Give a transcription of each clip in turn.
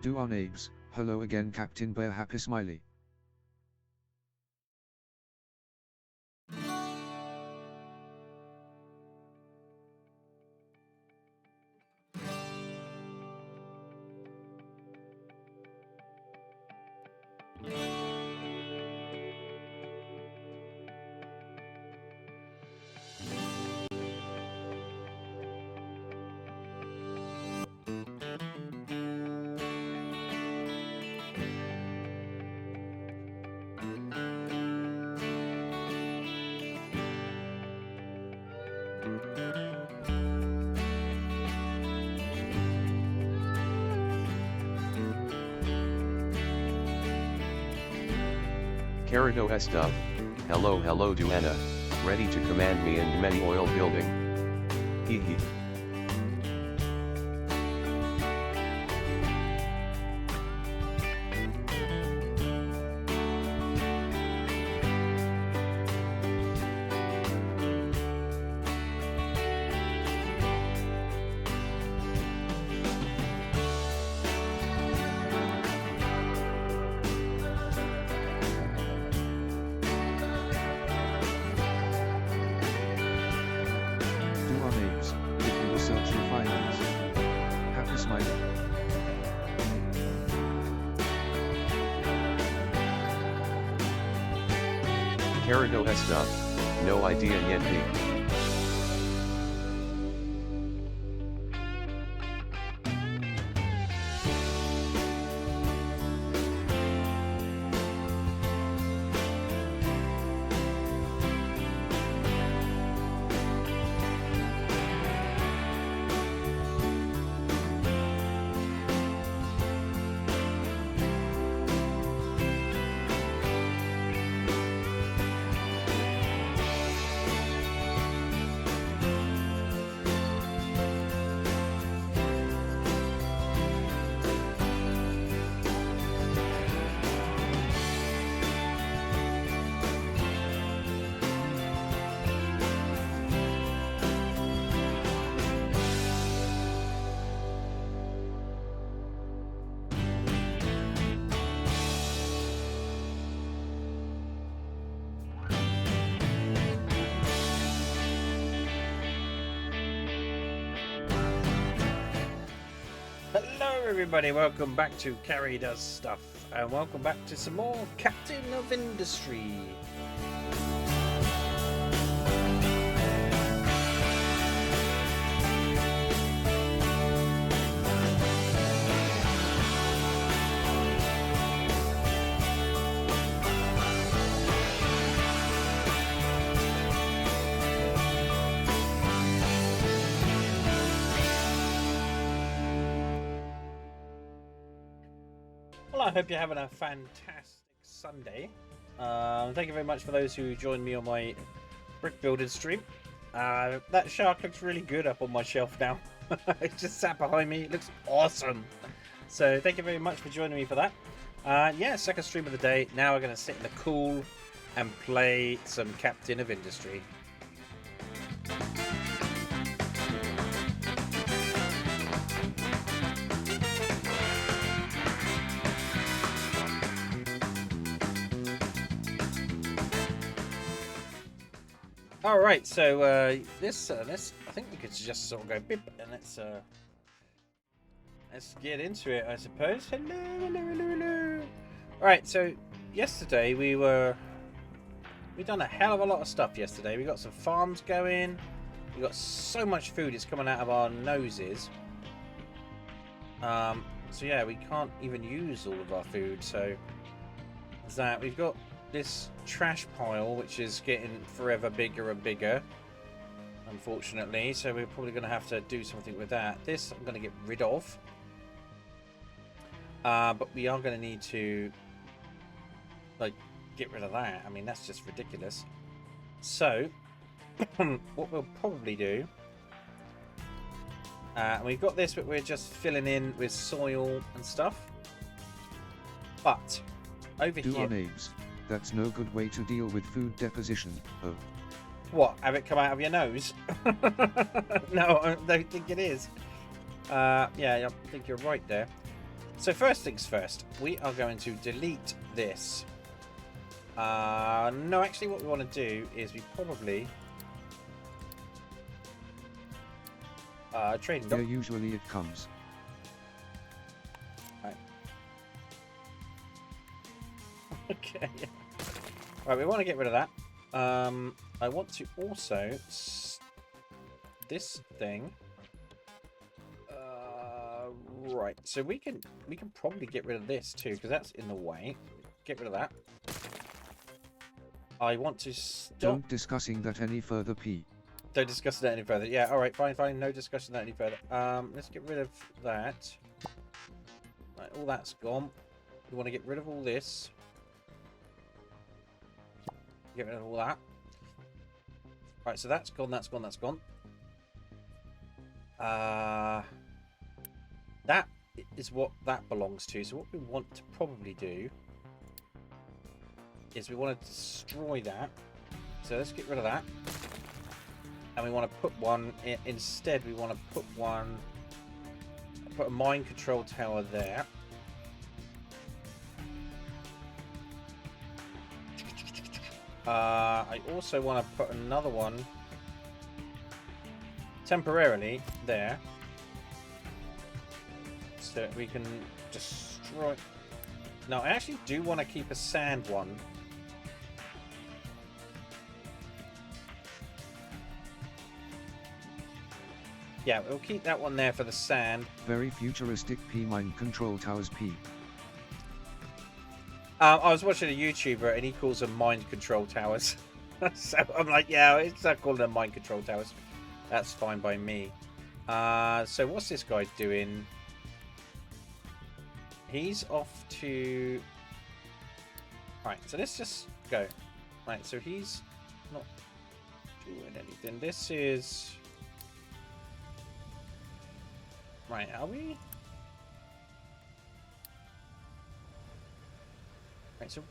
Do our names. Hello again, Captain Bear. Happy Smiley. Karidoesstuff, hello Duenna, ready to command me in many oil building. Hee hee. Do our names. If you research refineries. Happy Smiley. Karidoesstuff, no idea yet me. Hello everybody, welcome back to Karidoesstuff, and welcome back to some more Captain of Industry. Well, I hope you're having a fantastic Sunday. Thank you very much for those who joined me on my brick building stream. That shark looks really good up on my shelf now. It just sat behind me. It looks awesome. So thank you very much for joining me for that. Yeah, second stream of the day. Now we're going to sit in the cool and play some Captain of Industry. All right, so this I think we could just sort of go bip, and let's get into it, I suppose. Hello. All right, so yesterday we done a hell of a lot of stuff yesterday. We got some farms going. We got so much food; it's coming out of our noses. So yeah, we can't even use all of our food. So there's that. We've got this trash pile which is getting forever bigger and bigger, unfortunately, so we're probably going to have to do something with that. This I'm going to get rid of, but we are going to need to like get rid of that. I mean, that's just ridiculous. So what we'll probably do, and we've got this but we're just filling in with soil and stuff, but over Do here, our names. That's no good way to deal with food deposition. Oh. what, have it come out of your nose? No, I don't think it is. Yeah, I think you're right there. So first things first, we are going to delete this. No, actually what we want to do is we probably... trading dock. Yeah, usually it comes. Right. Okay. Right, we want to get rid of that. I want to also... this thing... right, so we can probably get rid of this too, because that's in the way. Get rid of that. I want to stop... Don't discussing that any further, P. Don't discuss that any further. Yeah, alright, fine, fine. No discussion that any further. Let's get rid of that. Right, all that's gone. We want to get rid of all this. Get rid of all that. Right, so that's gone, that's gone, that's gone. That is what that belongs to. So what we want to probably do is we want to destroy that. So let's get rid of that. And we want to put one... Instead, we want to put one... Put a mind control tower there. I also want to put another one temporarily there. So we can destroy... Now, I actually do want to keep a sand one. Yeah, we'll keep that one there for the sand. Very futuristic P mind control towers P. I was watching a YouTuber and he calls them mind control towers. So I'm like, yeah, it's not calling them mind control towers. That's fine by me. So what's this guy doing? He's off to... Right, so let's just go. Right, so he's not doing anything. This is... Right, are we? Right, so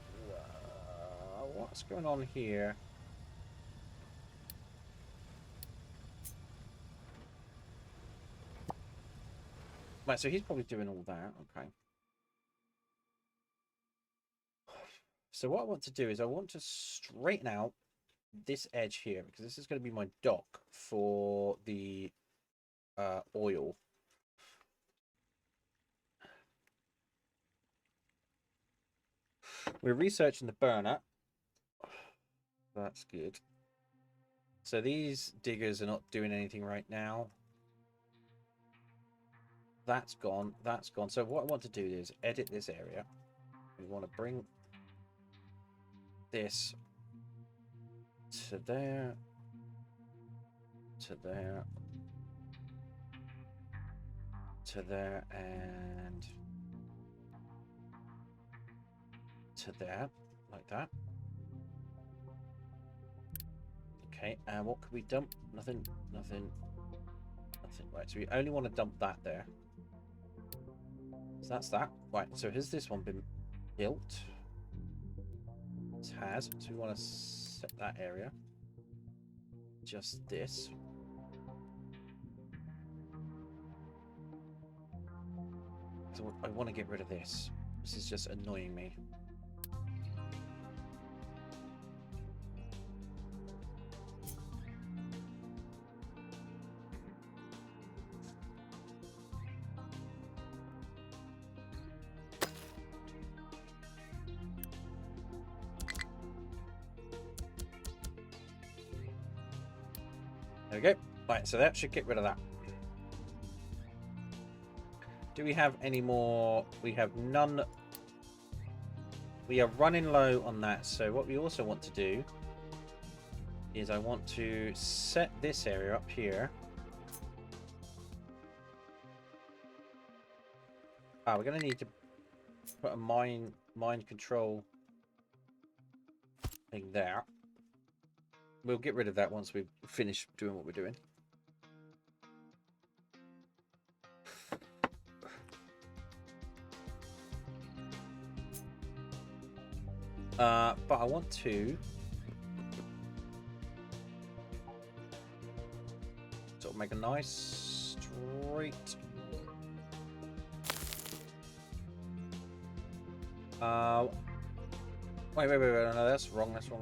what's going on here? Right, so he's probably doing all that. Okay. So what I want to do is I want to straighten out this edge here because this is going to be my dock for the oil. We're researching the burner. That's good. So these diggers are not doing anything right now. That's gone. That's gone. So what I want to do is edit this area. We want to bring this to there, to there, to there, and to there, like that. Okay, and what could we dump? Nothing, nothing, nothing. Right, so we only want to dump that there. So that's that. Right, so has this one been built? It has. So we want to set that area. Just this. So I want to get rid of this. This is just annoying me. There we go. Right, so that should get rid of that. Do we have any more? We have none. We are running low on that. So what we also want to do is I want to set this area up here. We're going to need to put a mind control thing there. We'll get rid of that once we've finished doing what we're doing. But I want to sort of make a nice straight Wait, no, that's wrong, that's wrong.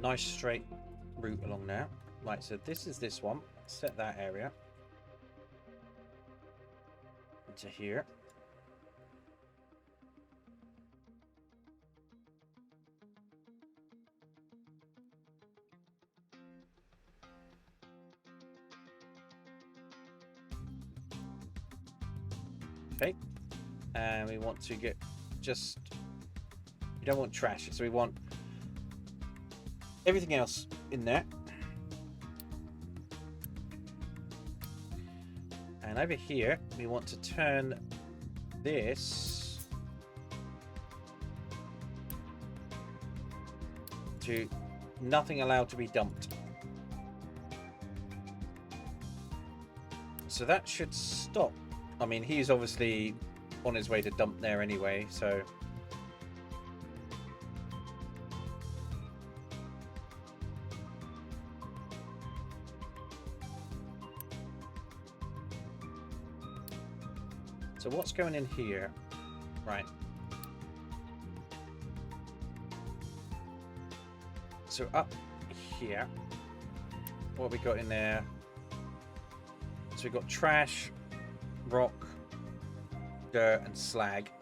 Nice straight route along there. Right, so this is this one. Set that area into here. Okay, and we want to get just, we don't want trash, so we want everything else in there. And over here, we want to turn this to nothing allowed to be dumped. So that should stop. I mean, he's obviously on his way to dump there anyway, so... So what's going in here? Right. So up here, what have we got in there? So we've got trash, rock, dirt, and slag.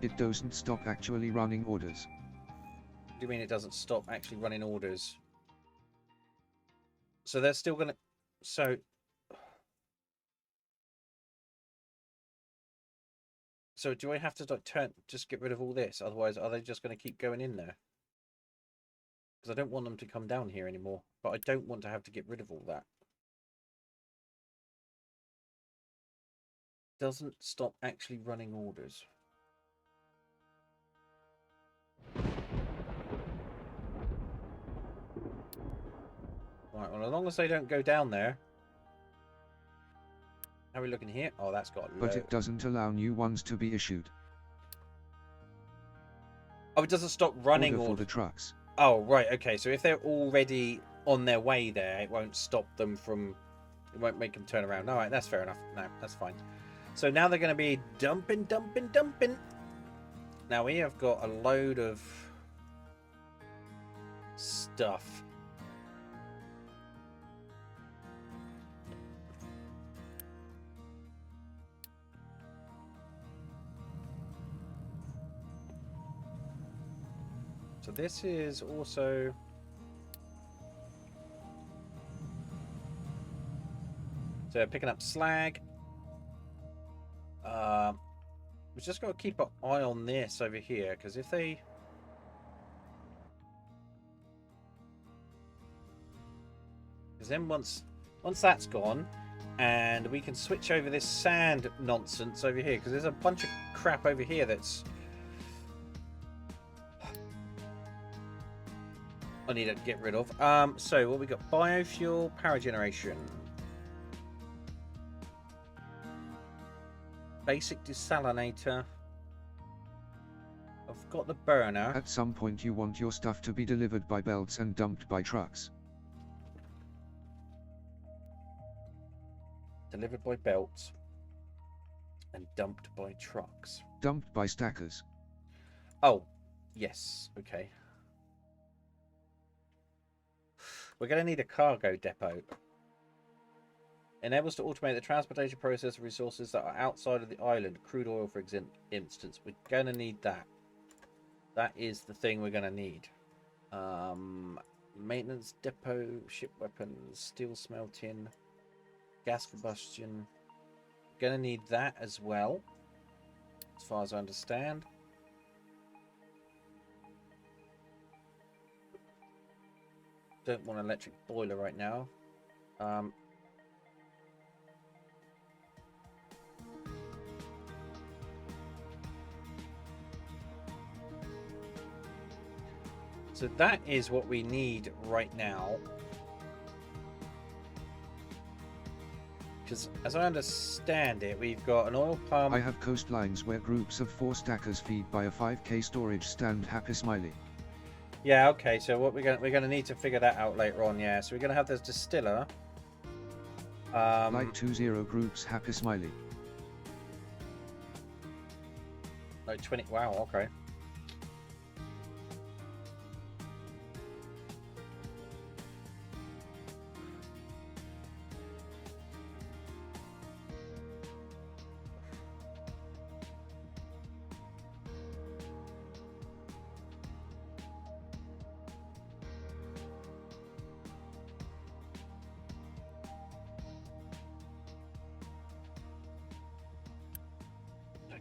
It doesn't stop actually running orders. What do you mean it doesn't stop actually running orders? So they're still gonna... So do I have to just get rid of all this? Otherwise, are they just going to keep going in there? Because I don't want them to come down here anymore. But I don't want to have to get rid of all that. Doesn't stop actually running orders. Right, well, as long as they don't go down there. How are we looking here? Oh, that's got But it doesn't allow new ones to be issued. Oh, it doesn't stop running order for the trucks. Oh, right, okay. So if they're already on their way there, it won't stop them from... It won't make them turn around. All right, that's fair enough. No, that's fine. So now they're going to be dumping. Now we have got a load of stuff. So this is also... So picking up slag. We've just got to keep an eye on this over here, because if they... Because then once that's gone, and we can switch over this sand nonsense over here, because there's a bunch of crap over here that's... I need to get rid of. So what we got? Biofuel, power generation. Basic desalinator. I've got the burner. At some point you want your stuff to be delivered by belts and dumped by trucks. Delivered by belts and dumped by trucks. Dumped by stackers. Oh, yes. Okay. We're going to need a cargo depot. Enables to automate the transportation process of resources that are outside of the island. Crude oil, for instance. We're going to need that. That is the thing we're going to need. Maintenance depot, ship weapons, steel smelting, gas combustion. Going to need that as well, as far as I understand. Don't want an electric boiler right now. So that is what we need right now. Because as I understand it, we've got an oil pump. I have coastlines where groups of 4 stackers feed by a 5k storage stand. Happy smiley. Yeah, okay. So what we're gonna need to figure that out later on. Yeah. So we're gonna have this distiller. Like 20 groups. Happy smiley. Like 20. Wow. Okay.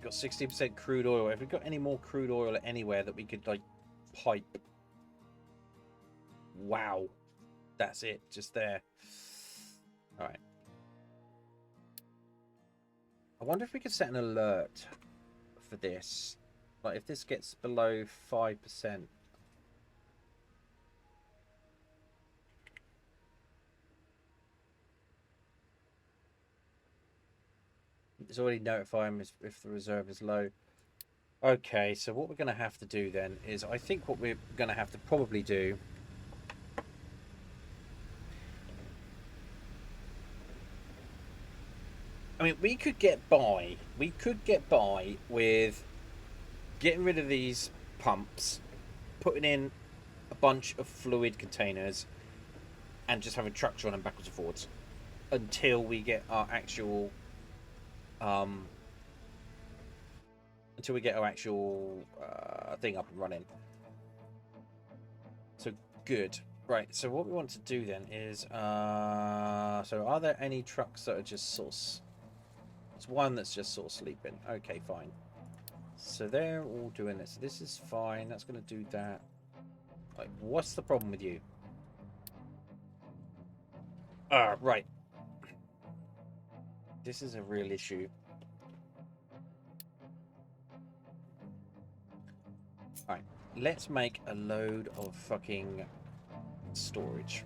Got 60% crude oil. Have we got any more crude oil anywhere that we could like pipe? Wow, that's it, just there. All right. I wonder if we could set an alert for this. Like if this gets below 5%. It's already notifying if the reserve is low. Okay, so what we're going to have to do then is, I think what we're going to have to probably do I mean, we could get by with getting rid of these pumps, putting in a bunch of fluid containers, and just having trucks running backwards and forwards until we get our actual thing up and running. So good. Right, so what we want to do then is so are there any trucks that are just sort of, it's one that's just sort of sleeping. Okay, fine. So they're all doing this. This is fine. That's going to do that. Like, what's the problem with you? Right. This is a real issue. Alright, let's make a load of fucking storage.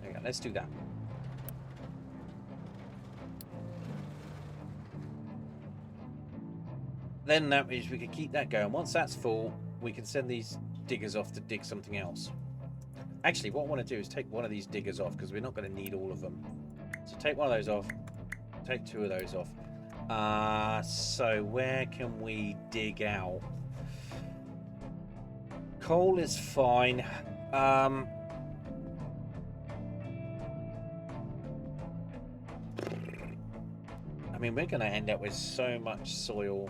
There we go, let's do that. Then that means we can keep that going. Once that's full, we can send these diggers off to dig something else. Actually, what I want to do is take one of these diggers off because we're not going to need all of them. So take one of those off. Take two of those off. So where can we dig out? Coal is fine. I mean, we're going to end up with so much soil.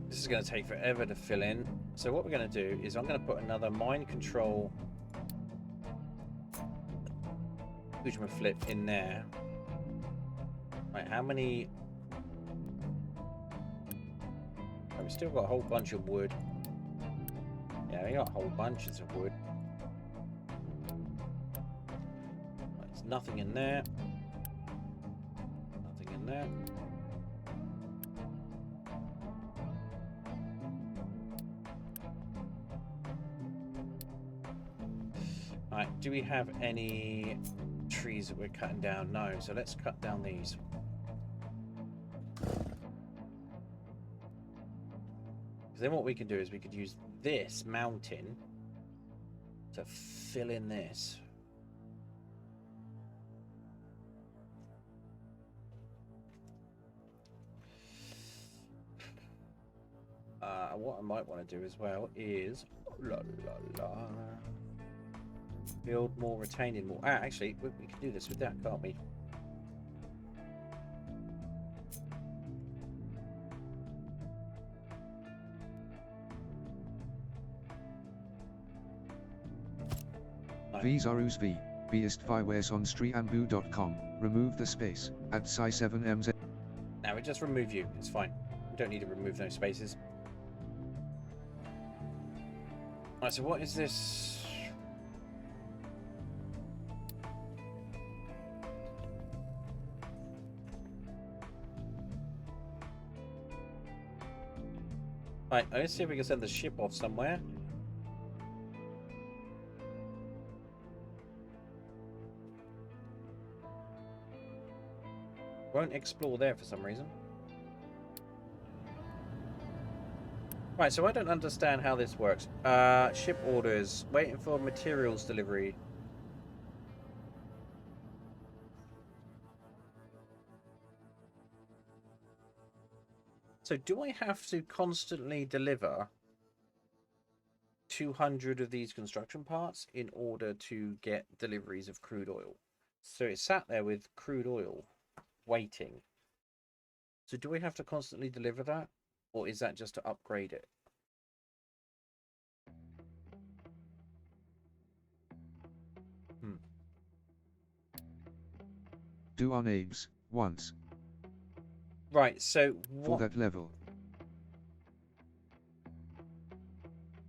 This is going to take forever to fill in. So what we're going to do is I'm going to put another mind control flip in there. Right, how many? Oh, we've still got a whole bunch of wood. Yeah, we got whole bunches of wood. Right, there's nothing in there. Nothing in there. Right, do we have any trees that we're cutting down? No, so let's cut down these. Then what we can do is we could use this mountain to fill in this. What I might want to do as well is build more retaining wall. Actually, we can do this with that, can't we? These are USV, beest viwes on streambu.com. Remove the space at Psi7MZ. Now we just remove you. It's fine. We don't need to remove those spaces. Alright, so what is this? Right, let's see if we can send the ship off somewhere. Won't explore there for some reason. Right, so I don't understand how this works. Ship orders. Waiting for materials delivery. So do I have to constantly deliver 200 of these construction parts in order to get deliveries of crude oil? So it's sat there with crude oil waiting. So do we have to constantly deliver that? Or is that just to upgrade it? Do our names once Right, so for that level.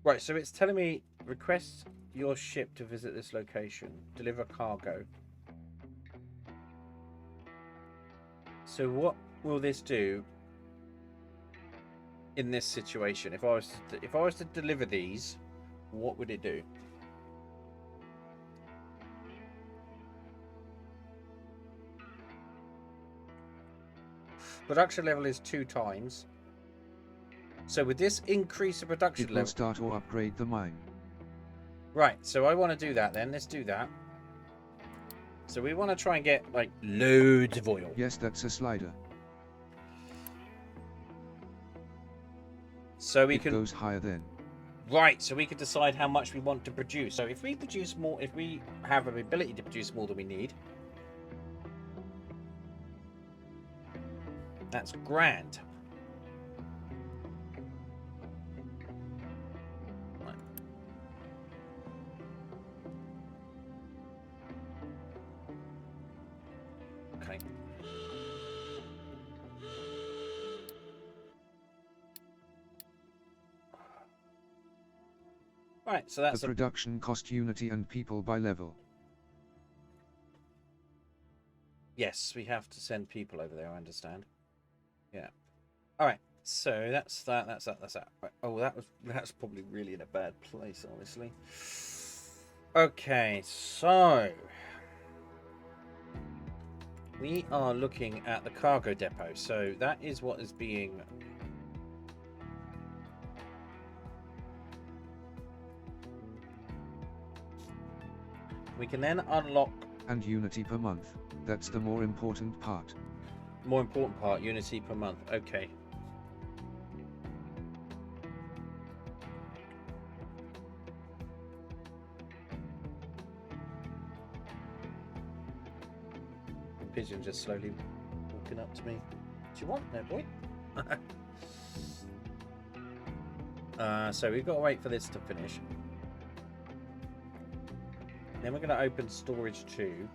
Right, so it's telling me request your ship to visit this location. Deliver cargo. So what will this do in this situation? If I was to deliver these, what would it do? Production level is 2 times. So with this increase the production level, start or upgrade the mine. Right, so I want to do that then. Let's do that. So we want to try and get like loads of oil. Yes, that's a slider. So we it goes higher then. Right, so we can decide how much we want to produce. So if we produce more, if we have an ability to produce more than we need, that's grand. Right. Okay. Right, so that's the production cost unity and people by level. Yes, we have to send people over there, I understand. Yeah. Alright, so that's that, that's that. Right. Oh, that's probably really in a bad place, honestly. Okay, so we are looking at the cargo depot. So that is what is being we can then unlock and unity per month. That's the more important part. More important part, unity per month. Okay. Pigeon just slowly walking up to me. What do you want there, boy? So we've got to wait for this to finish. Then we're going to open storage 2.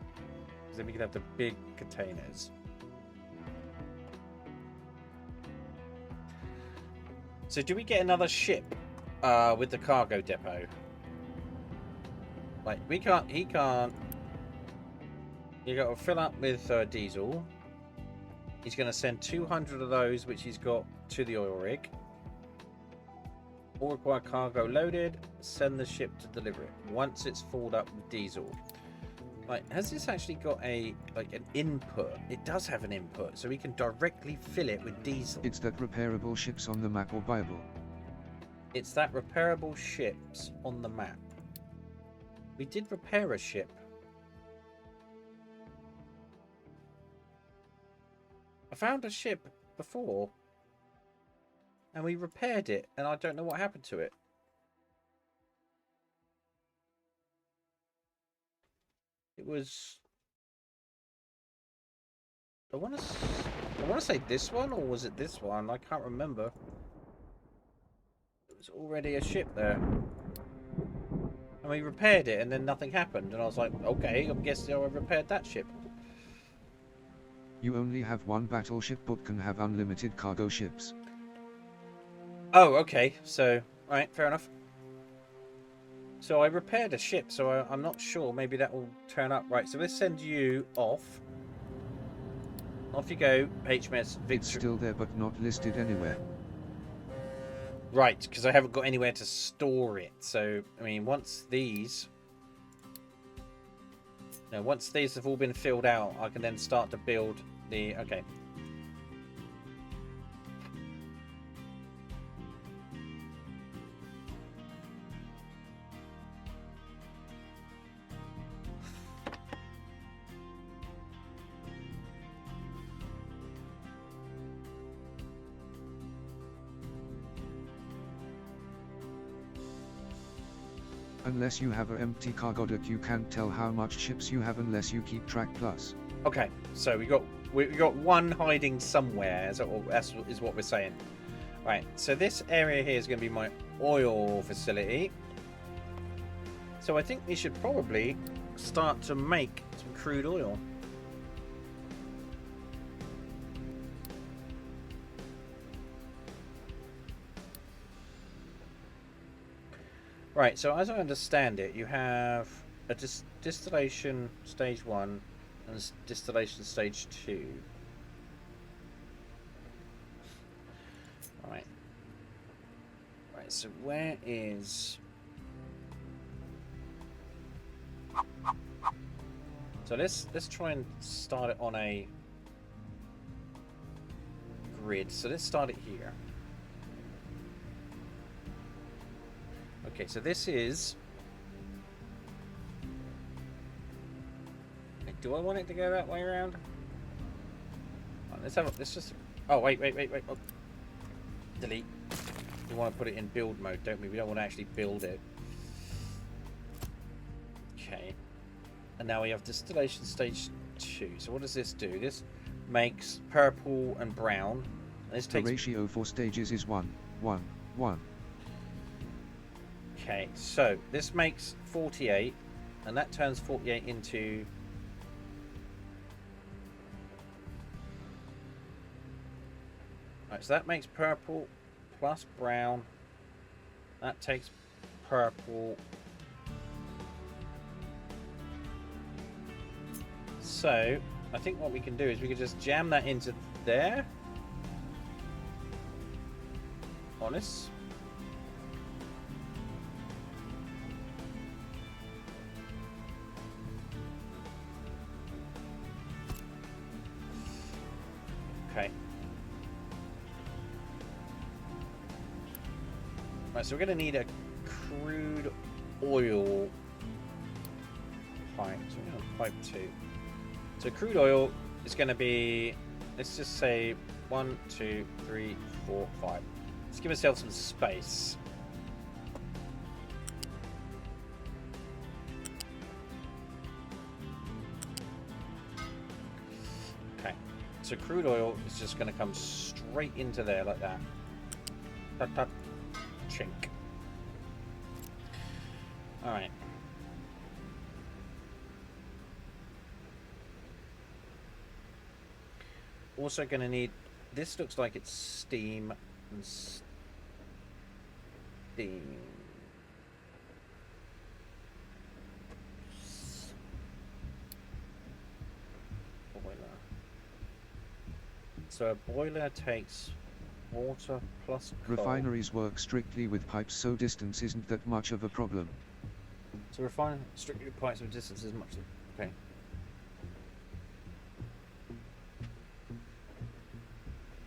Because then we can have the big containers. So do we get another ship with the cargo depot? Like, we can't, he can't. You got to fill up with diesel. He's going to send 200 of those, which he's got, to the oil rig. All require cargo loaded. Send the ship to deliver it once it's filled up with diesel. Like, has this actually got a an input? It does have an input, so we can directly fill it with diesel. It's that repairable ships on the map or Bible. It's that repairable ships on the map. We did repair a ship. I found a ship before. And we repaired it, and I don't know what happened to it. It was... I want to say this one, or was it this one? I can't remember. There was already a ship there. And we repaired it, and then nothing happened. And I was like, okay, I guess I repaired that ship. You only have one battleship but can have unlimited cargo ships. Oh, okay. So, alright, fair enough. So I repaired a ship, so I'm not sure. Maybe that will turn up. Right, so let's send you off. Off you go, HMS Victory. It's still there but not listed anywhere. Right, because I haven't got anywhere to store it. So, I mean, once these have all been filled out, I can then start to build the... Okay. Unless you have an empty cargo deck, you can't tell how much ships you have unless you keep track plus. Okay, so we got one hiding somewhere. Is what we're saying. Right. So this area here is going to be my oil facility. So I think we should probably start to make some crude oil. Right, so as I understand it, you have a distillation stage 1 and distillation stage 2. Right. Right, so where is... So let's try and start it on a grid. So let's start it here. Okay, so this is... Do I want it to go that way around? Right, let's just... Oh, wait. Oh. Delete. We want to put it in build mode, don't we? We don't want to actually build it. Okay. And now we have distillation stage 2. So what does this do? This makes purple and brown. And this takes... The ratio for stages is 1, 1, 1. Okay, so this makes 48, and that turns 48 into... Right, so that makes purple plus brown. That takes purple. So, I think what we can do is we can just jam that into there. Honest. Okay. Right, so we're going to need a crude oil pipe. So we're going to pipe 2. So crude oil is going to be, let's just say 1, 2, 3, 4, 5. Let's give ourselves some space. Okay, so crude oil is just going to come straight into there like that. Tut, tut, chink. All right. Also going to need, this looks like it's steam and steam. Boiler. So a boiler takes water plus coal. Refineries work strictly with pipes, so distance isn't that much of a problem. So refine strictly with pipes with distance is much. Okay.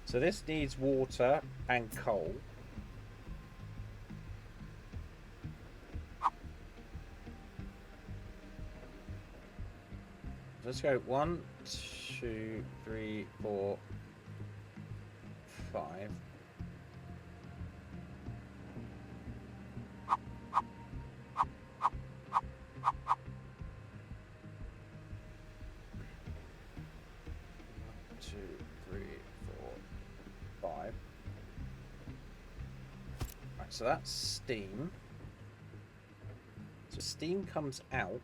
So this needs water and coal. Let's go 1, 2, 3, 4, 5. So that's steam. So steam comes out.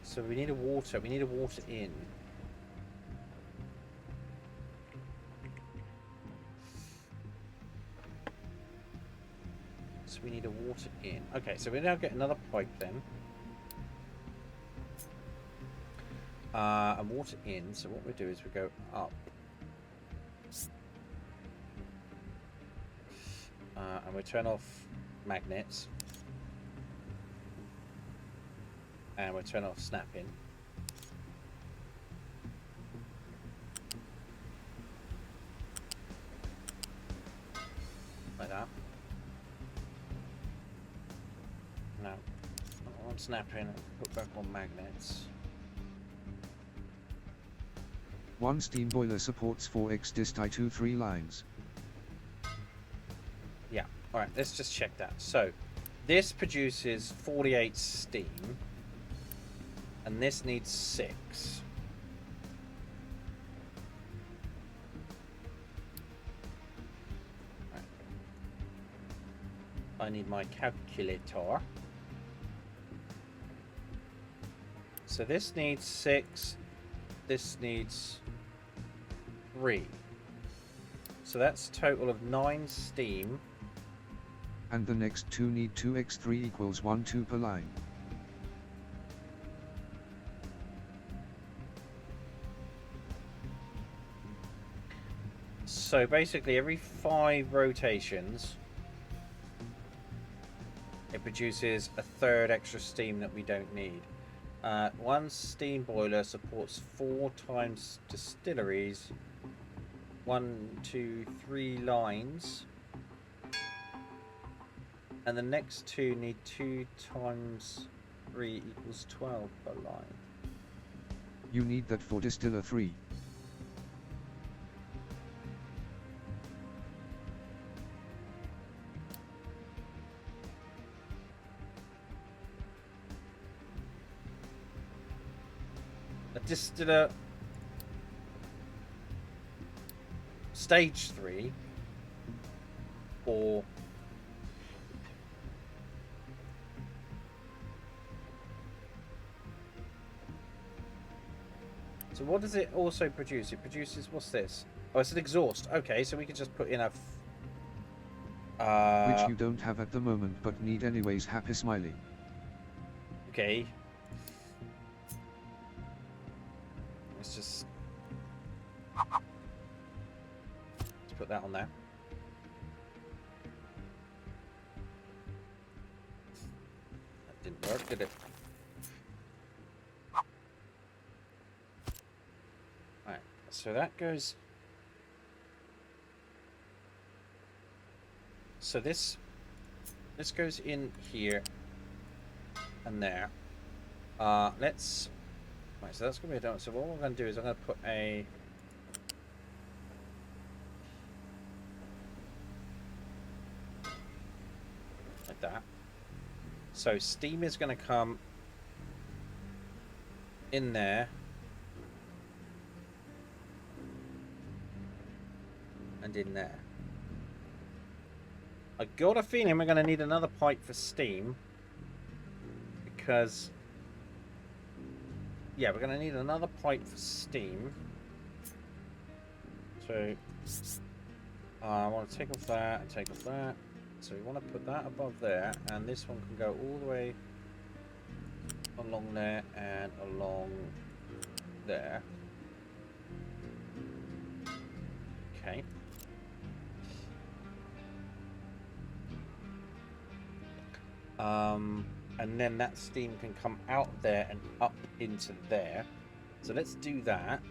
So we need a water. We need a water in. So we need a water in. Okay, so we now get another pipe then. and water in. So what we do is we go up. And we turn off magnets. And we turn off snapping. Like that. Now, on snapping, put back on magnets. One steam boiler supports 4x dist 2 3 lines. Yeah, alright, let's just check that. So, this produces 48 steam, and this needs 6. Right. I need my calculator. So this needs 6, this needs 3. So that's a total of 9 steam. And the next two need 2x3 equals 1 2 per line. So basically every 5 rotations it produces a third extra steam that we don't need. One steam boiler supports 4 times distilleries, 1 2 3 lines, and the next 2 need 2 times 3 equals 12 per line. You need that for distiller 3. A distiller stage 3 or so what does it also produce? It produces, what's this? Oh, it's an exhaust. Okay, so we can just put in a which you don't have at the moment but need anyways. Happy smiley. okay. Let's just put that on there. That didn't work, did it? Alright, so that goes. So this goes in here and there. Let's. Right, so that's going to be a donut. So what we're going to do is I'm going to put a... like that. So steam is going to come in there. And in there. I got a feeling we're going to need another pipe for steam. Because... yeah, we're going to need another pipe for steam. So, I want to take off that and take off that. So we want to put that above there, and this one can go all the way along there and along there. Okay. And then that steam can come out there and up into there. So let's do that.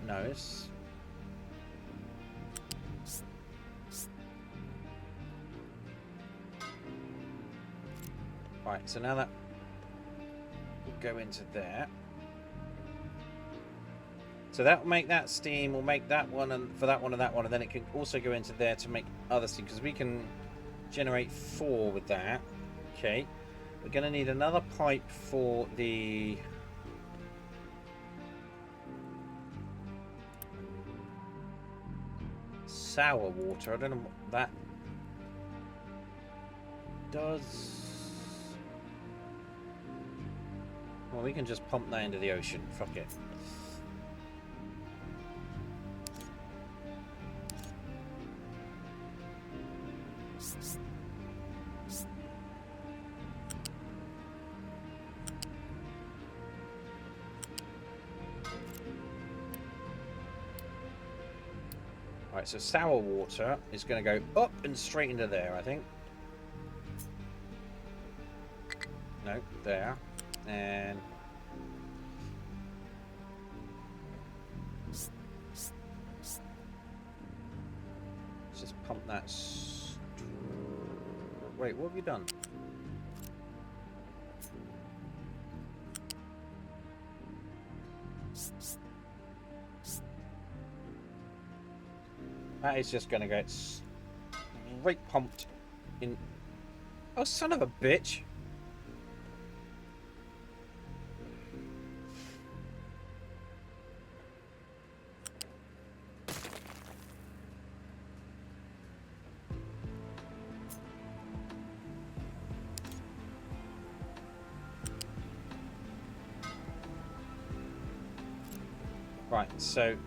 No, it's... right, so now that will go into there. So that will make that steam, will make that one, and for that one and that one, and then it can also go into there to make other steam, because we can generate 4 with that. Okay, we're going to need another pipe for the... sour water. I don't know what that does. Well, we can just pump that into the ocean. Fuck it. Right, so sour water is going to go up and straight into there, I think. No, there. And... let's just pump that... Wait, what have you done? That is just going to get straight pumped in... Oh, son of a bitch! Right, so...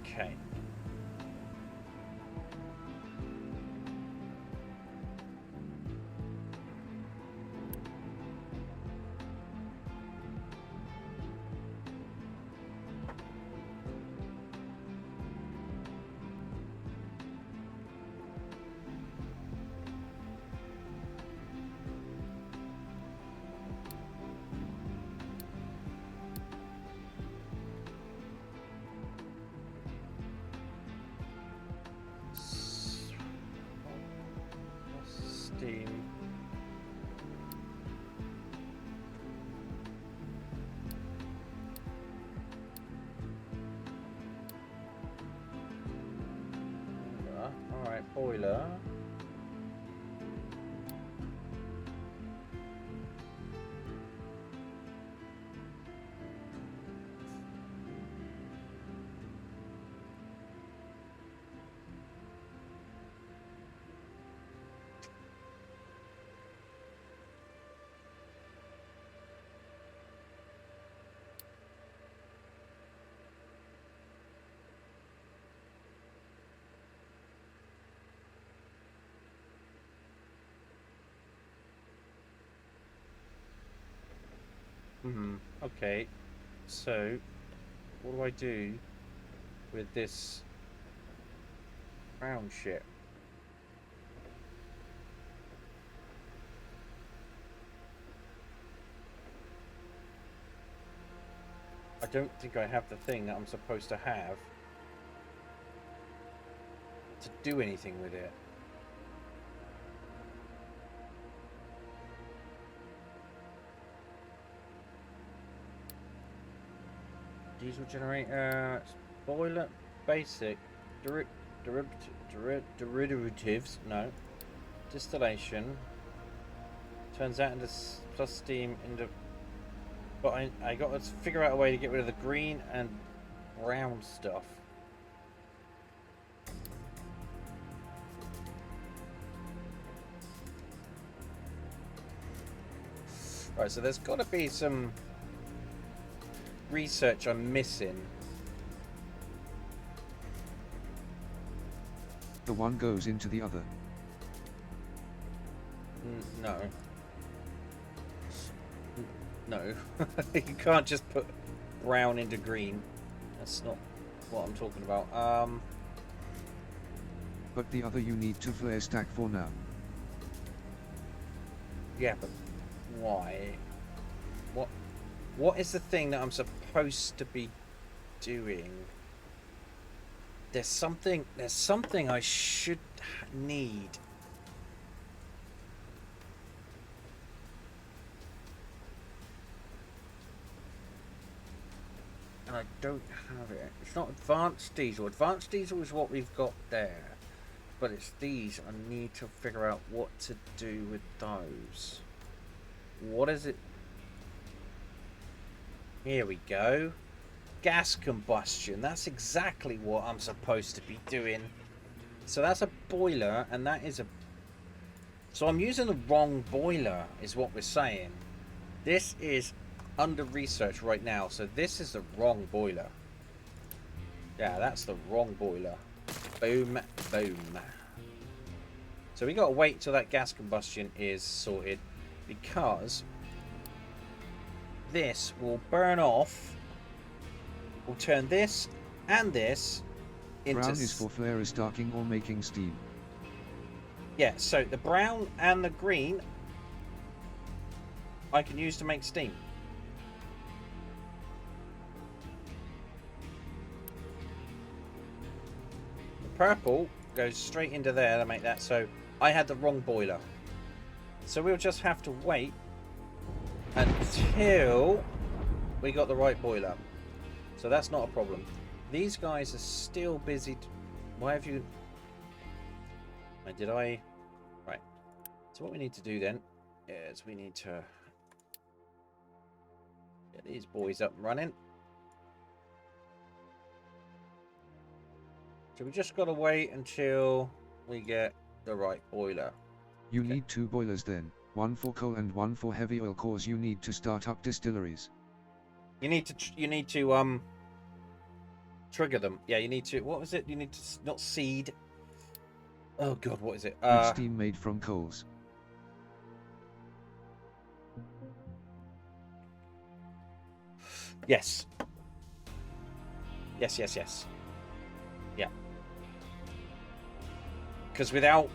okay. Steam. Alright, boiler. Okay, so what do I do with this brown shit? I don't think I have the thing that I'm supposed to have to do anything with it. Diesel generator, boiler, basic, derivatives, no, distillation, turns that into plus steam into, but I got to figure out a way to get rid of the green and brown stuff. Right, so there's got to be some research I'm missing. The one goes into the other. No. No. You can't just put brown into green. That's not what I'm talking about. But the other you need to flare stack for now. Yeah, but why? What is the thing that I'm supposed to be doing? There's something I should need. And I don't have it. It's not advanced diesel. Advanced diesel is what we've got there. But it's these. I need to figure out what to do with those. What is it? Here we go. Gas combustion. That's exactly what I'm supposed to be doing. So that's a boiler, and that is a... so I'm using the wrong boiler, is what we're saying. This is under research right now, so this is the wrong boiler. Yeah, that's the wrong boiler. Boom, boom. So we got to wait till that gas combustion is sorted, because this will burn off. We'll turn this and this into... Brown is for flare starking or making steam. Yeah, so the brown and the green I can use to make steam. The purple goes straight into there to make that, so I had the wrong boiler. So we'll just have to wait until we got the right boiler. So that's not a problem. These guys are still busy. Why have you... Did I... Right. So what we need to do then is we need to get these boys up and running. So we just got to wait until we get the right boiler. You need 2 boilers then, one for coal and one for heavy oil, cause you need to start up distilleries. You need to trigger them. Yeah, you need to... What was it? You need to... Not seed. Oh god, what is it? With steam made from coals. Yes. Yes, yes, yes. Yeah. Because without...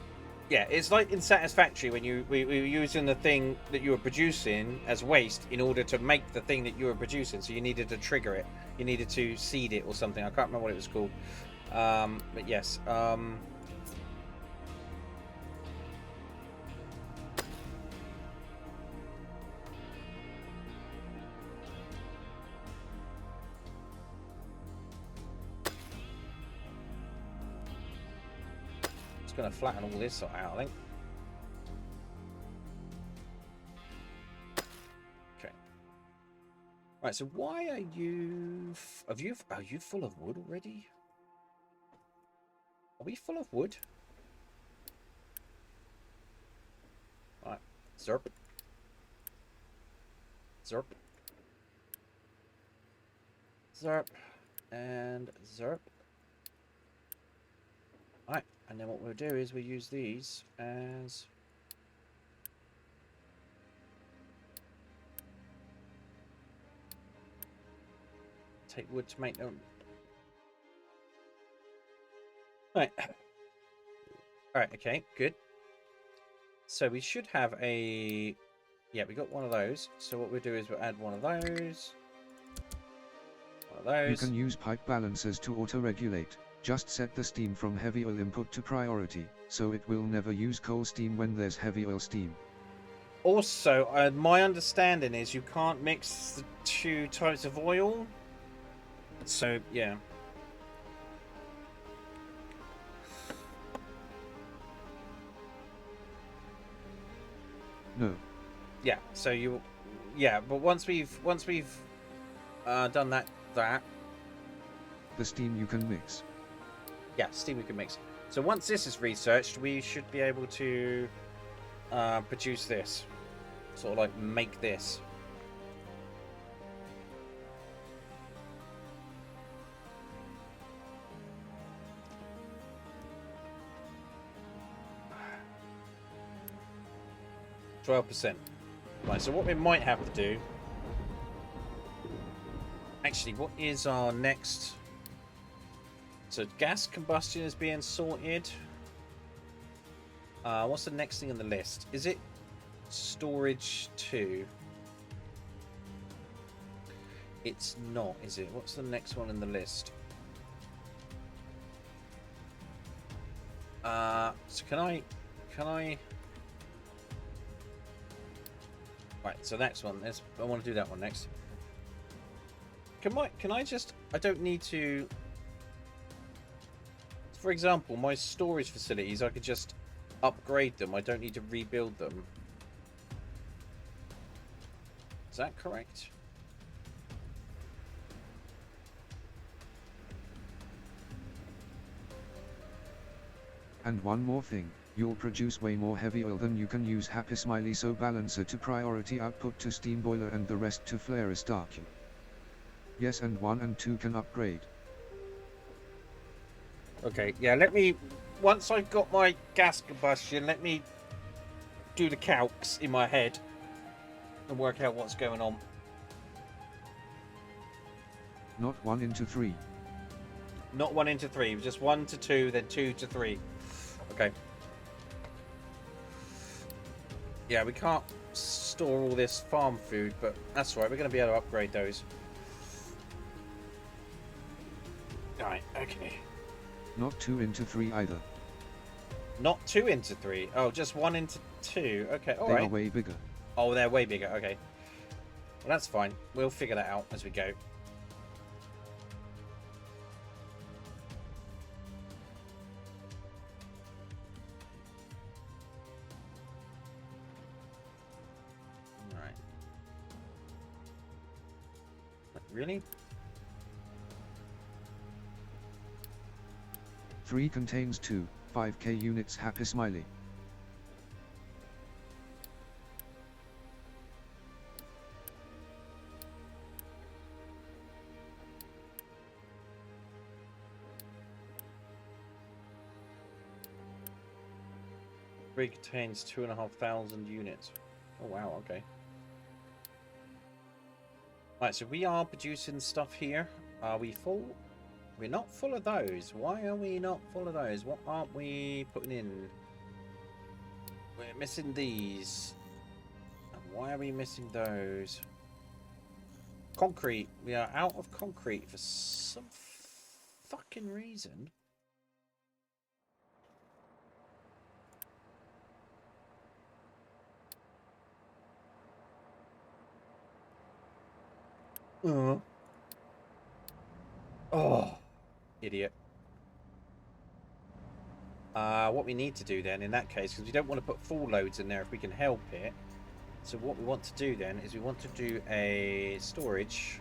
Yeah, it's like in Satisfactory when we were using the thing that you were producing as waste in order to make the thing that you were producing. So you needed to trigger it. You needed to seed it or something. I can't remember what it was called. But yes. It's going to flatten all this out, I think. Okay. Right, so why are you... Are you full of wood already? Are we full of wood? Right. Zerp. Zerp. Zerp. And zerp. Right. And then what we'll do is we'll use these as... Take wood to make them. Right. Alright, okay, good. So we should have a... Yeah, we got one of those. So what we'll do is we'll add one of those. One of those. You can use pipe balancers to auto-regulate. Just set the steam from heavy oil input to priority, so it will never use coal steam when there's heavy oil steam. Also, my understanding is you can't mix the 2 types of oil. So, yeah. No. Yeah, so you... Yeah, but once we've done that... The steam you can mix. Yeah, steam we can mix. So once this is researched, we should be able to produce this. Sort of like make this. %. Right, so what we might have to do... Actually, what is our next... So gas combustion is being sorted. What's the next thing on the list? Is it storage 2? It's not, is it? What's the next one in the list? So can I... Right, so next one. I want to do that one next. Can I just... I don't need to... For example, my storage facilities, I could just upgrade them. I don't need to rebuild them. Is that correct? And one more thing, you'll produce way more heavy oil than you can use Happy Smiley, so balancer to priority output to steam boiler and the rest to flare starking. Yes, and 1 and 2 can upgrade. Okay, yeah, let me... Once I've got my gas combustion, let me do the calcs in my head and work out what's going on. Not 1 into 3. Not 1 into 3, just 1 to 2, then 2 to 3. Okay. Yeah, we can't store all this farm food, but that's all right. We're going to be able to upgrade those. Right, okay. Not 2 into 3 either. Not 2 into 3. Oh, just 1 into 2. Okay, all They right. are way bigger. Oh, they're way bigger. Okay. Well, that's fine. We'll figure that out as we go. Right. Really? 3 contains 2, 5k units. Happy smiley. Three contains 2,500 units. Oh wow, okay. Right, so we are producing stuff here. Are we full? We're not full of those. Why are we not full of those? What aren't we putting in? We're missing these. And why are we missing those? Concrete. We are out of concrete for some fucking reason. Oh, idiot. What we need to do then in that case, because we don't want to put full loads in there if we can help it. So what we want to do then is we want to do a storage.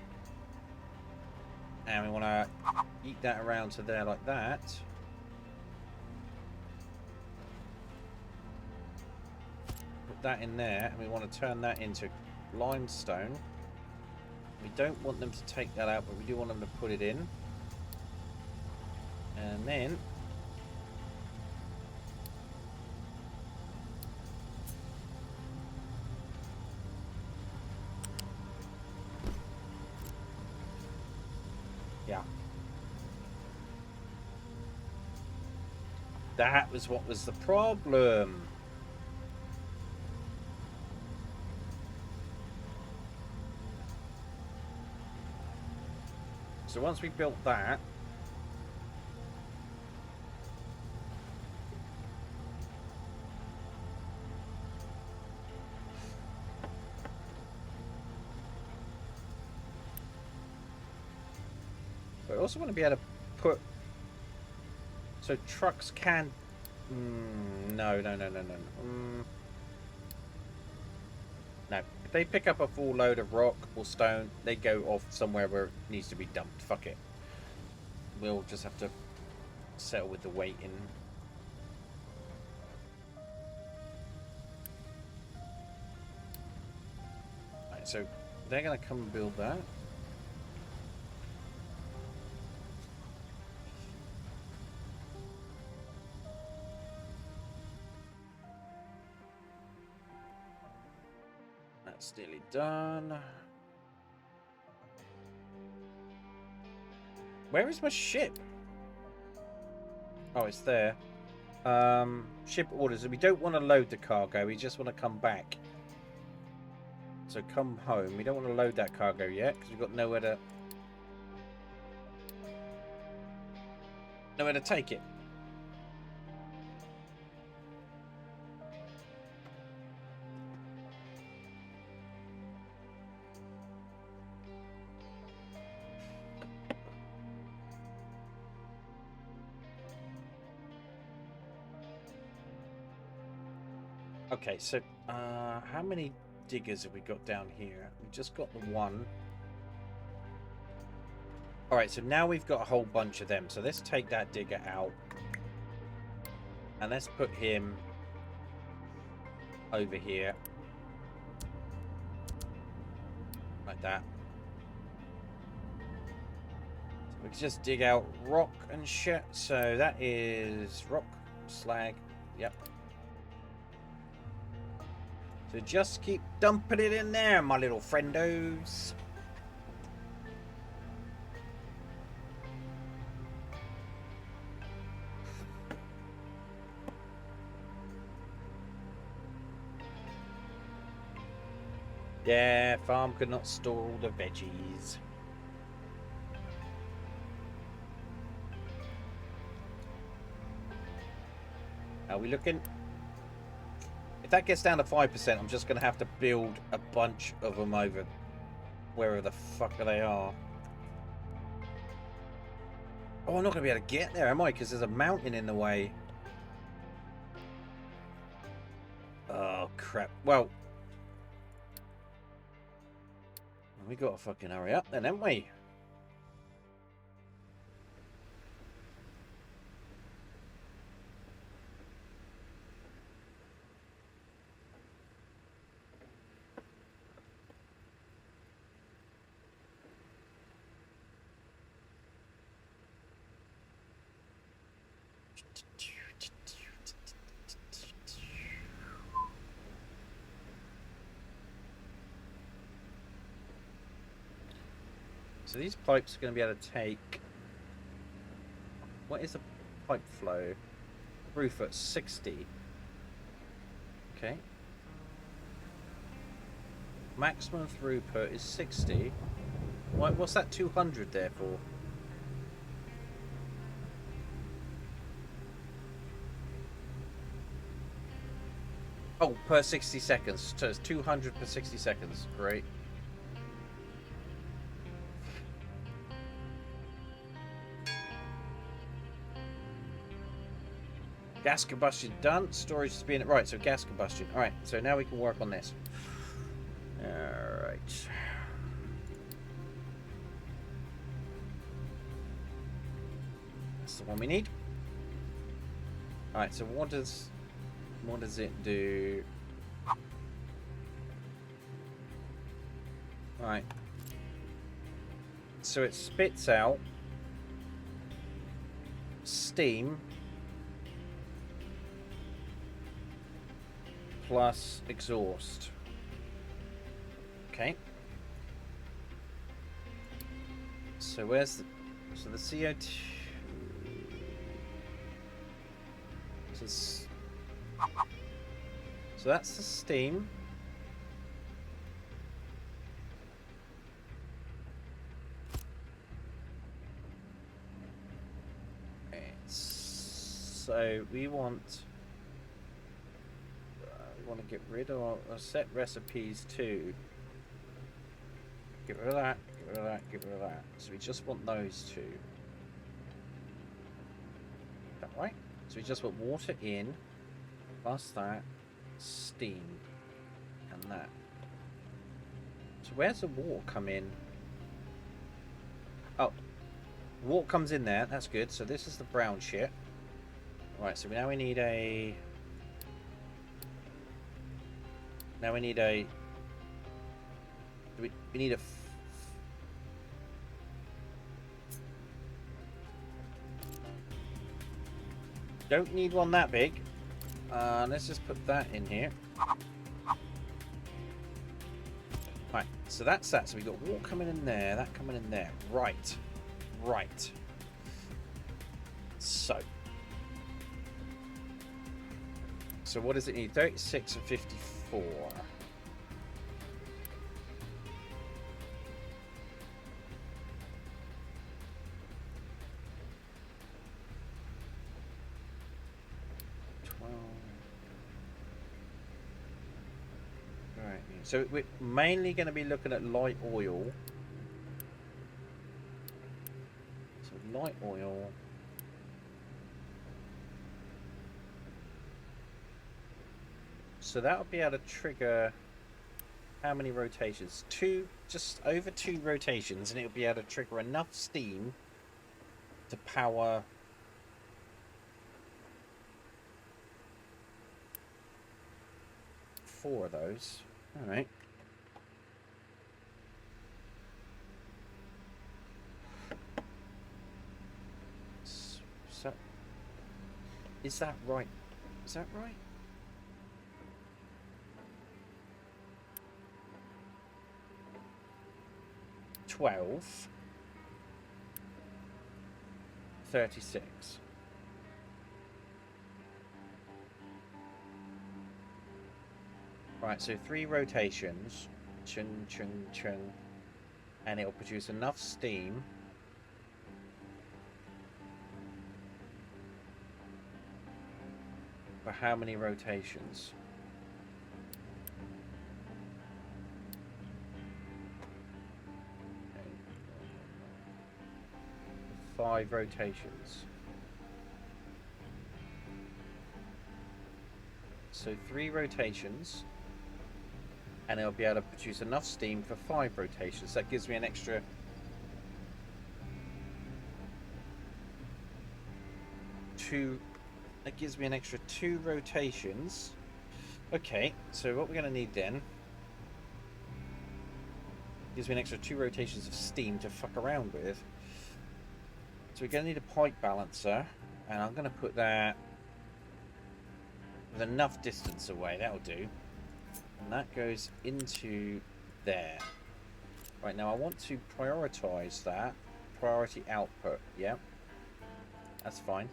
And we want to eat that around to there like that. Put that in there, and we want to turn that into limestone. We don't want them to take that out, but we do want them to put it in. And then yeah. That was what was the problem. So once we built that, I also want to be able to put, so trucks can, no. No, if they pick up a full load of rock or stone, they go off somewhere where it needs to be dumped. Fuck it. We'll just have to settle with the weight in. Right, so they're going to come and build that. That's nearly done. Where is my ship? Oh, it's there. Ship orders. We don't want to load the cargo. We just want to come back. So come home. We don't want to load that cargo yet because we've got nowhere to take it. Okay, so how many diggers have we got down here? We've just got the one. Alright, so now we've got a whole bunch of them. So let's take that digger out. And let's put him over here. Like that. We can just dig out rock and shit. So that is rock, slag. Yep. So just keep dumping it in there, my little friendos. Yeah, farm could not store all the veggies. How are we looking? If that gets down to 5%, I'm just going to have to build a bunch of them over wherever the fuck they are. Oh, I'm not going to be able to get there, am I? Because there's a mountain in the way. Oh, crap. Well, we got to fucking hurry up then, haven't we? So these pipes are going to be able to take... What is the pipe flow? Roof at 60. Okay. Maximum throughput is 60. What's that 200 there for? Oh, per 60 seconds. So it's 200 per 60 seconds. Great. Gas combustion done. Storage is being... Right, so gas combustion. Alright, so now we can work on this. Alright. That's the one we need. Alright, so what does it do? Right. So it spits out steam plus exhaust. Okay. So where's the... So the CO2... So that's the steam. So we want to get rid of our set recipes too. Get rid of that, get rid of that, get rid of that. So we just want those two. Is that right? So we just want water in, plus that, steam, and that. So where's the water come in? Oh, water comes in there, that's good. So this is the brown shit. Right, so now we need a... Now we need a... We need a... Don't need one that big. Let's just put that in here. Right, so that's that. So we've got water coming in there, that coming in there. Right. Right. So what does it need? 36 and 54. Right. So we're mainly going to be looking at light oil. So light oil. So that'll be able to trigger how many rotations? Just over 2 rotations, and it'll be able to trigger enough steam to power four of those. All right. So, is that right? Is that right? $12. 36. Right, so 3 rotations. Chung, chung, chung. And it'll produce enough steam. For how many rotations? 5 rotations. So 3 rotations. And it'll be able to produce enough steam for 5 rotations. That gives me an extra 2. That gives me an extra 2 rotations. Okay, so what we're going to need then gives me an extra 2 rotations of steam to fuck around with. So we're going to need a pipe balancer, and I'm going to put that with enough distance away. That'll do. And that goes into there. Right, now I want to prioritize that. Priority output. Yeah, that's fine.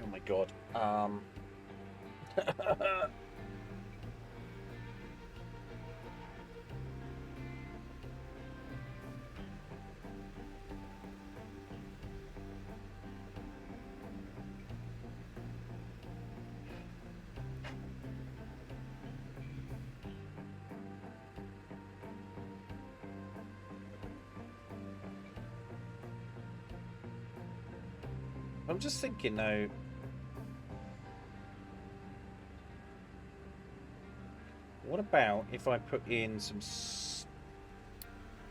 Oh my god. I'm just thinking though. What about if I put in some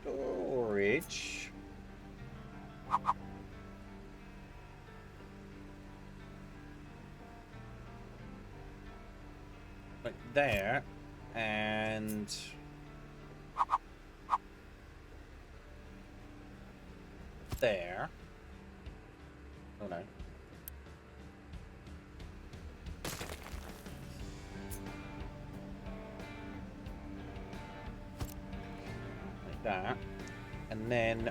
storage? Like there, and there. Oh no. Like that. And then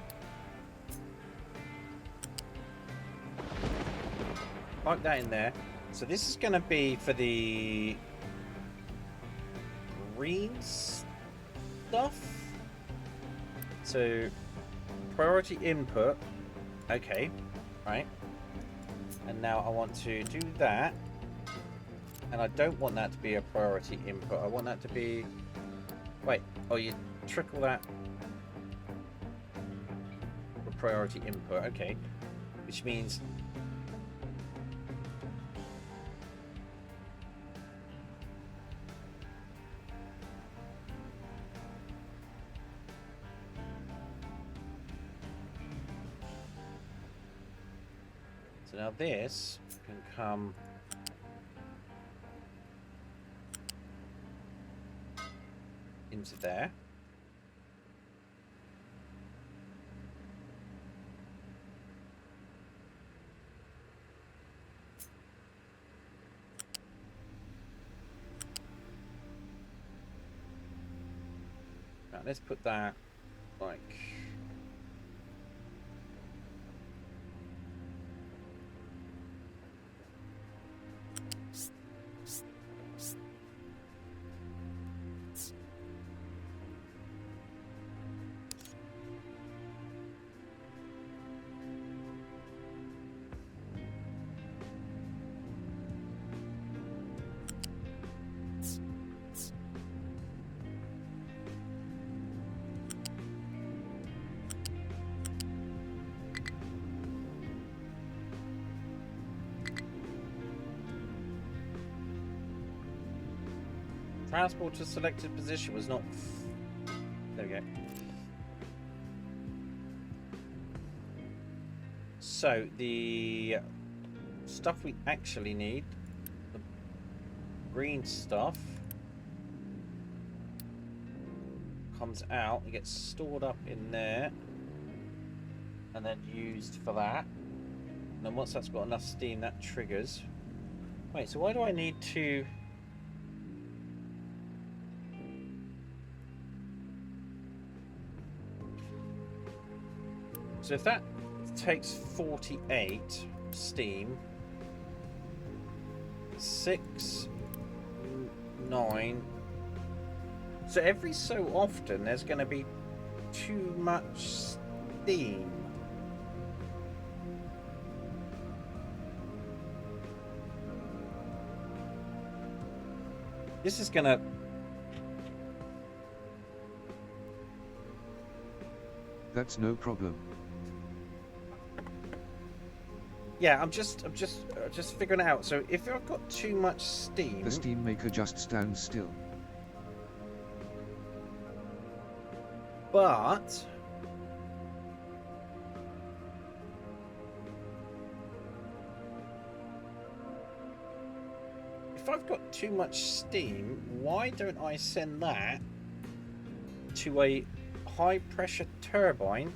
pipe that in there. So this is going to be for the green stuff. So priority input. Okay. Right. And now I want to do that. And I don't want that to be a priority input. I want that to be... Wait. Oh, you trickle that for priority input. Okay. Which means... So now this can come into there. Now let's put that like... Transport to selected position was not... There we go. So, the stuff we actually need... green stuff comes out, it gets stored up in there, and then used for that. And then once that's got enough steam, that triggers. Wait, so why do I need to... So if that takes 48 steam, 6, 9... So every so often there's going to be too much steam. This is going to... That's no problem. Yeah, I'm just figuring it out. So if I've got too much steam... The steam maker just stands still. But... if I've got too much steam, why don't I send that to a high pressure turbine?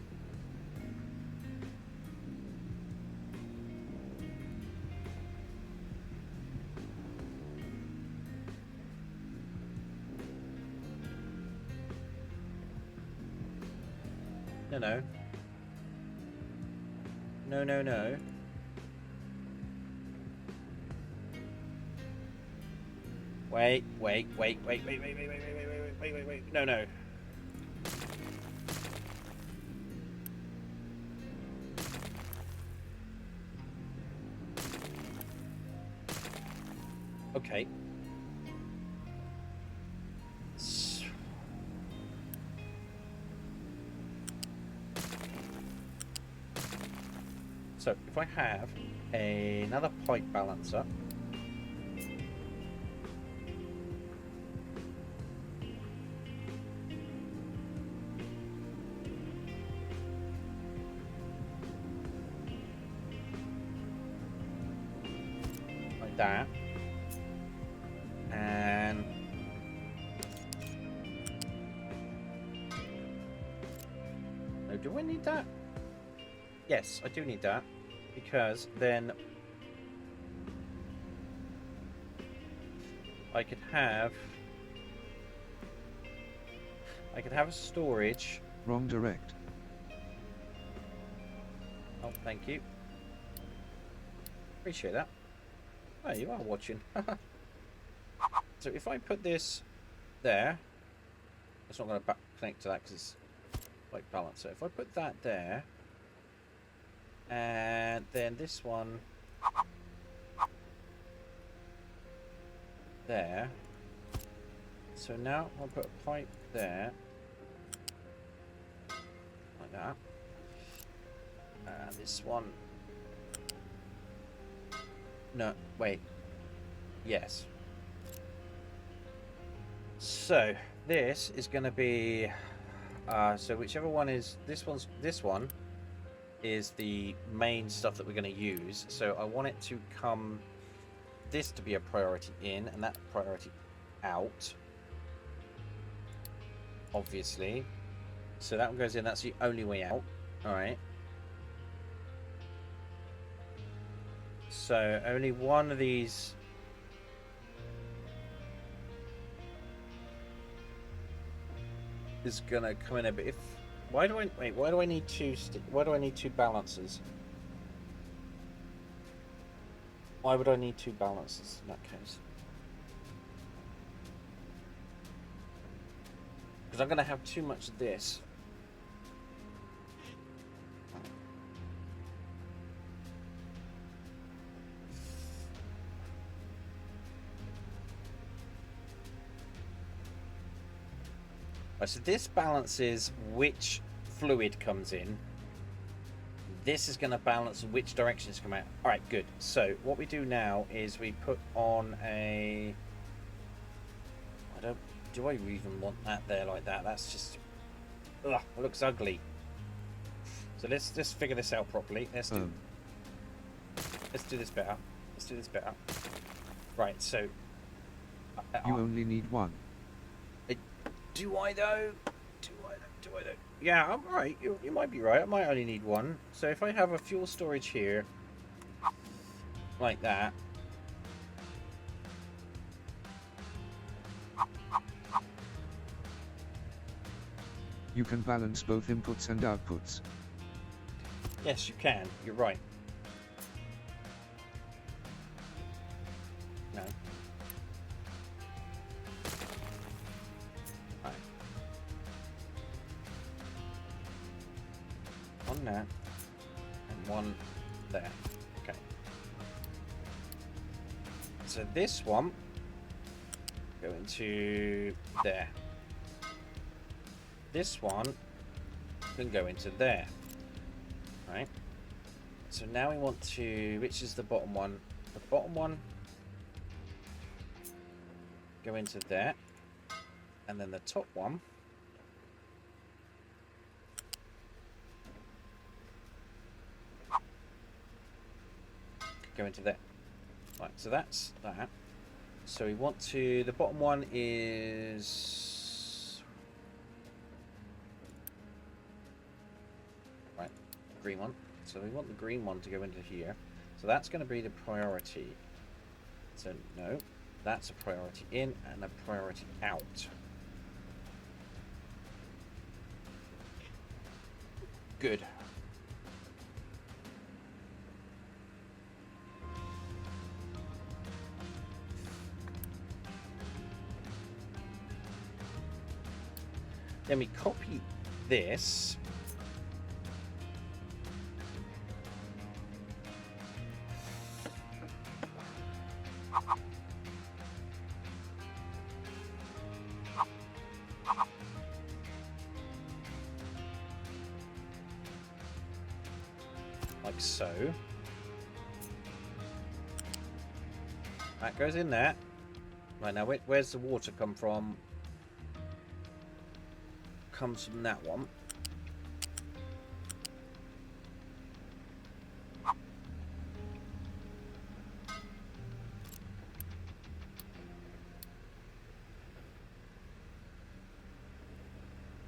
No. No. Wait. No. Okay. So if I have another pipe balancer, like that, and no, do I need that? Yes, I do need that, because then I could have a storage. Wrong direct. Oh, thank you. Appreciate that. Oh, you are watching. So if I put this there, it's not going to connect to that because it's like balance. So if I put that there, and then this one there. So now I'll put a pipe there, like that. And this one. No, wait. Yes. So this is going to be. So whichever one is this one is the main stuff that we're going to use. So I want it to come, this to be a priority in and that priority out, obviously. So that one goes in, that's the only way out. All right. So only one of these is going to come in a bit. Why do I need two balancers? Why would I need two balancers in that case? Because I'm going to have too much of this. Right, so this balances which fluid comes in. This is going to balance which directions come out. All right, good. So what we do now is we put on a... Do I even want that there like that? That's just... Ugh, it looks ugly. So let's just figure this out properly. Let's do this better. Right, so You only need one. Do I though? Do I though? Yeah, I'm right. You might be right. I might only need one. So if I have a fuel storage here, like that. You can balance both inputs and outputs. Yes, you can. You're right. No. Right. One there. And one there. Okay. So this one go into there. This one can go into there. Right. So now we want to, which is the bottom one? The bottom one go into there, and then the top one go into there. Right, so that's that. So we want to, the bottom one is right, green one. So we want the green one to go into here. So that's going to be the priority. So no, that's a priority in and a priority out. Good. Then we copy this. Like so. That goes in there. Right, now where's the water come from? Comes from that one.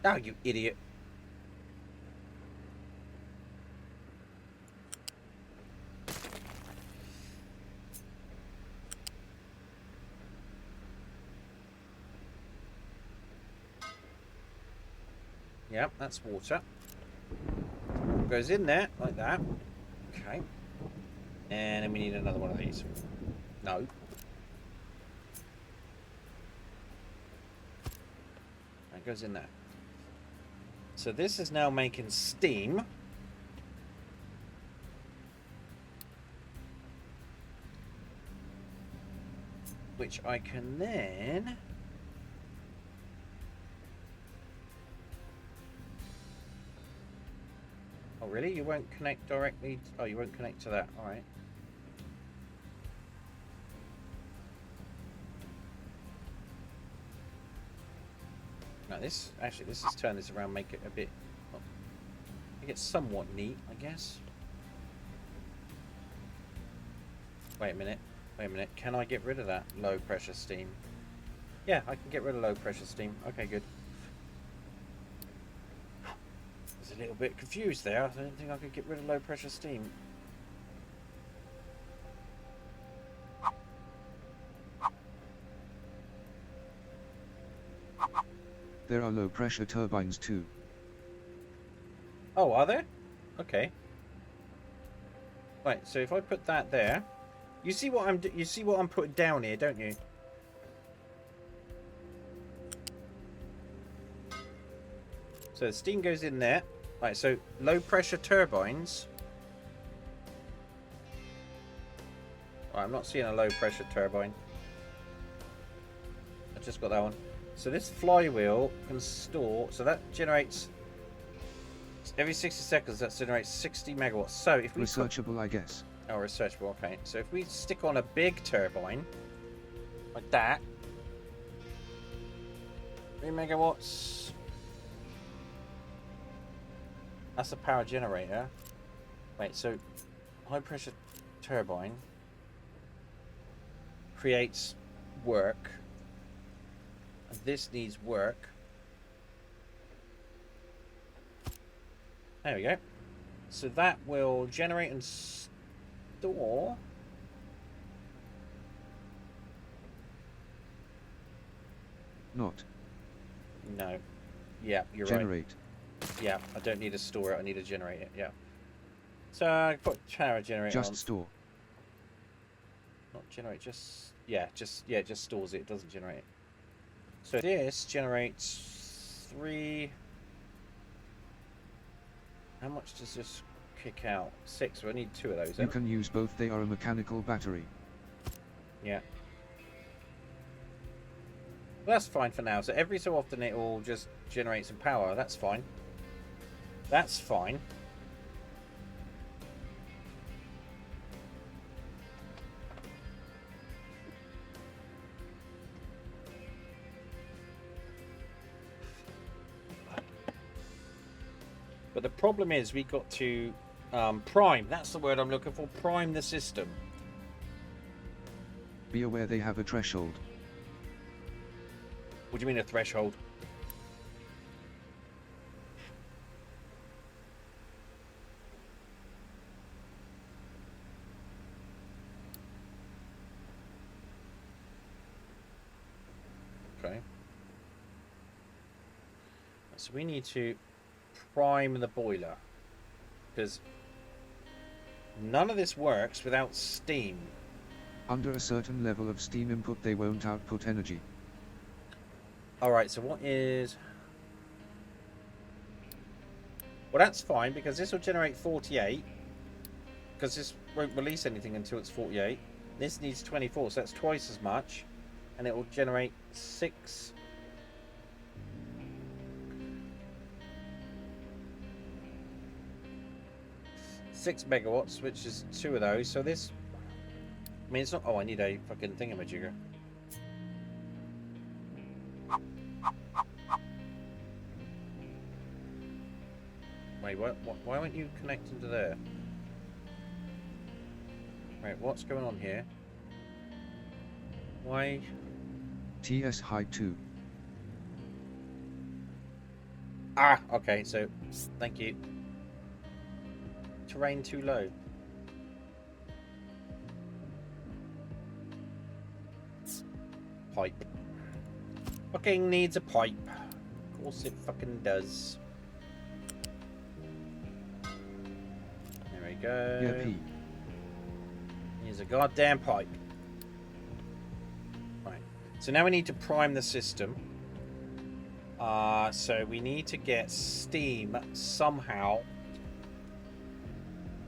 Oh, you idiot. Yep, that's water. Goes in there, like that. Okay. And then we need another one of these. No. That goes in there. So this is now making steam. Which I can then... Oh, really? You won't connect directly... Oh, you won't connect to that. All right. Now this... Actually, this is turn this around, make it a bit... Well, make it somewhat neat, I guess. Wait a minute. Wait a minute. Can I get rid of that low pressure steam? Yeah, I can get rid of low pressure steam. Okay, good. I was a little bit confused there. I didn't think I could get rid of low pressure steam. There are low pressure turbines too. Oh, are there? Okay. Right, so if I put that there, you see what I'm putting down here, don't you? So the steam goes in there. Right, so low pressure turbines. Right, I'm not seeing a low pressure turbine. I just got that one. So this flywheel can store, so that generates every 60 seconds. That generates 60 megawatts. So if we researchable, I guess. Oh, researchable. Okay. So if we stick on a big turbine like that, 3 megawatts. That's a power generator. Wait, so high pressure turbine creates work. This needs work. There we go. So that will generate and store. Not. No. Yeah, you're Generate. right. Yeah, I don't need to store it. I need to generate it. Yeah. So I put power generator on. Just store. Not generate. Just it just stores it. It doesn't generate it. So this generates 3. How much does this kick out? 6. So I need 2 of those. You can use both. They are a mechanical battery. Yeah. Well, that's fine for now. So every so often it will just generate some power. That's fine. That's fine. But the problem is we got to prime. That's the word I'm looking for. Prime the system. Be aware they have a threshold. What do you mean a threshold? Okay. So we need to prime the boiler, because none of this works without steam. Under a certain level of steam input they won't output energy. Alright, so what is... Well, that's fine, because this will generate 48. Because this won't release anything until it's 48. This needs 24, so that's twice as much. And it will generate 6... 6 megawatts, which is 2 of those. So this... I mean, it's not... Oh, I need a fucking thingamajigger. Wait, why weren't you connecting to there? Wait, what's going on here? Why? TS height 2. Ah, okay, so thank you. Terrain too low. Pipe. Fucking needs a pipe. Of course it fucking does. There we go. Yeah, P. Here's a goddamn pipe. Right. So now we need to prime the system. So we need to get steam somehow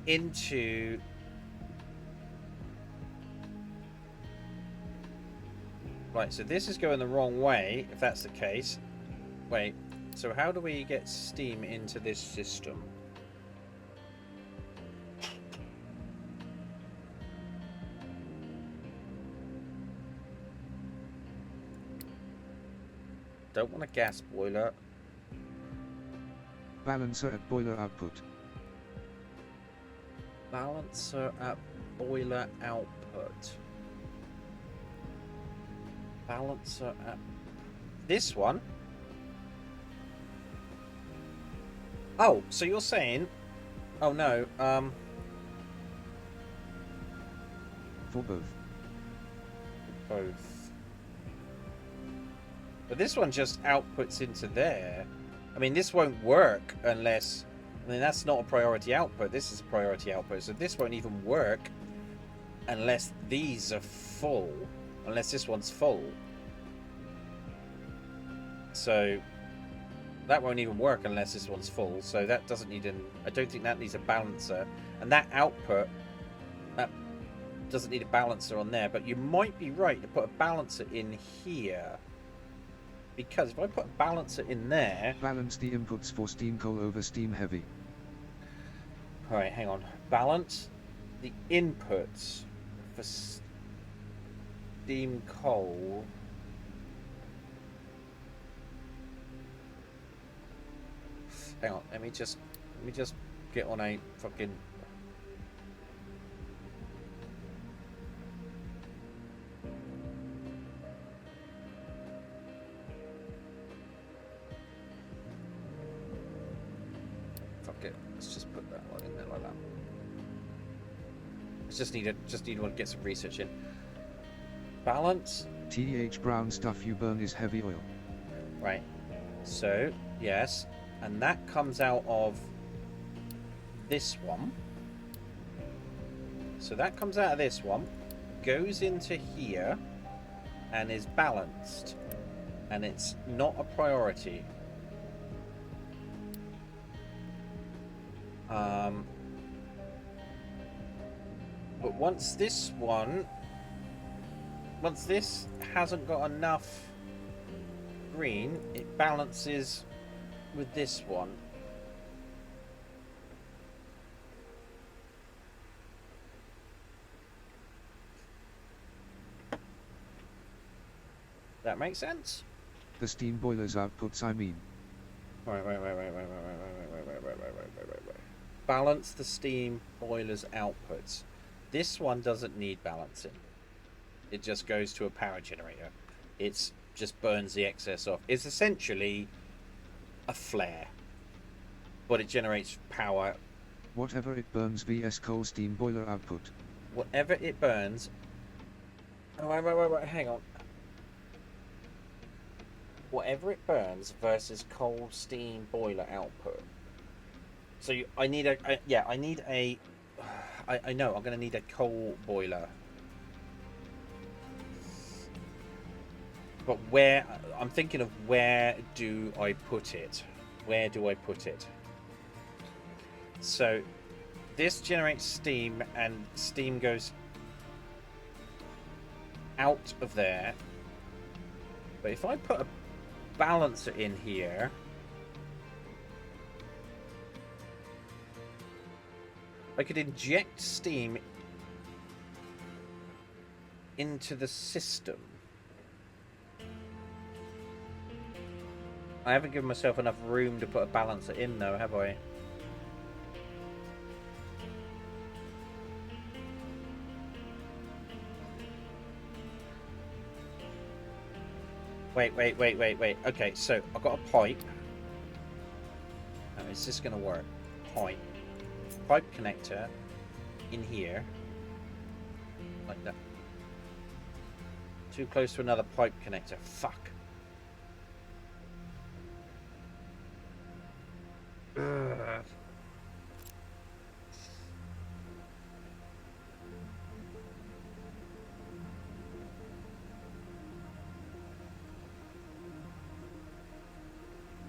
into... Right, so this is going the wrong way, if that's the case. Wait, so how do we get steam into this system? Don't want a gas boiler. Balancer at boiler output. Balancer at boiler output. Balancer at this one. Oh, so you're saying... Oh no, For both. both. But this one just outputs into there. I mean, this won't work unless... I mean, that's not a priority output. This is a priority output. So this won't even work unless these are full. Unless this one's full. So that won't even work unless this one's full. So that doesn't need an... I don't think that needs a balancer. And that output... That doesn't need a balancer on there. But you might be right to put a balancer in here. Because if I put a balancer in there... Balance the inputs for steam coal over steam heavy. Alright, hang on. Balance the inputs for steam coal. Hang on, let me just get on a fucking... fuck it. Let's just put that one in there like that. Just need to get some research in. Balance. TH brown stuff you burn is heavy oil. Right. So, yes. And that comes out of this one. So that comes out of this one, goes into here, and is balanced. And it's not a priority. But once this hasn't got enough green, it balances with this one. That makes sense? The steam boiler's outputs, I mean. Wait. Balance the steam boiler's outputs. This one doesn't need balancing. It just goes to a power generator. It's just burns the excess off. It's essentially a flare, but it generates power. Whatever it burns vs coal steam boiler output. Whatever it burns. Oh, wait, hang on. Whatever it burns versus coal steam boiler output. So I need a I know I'm gonna need a coal boiler. But where I'm thinking of where do I put it? Where do I put it? So this generates steam, and steam goes out of there. But if I put a balancer in here, I could inject steam into the system. I haven't given myself enough room to put a balancer in though, have I? Wait. Okay, so I've got a pipe. Now, is this going to work? Pipe connector in here. Like that. Too close to another pipe connector. Fuck. Ugh.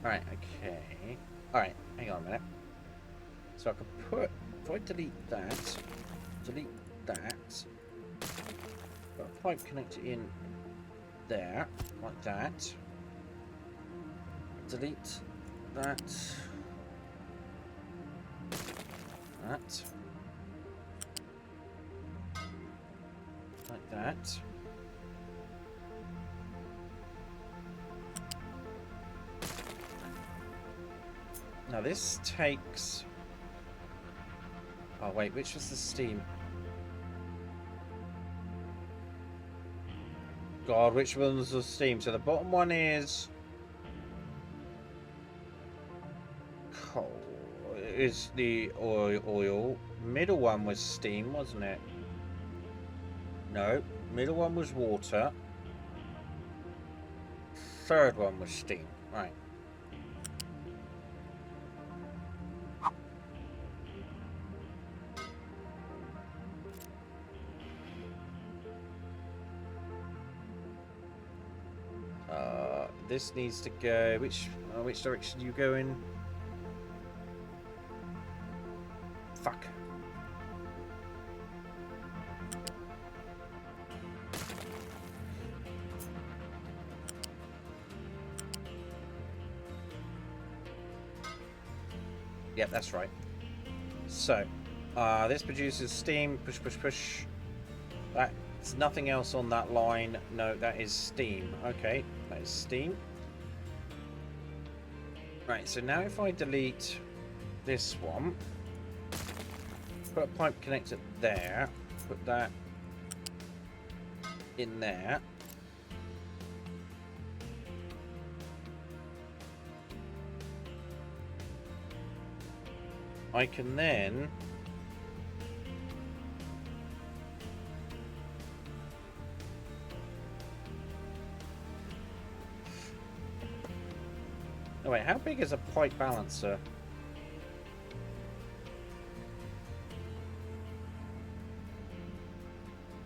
Alright, okay. Alright, hang on a minute. So I can put, if I delete that, put a pipe connector in there, like that. Delete that. That. Like that. Now this takes... Oh wait, which was the steam? God, which one's the steam? So the bottom one is... coal. Is the oil. Middle one was steam, wasn't it? No, middle one was water. Third one was steam. Right. This needs to go. Which direction you go in? Fuck. Yep, that's right. So, this produces steam. Push, push, push. That's nothing else on that line. No, that is steam. Okay, that is steam. Right, so now if I delete this one, put a pipe connector there, put that in there. I can then oh wait, how big is a pipe balancer?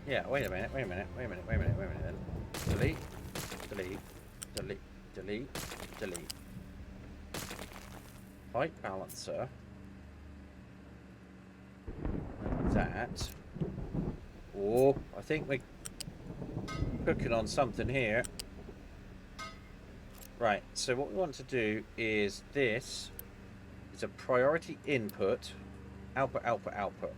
Yeah, wait a minute. Then. Delete, delete, delete, delete, delete. Pipe balancer. Like that. Oh, I think we're cooking on something here. Right, so what we want to do is this is a priority input, output, output, output.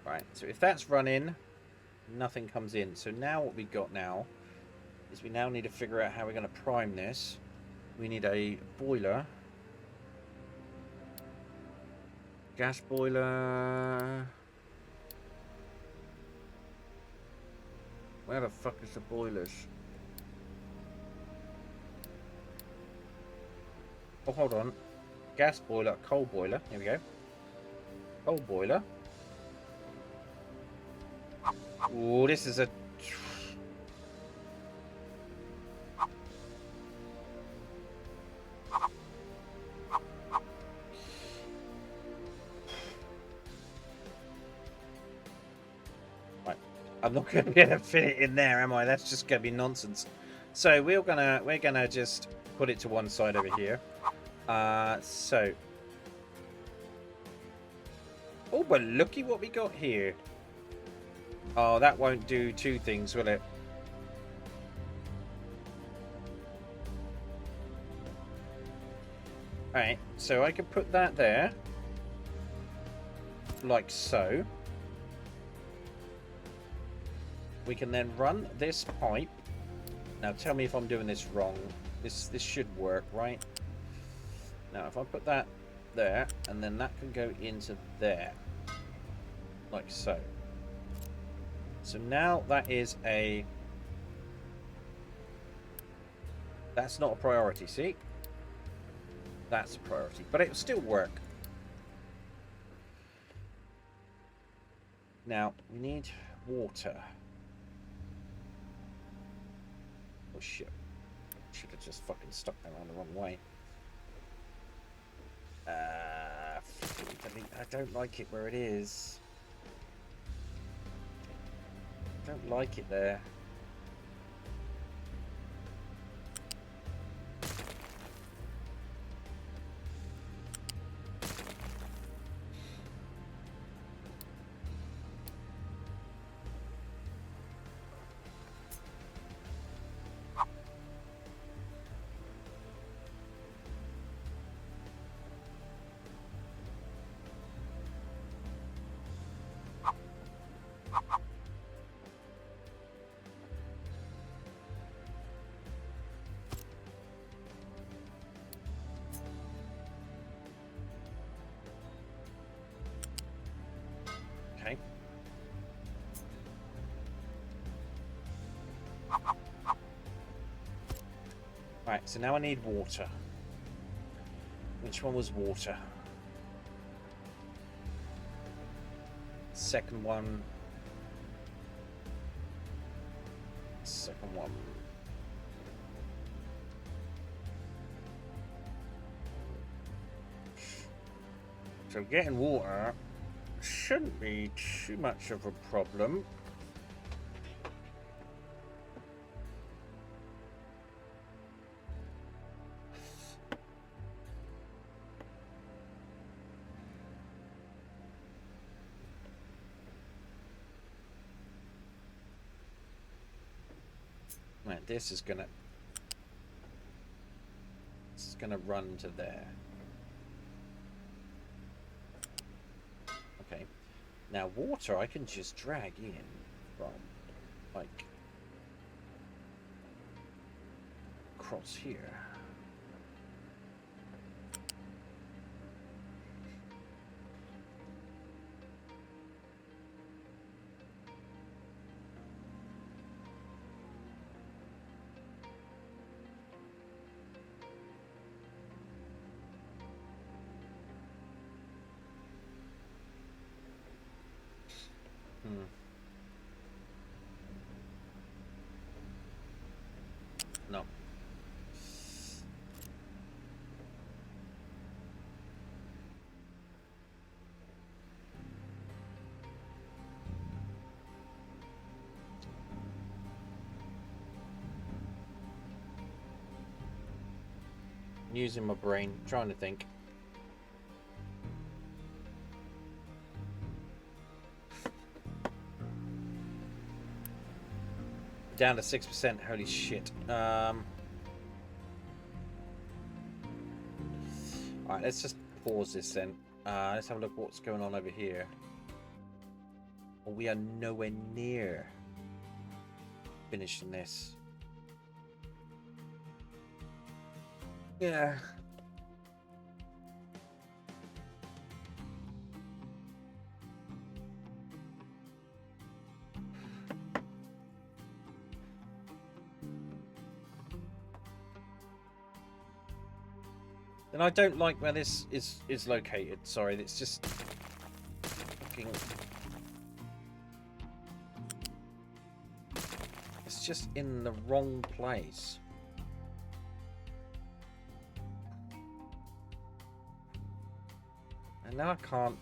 Right, so if that's running, nothing comes in. So now what we got now is we now need to figure out how we're going to prime this. We need a boiler. Gas boiler. Where the fuck is the boilers? Oh, hold on. Gas boiler, coal boiler. Here we go. Coal boiler. Oh, this is a... Right. I'm not going to be able to fit it in there, am I? That's just going to be nonsense. So we're gonna just put it to one side over here. So... Oh, but looky what we got here. Oh, that won't do two things, will it? Alright, so I could put that there. Like so. We can then run this pipe. Now tell me if I'm doing this wrong. This should work, right? Now if I put that there, and then that can go into there. Like so. So now that is a... That's not a priority, see? That's a priority, but it'll still work. Now, we need water. Oh shit. Should have just fucking stuck that around the wrong way. I don't like it where it is. I don't like it there. Okay. Right, so now I need water. Which one was water? Second one. Second one. So getting water shouldn't be too much of a problem. Right, this is gonna run to there. Okay. Now water I can just drag in from like across here. using my brain, trying to think. Down to 6%. Holy shit. Alright, let's just pause this then. Let's have a look at what's going on over here. Well, we are nowhere near finishing this. Yeah. And I don't like where this is located. Sorry, it's just fucking... It's just in the wrong place. And now I can't...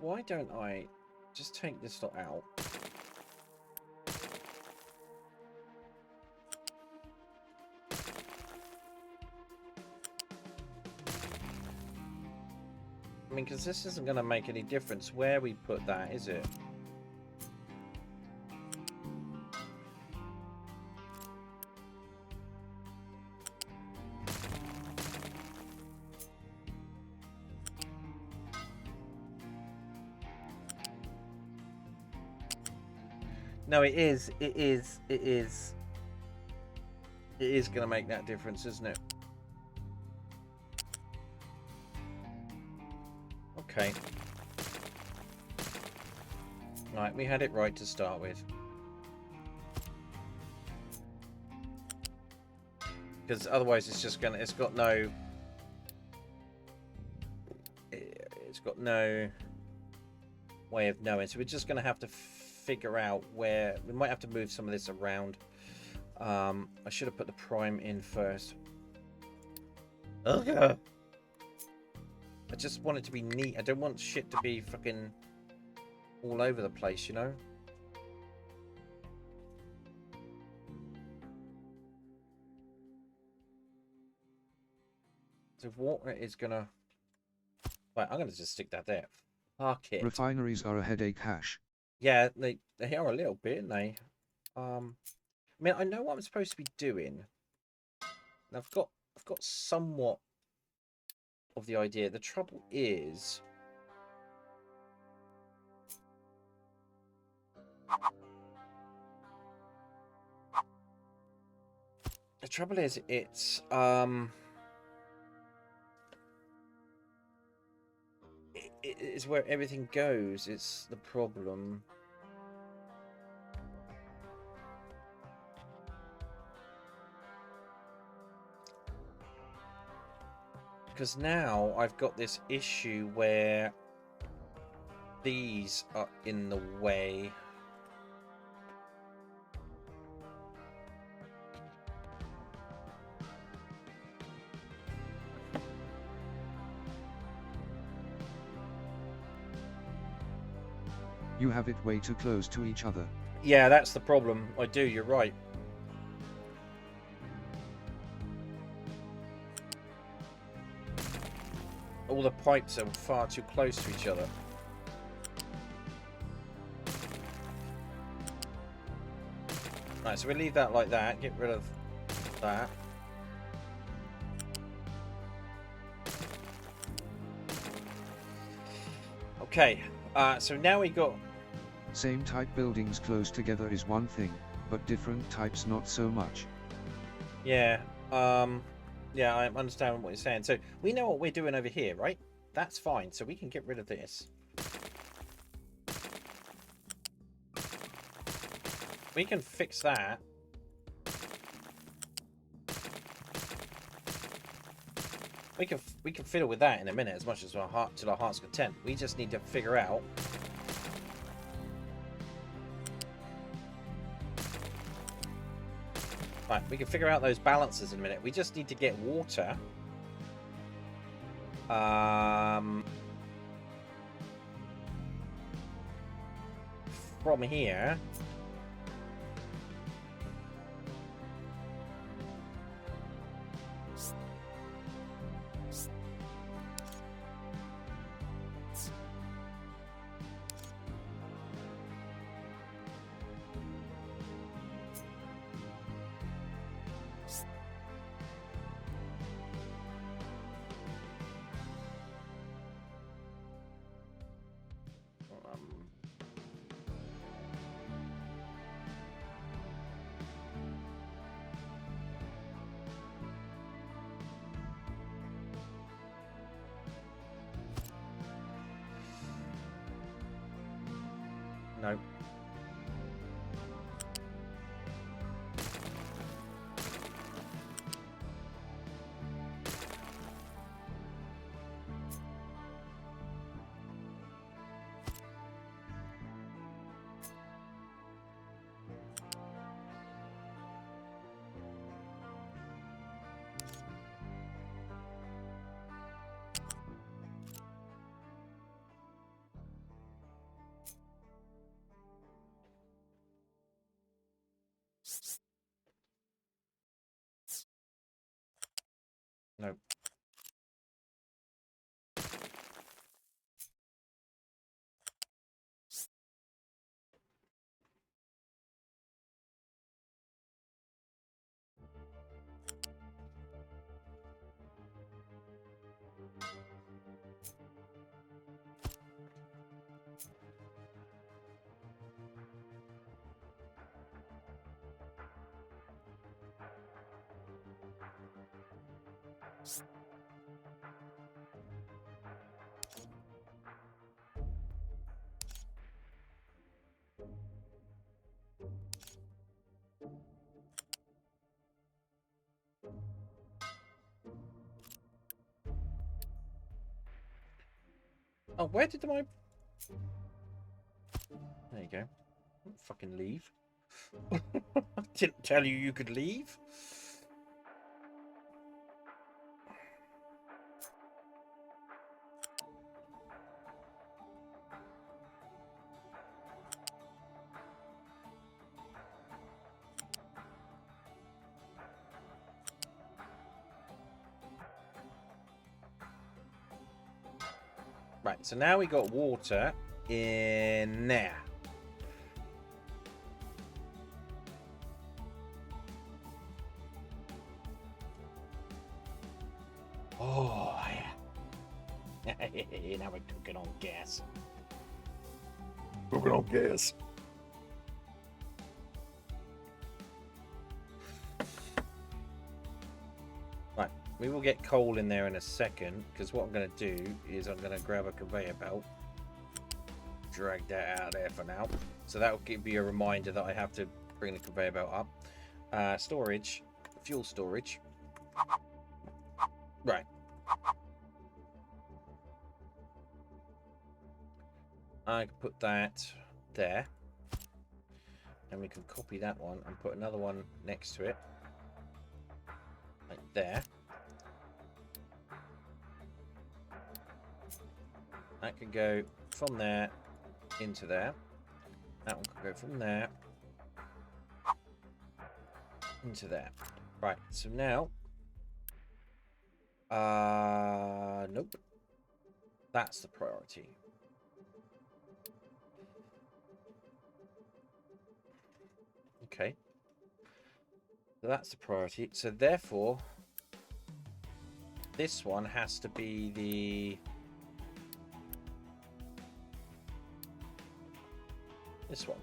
Why don't I just take this lot out? I mean, because this isn't going to make any difference where we put that, is it? No, it is going to make that difference, isn't it? Okay. Right, we had it right to start with. Because otherwise it's just gonna, it's got no way of knowing. So we're just gonna have to figure out where, we might have to move some of this around. I should have put the prime in first. Okay. I just want it to be neat. I don't want shit to be fucking all over the place, you know? So water is gonna... Right, I'm gonna just stick that there. Fuck it. Refineries are a headache hash. Yeah, they are a little bit, aren't they? I mean, I know what I'm supposed to be doing. And I've got somewhat of the idea. The trouble is, it's it is where everything goes. It's the problem. Because now I've got this issue where these are in the way. You have it way too close to each other. Yeah, that's the problem. I do, you're right. All the pipes are far too close to each other. Right, so we leave that like that. Get rid of that. Okay, so now we got... Same type buildings close together is one thing, but different types not so much. Yeah, yeah, I understand what you're saying. So we know what we're doing over here, right? That's fine. So we can get rid of this. We can fix that. We can fiddle with that in a minute, as much as our heart, till our heart's content. We just need to figure out Right, we can figure out those balances in a minute. We just need to get water. From here. No. No. Oh, where did my... There you go. Don't fucking leave. I didn't tell you you could leave. Right, so now we got water in there. Oh, yeah. Now we're cooking on gas. Cooking on gas. Right, we will get coal in there in a second, because what I'm going to do is I'm going to grab a conveyor belt, drag that out there for now. So that will give you a reminder that I have to bring the conveyor belt up. Storage, fuel storage. Right. I can put that there. And we can copy that one and put another one next to it. Like there. That can go from there into there. That one can go from there into there. Right, so now... nope. That's the priority. Okay. So that's the priority. So therefore, this one has to be the... This one.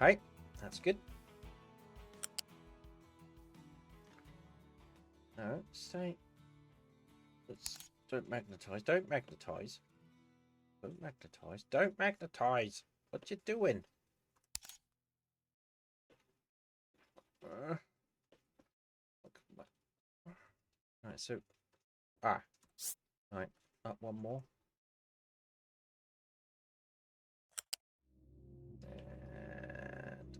Okay, that's good. Say, let's don't magnetize. Don't magnetize. Don't magnetize. Don't magnetize. What you doing? Right, so right, up one more. And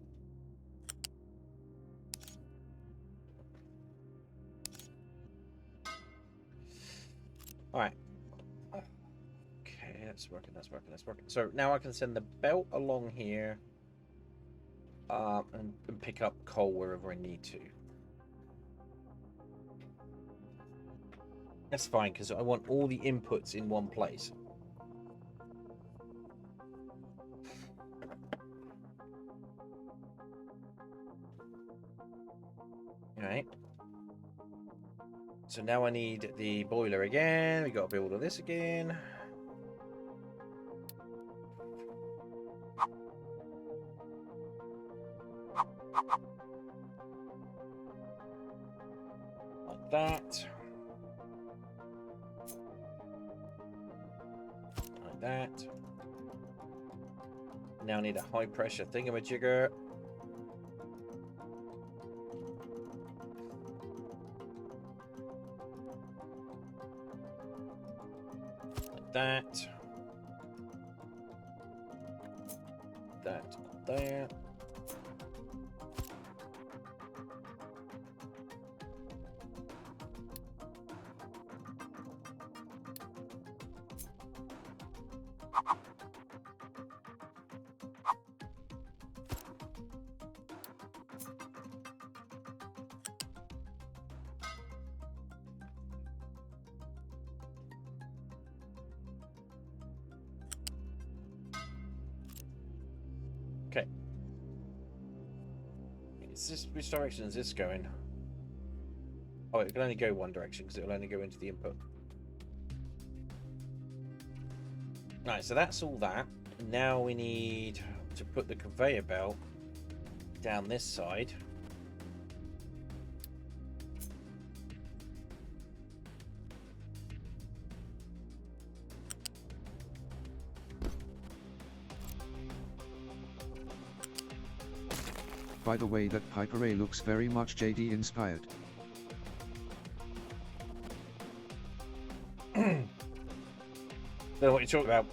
all right. Okay, that's working. That's working. That's working. So now I can send the belt along here, and pick up coal wherever I need to. That's fine because I want all the inputs in one place. All right. So now I need the boiler again. We got to build all this again. Like that. Like that. Now I need a high pressure thingamajigger. Like that. That there. Okay. Is this, which direction is this going? Oh, it can only go one direction because it will only go into the input. Right, so that's all that. Now we need to put the conveyor belt down this side. By the way, that pipe array looks very much JD inspired. Don't know what you're talking about.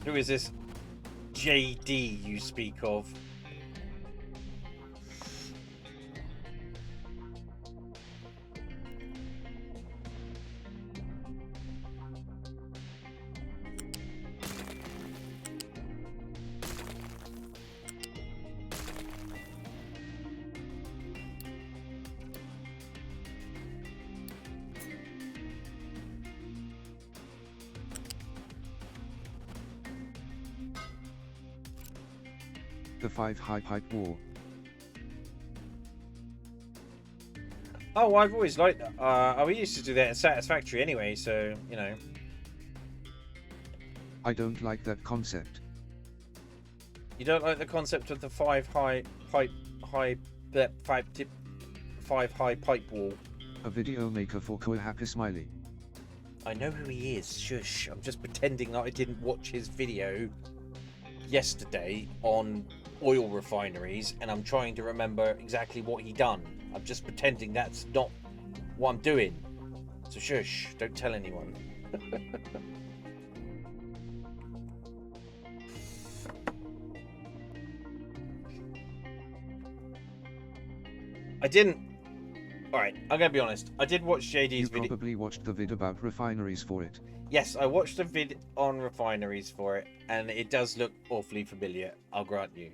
Who is this JD you speak of? The 5 high pipe wall. Oh, I've always liked that. We used to do that at Satisfactory anyway, so, you know. I don't like that concept. You don't like the concept of the 5 high pipe wall? A video maker for Cool Happy Smiley. I know who he is. Shush. I'm just pretending that I didn't watch his video yesterday on oil refineries, and I'm trying to remember exactly what he done. I'm just pretending that's not what I'm doing. So shush, don't tell anyone. I didn't. Alright, I'm gonna be honest. I did watch JD's video. You probably watched the vid about refineries for it. Yes, I watched a vid on refineries for it, and it does look awfully familiar, I'll grant you.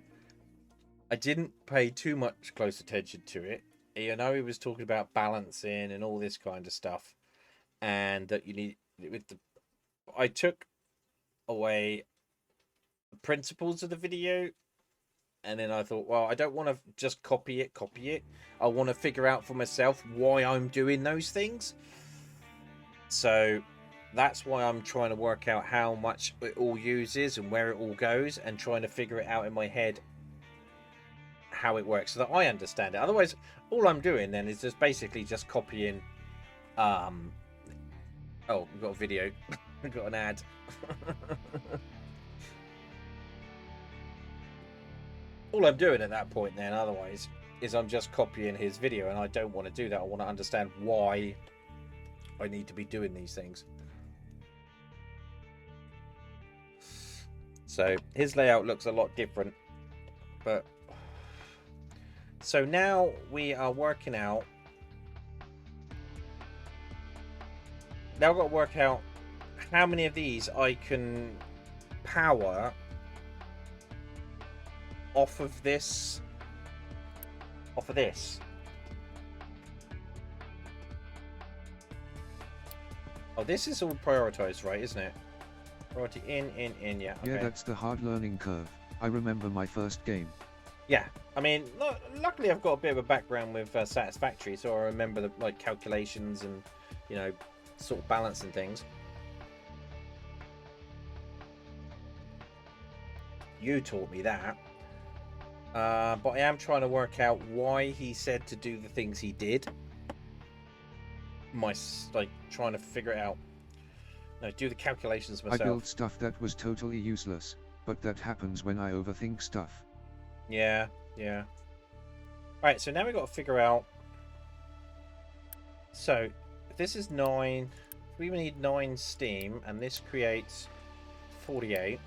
I didn't pay too much close attention to it. You know, he was talking about balancing and all this kind of stuff, and that you need with the. I took away principles of the video, and then I thought, well, I don't want to just copy it. I want to figure out for myself why I'm doing those things. So that's why I'm trying to work out how much it all uses and where it all goes, and trying to figure it out in my head how it works so that I understand it. Otherwise, all I'm doing then is just basically just copying. Oh, we've got a video. We've got an ad. All I'm doing at that point then, otherwise, is I'm just copying his video, and I don't want to do that. I want to understand why I need to be doing these things. So his layout looks a lot different, but so now we are working out. Now I've got to work out how many of these I can power off of this. Oh, this is all prioritized, right, isn't it? Priority in, yeah. Okay. Yeah, that's the hard learning curve. I remember my first game. Yeah, I mean, luckily I've got a bit of a background with Satisfactory, so I remember the like calculations and, you know, sort of balancing things. You taught me that. But I am trying to work out why he said to do the things he did. Trying to figure it out. No, do the calculations myself. I built stuff that was totally useless, but that happens when I overthink stuff. Yeah. Alright, so now we've got to figure out. So, if this is 9, we need 9 steam, and this creates 48.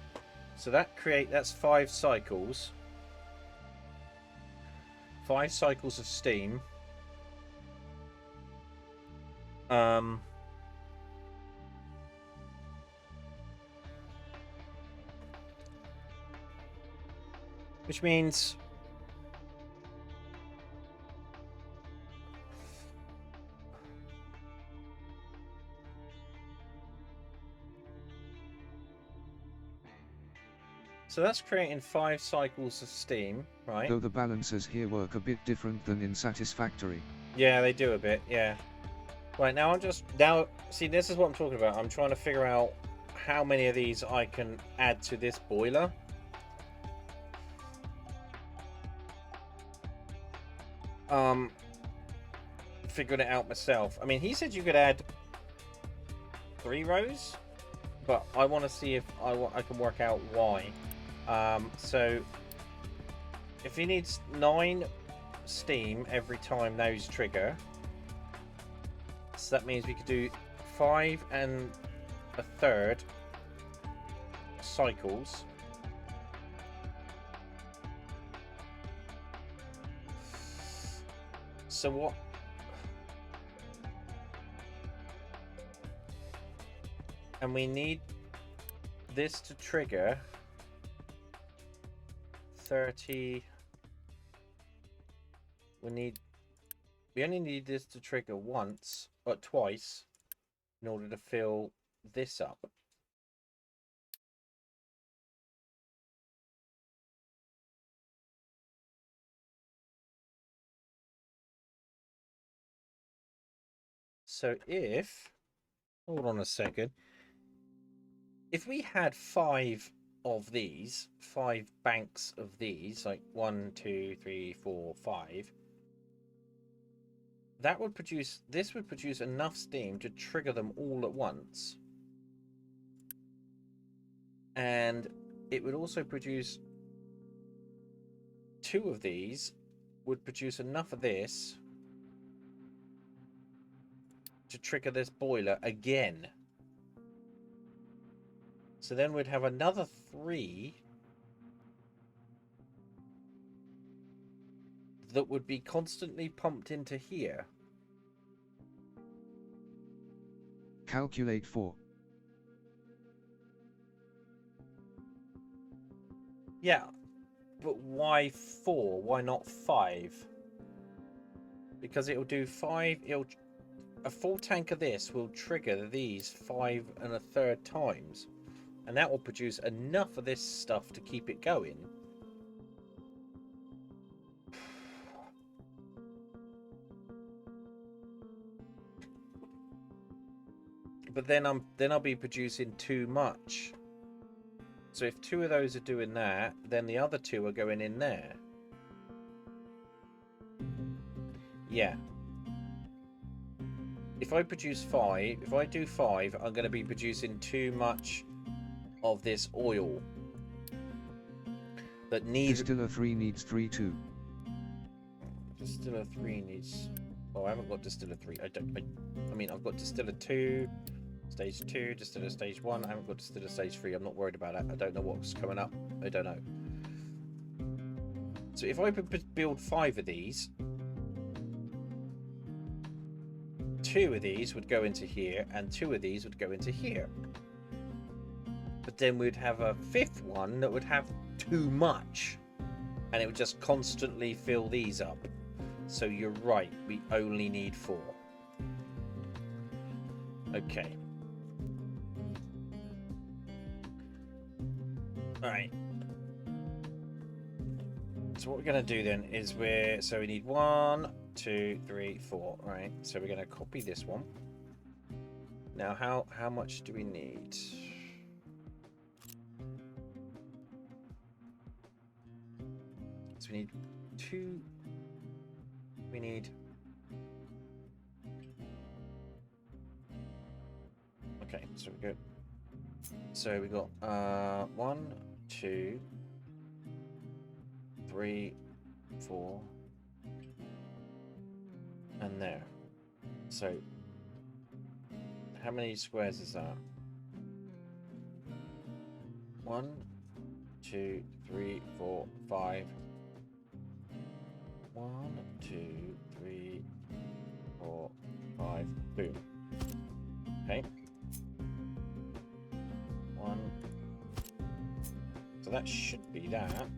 So that's 5 cycles. 5 cycles of steam. Which means so that's creating 5 cycles of steam, right? Though the balancers here work a bit different than in Satisfactory. Yeah, they do a bit, yeah. Right, see, this is what I'm talking about. I'm trying to figure out how many of these I can add to this boiler. Figuring it out myself. I mean, he said you could add 3 rows, but I want to see if I can work out why. So if he needs 9 steam every time those trigger, so that means we could do 5 1/3 cycles. So what? And we need this to trigger 30. We only need this to trigger once or twice in order to fill this up. So hold on a second. If we had 5 of these, 5 banks of these, like 1, 2, 3, 4, 5, this would produce enough steam to trigger them all at once. And it would also produce 2 of these, would produce enough of this to trigger this boiler again. So then we'd have another 3 that would be constantly pumped into here. Calculate 4. Yeah, but why 4? Why not 5? Because it'll do 5. A full tank of this will trigger these 5 1/3 times, and that will produce enough of this stuff to keep it going. But then I'll be producing too much. So if 2 of those are doing that, then the other 2 are going in there. Yeah. If I produce 5, if I do 5, I'm going to be producing too much of this oil. That needs... Distiller 3 needs 3 too. Distiller 3 needs... Oh, I haven't got Distiller 3. I mean, I've got Distiller 2, Stage 2, Distiller Stage 1. I haven't got Distiller Stage 3. I'm not worried about it. I don't know what's coming up. I don't know. So if I build 5 of these, 2 of these would go into here, and 2 of these would go into here. But then we'd have a 5th one that would have too much, and it would just constantly fill these up. So you're right, we only need 4. Okay. Alright. So what we're going to do then is so we need 1, 2, 3, 4. Right. So we're going to copy this one. Now how much do we need? So we need 2. We need... Okay, so we're good. So we got 1, 2, 3, 4, and there. So how many squares is that? 1, 2, 3, 4, 5. 1, 2, 3, 4, 5. Boom. Okay. 1. So that should be that.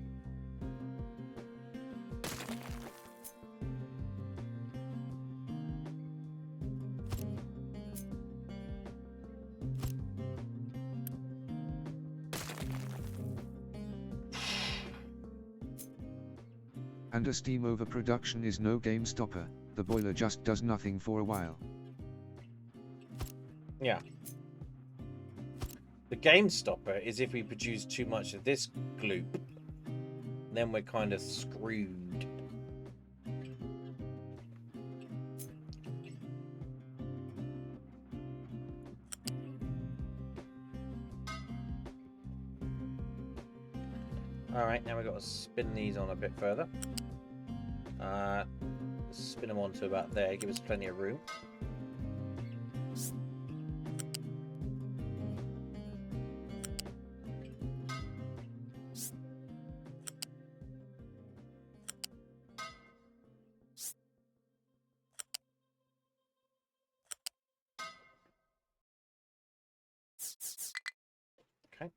And a steam overproduction is no game stopper, the boiler just does nothing for a while. Yeah. The game stopper is if we produce too much of this gloop, then we're kind of screwed. Alright, now we've got to spin these on a bit further. Spin them on to about there, give us plenty of room. Okay.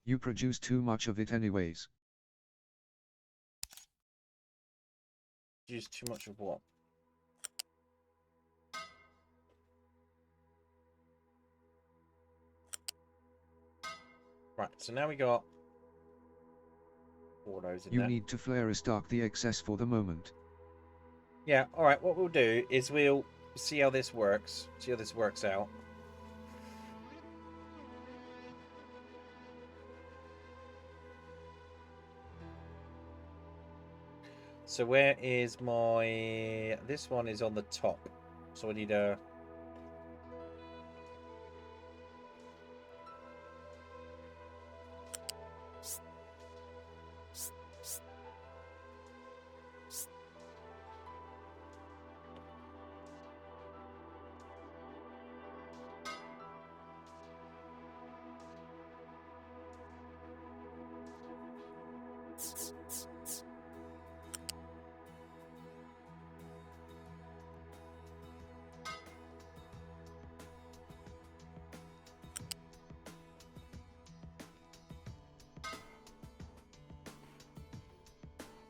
You produce too much of it anyways. Use too much of what? Right, so now we got 4 of those in You there. need to flare a stack the excess for the moment. Yeah, alright, what we'll do is we'll see how this works. See how this works out. So where is my... This one is on the top. So I need a...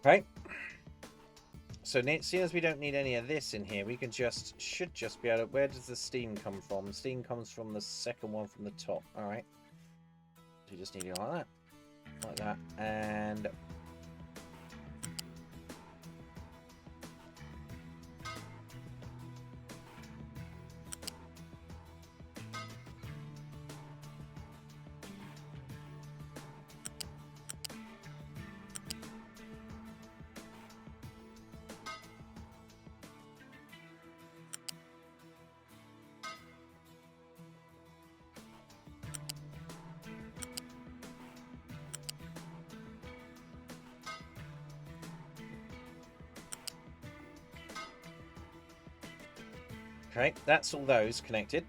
Right. So seeing as we don't need any of this in here, we can should just be able to... Where does the steam come from? The steam comes from the second one from the top. Alright. So you just need it like that. Like that. And... Okay, that's all those connected.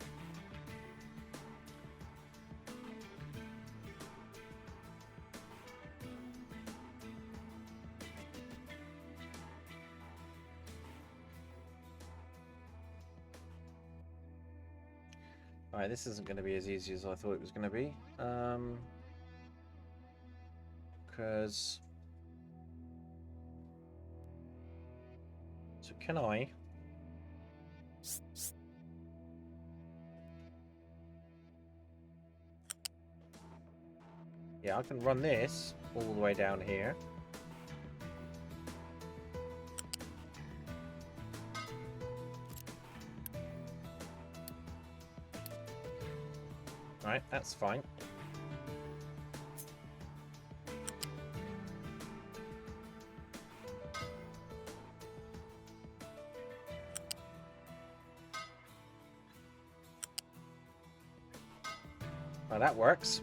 Alright, this isn't going to be as easy as I thought it was going to be. Because... So can I... Yeah, I can run this all the way down here. Right, that's fine. Well, that works.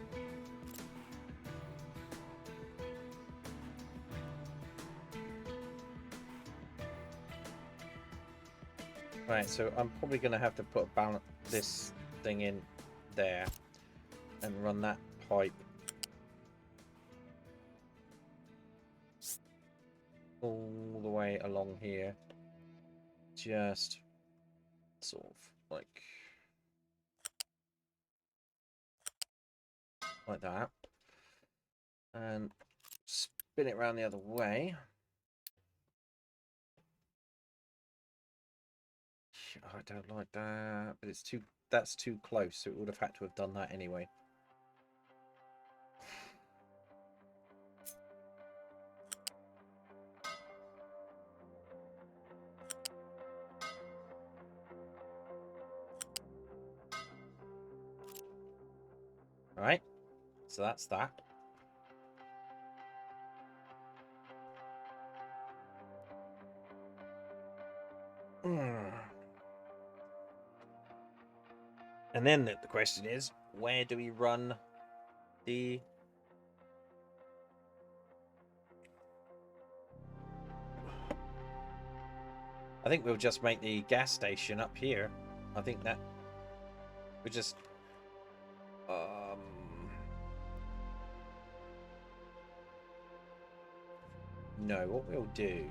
Right, so I'm probably going to have to put this thing in there and run that pipe all the way along here. Just sort of like that. And spin it around the other way. I don't like that, but that's too close, so it would have had to have done that anyway. Alright, so that's that. And then the question is, where do we run the... I think we'll just make the gas station up here. I think that... we just... No, what we'll do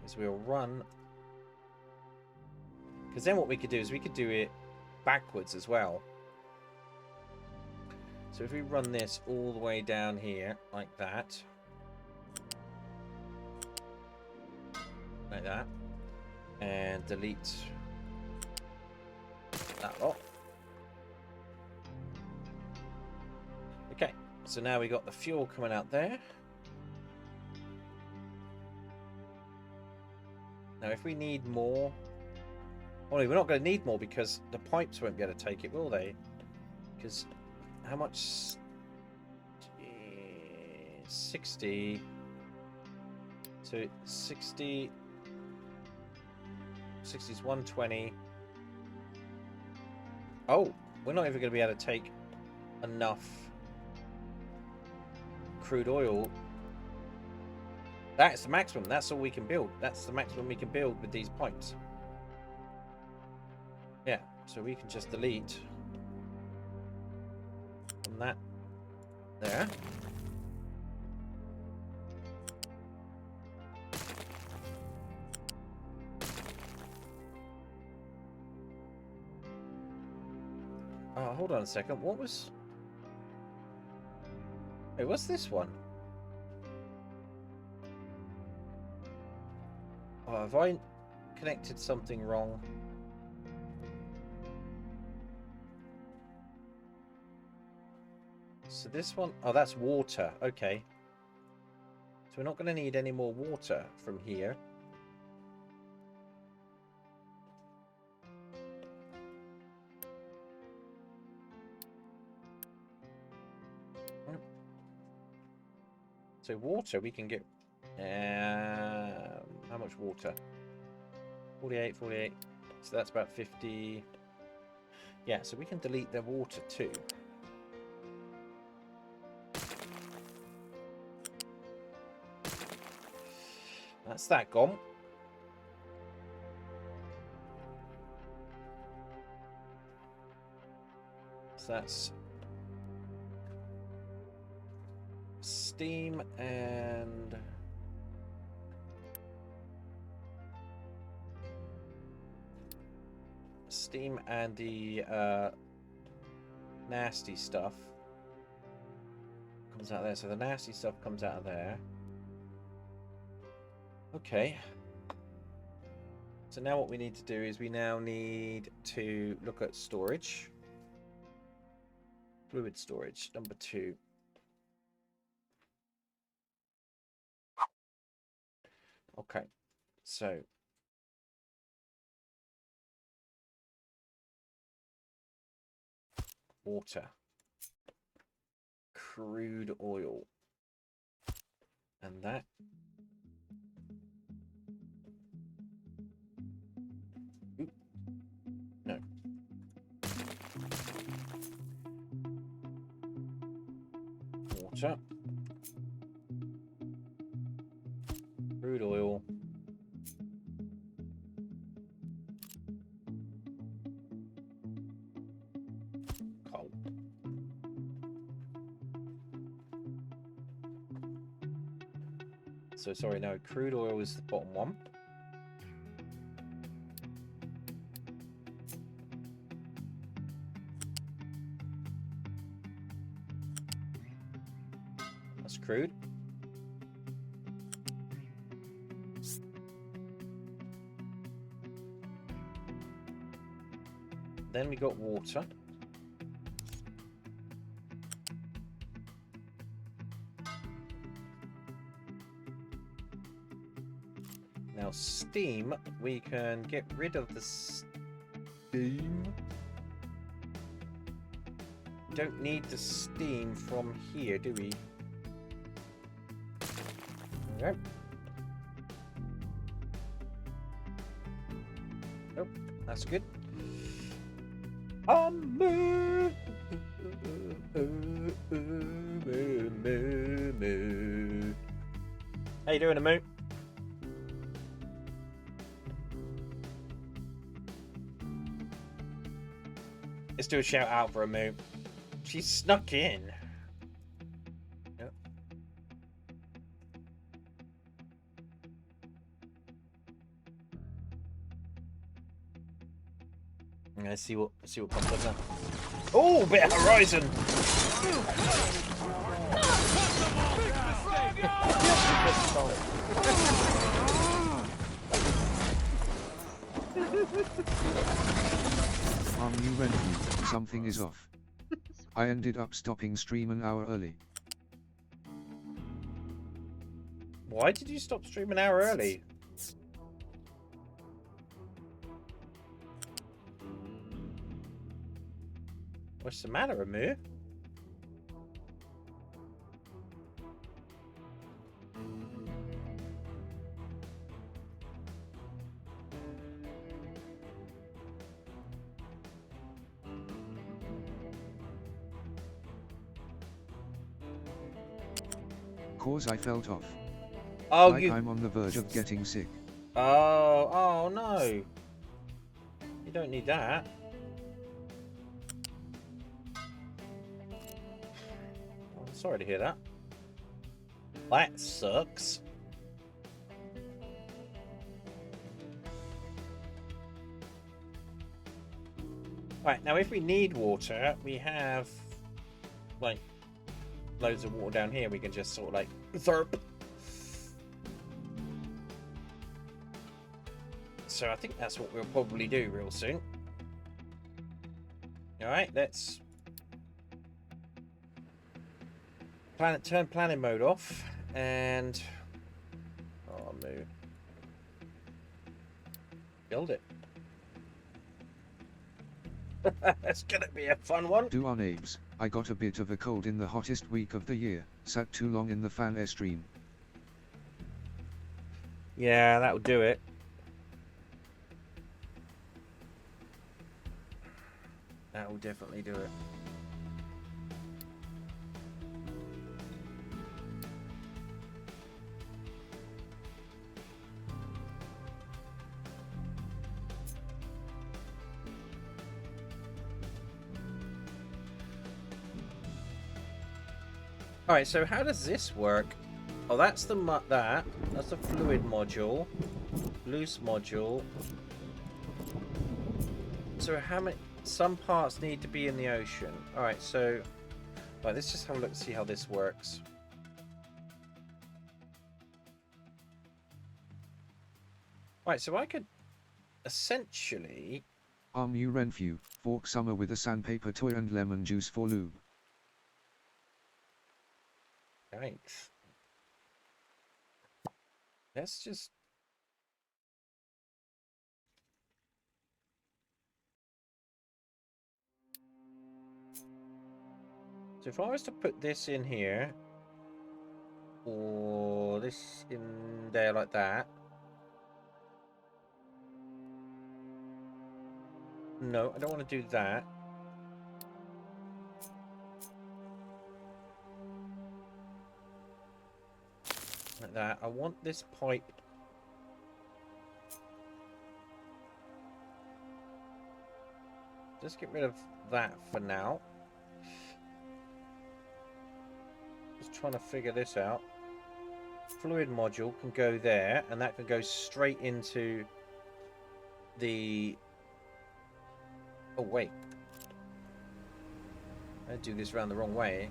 is we'll run... Because then what we could do is we could do it backwards as well. So if we run this all the way down here, like that. Like that. And delete that lot. Okay, so now we got the fuel coming out there. Now if we need more... Well, we're not going to need more because the pipes won't be able to take it, will they? Because how much? 60. So 60. 60 is 120. Oh, we're not even going to be able to take enough crude oil. That's the maximum. That's all we can build. That's the maximum we can build with these pipes. Yeah, so we can just delete from that there. Oh, hold on a second. What was... Hey, what's this one? Oh, have I connected something wrong? So this one, oh, that's water. Okay. So we're not going to need any more water from here. So water, we can get... how much water? 48, 48. So that's about 50. Yeah, so we can delete the water too. That's that gone. So that's steam and the nasty stuff comes out there. So the nasty stuff comes out of there. Okay. So now what we need to do is we now need to look at storage. Fluid storage, number 2. Okay, so water, crude oil, and that. Oop. No. Water, crude oil, coal. So sorry, no, crude oil is the bottom one. That's crude. Then we got water. Now steam, we can get rid of the steam. We don't need the steam from here, do we? Okay. Nope, that's good. Moo. How you doing, Moo? Let's do a shout out for Moo. She snuck in. Yep. Let's see what comes up now. Oh, bit of Horizon. You went. Something is off. I ended up stopping stream an hour early. Why did you stop stream an hour early? What's the matter, Amir? Cause I felt off. Oh, like I'm on the verge of getting sick. Oh no. You don't need that. Oh, I'm sorry to hear that. That sucks. Right, now if we need water, we have like loads of water down here. We can just sort of like therp. So I think that's what we'll probably do real soon. Alright, let's turn planning mode off and move. Build it. That's gonna be a fun one. Do on Abes, I got a bit of a cold in the hottest week of the year, sat too long in the fan airstream. Yeah, that'll do it. That will definitely do it. Alright, so how does this work? Oh, that's the that's the fluid module, loose module. So how many? Some parts need to be in the ocean. Alright, so right, let's just have a look and see how this works. Right, so I could essentially You Renfew, fork summer with a sandpaper toy and lemon juice for lube. Thanks. Let's just so if I was to put this in here or this in there like that. No, I don't want to do that. Like that. I want this pipe. Just get rid of that for now. Just trying to figure this out. Fluid module can go there, and that can go straight into the... Oh, wait. I do this round the wrong way.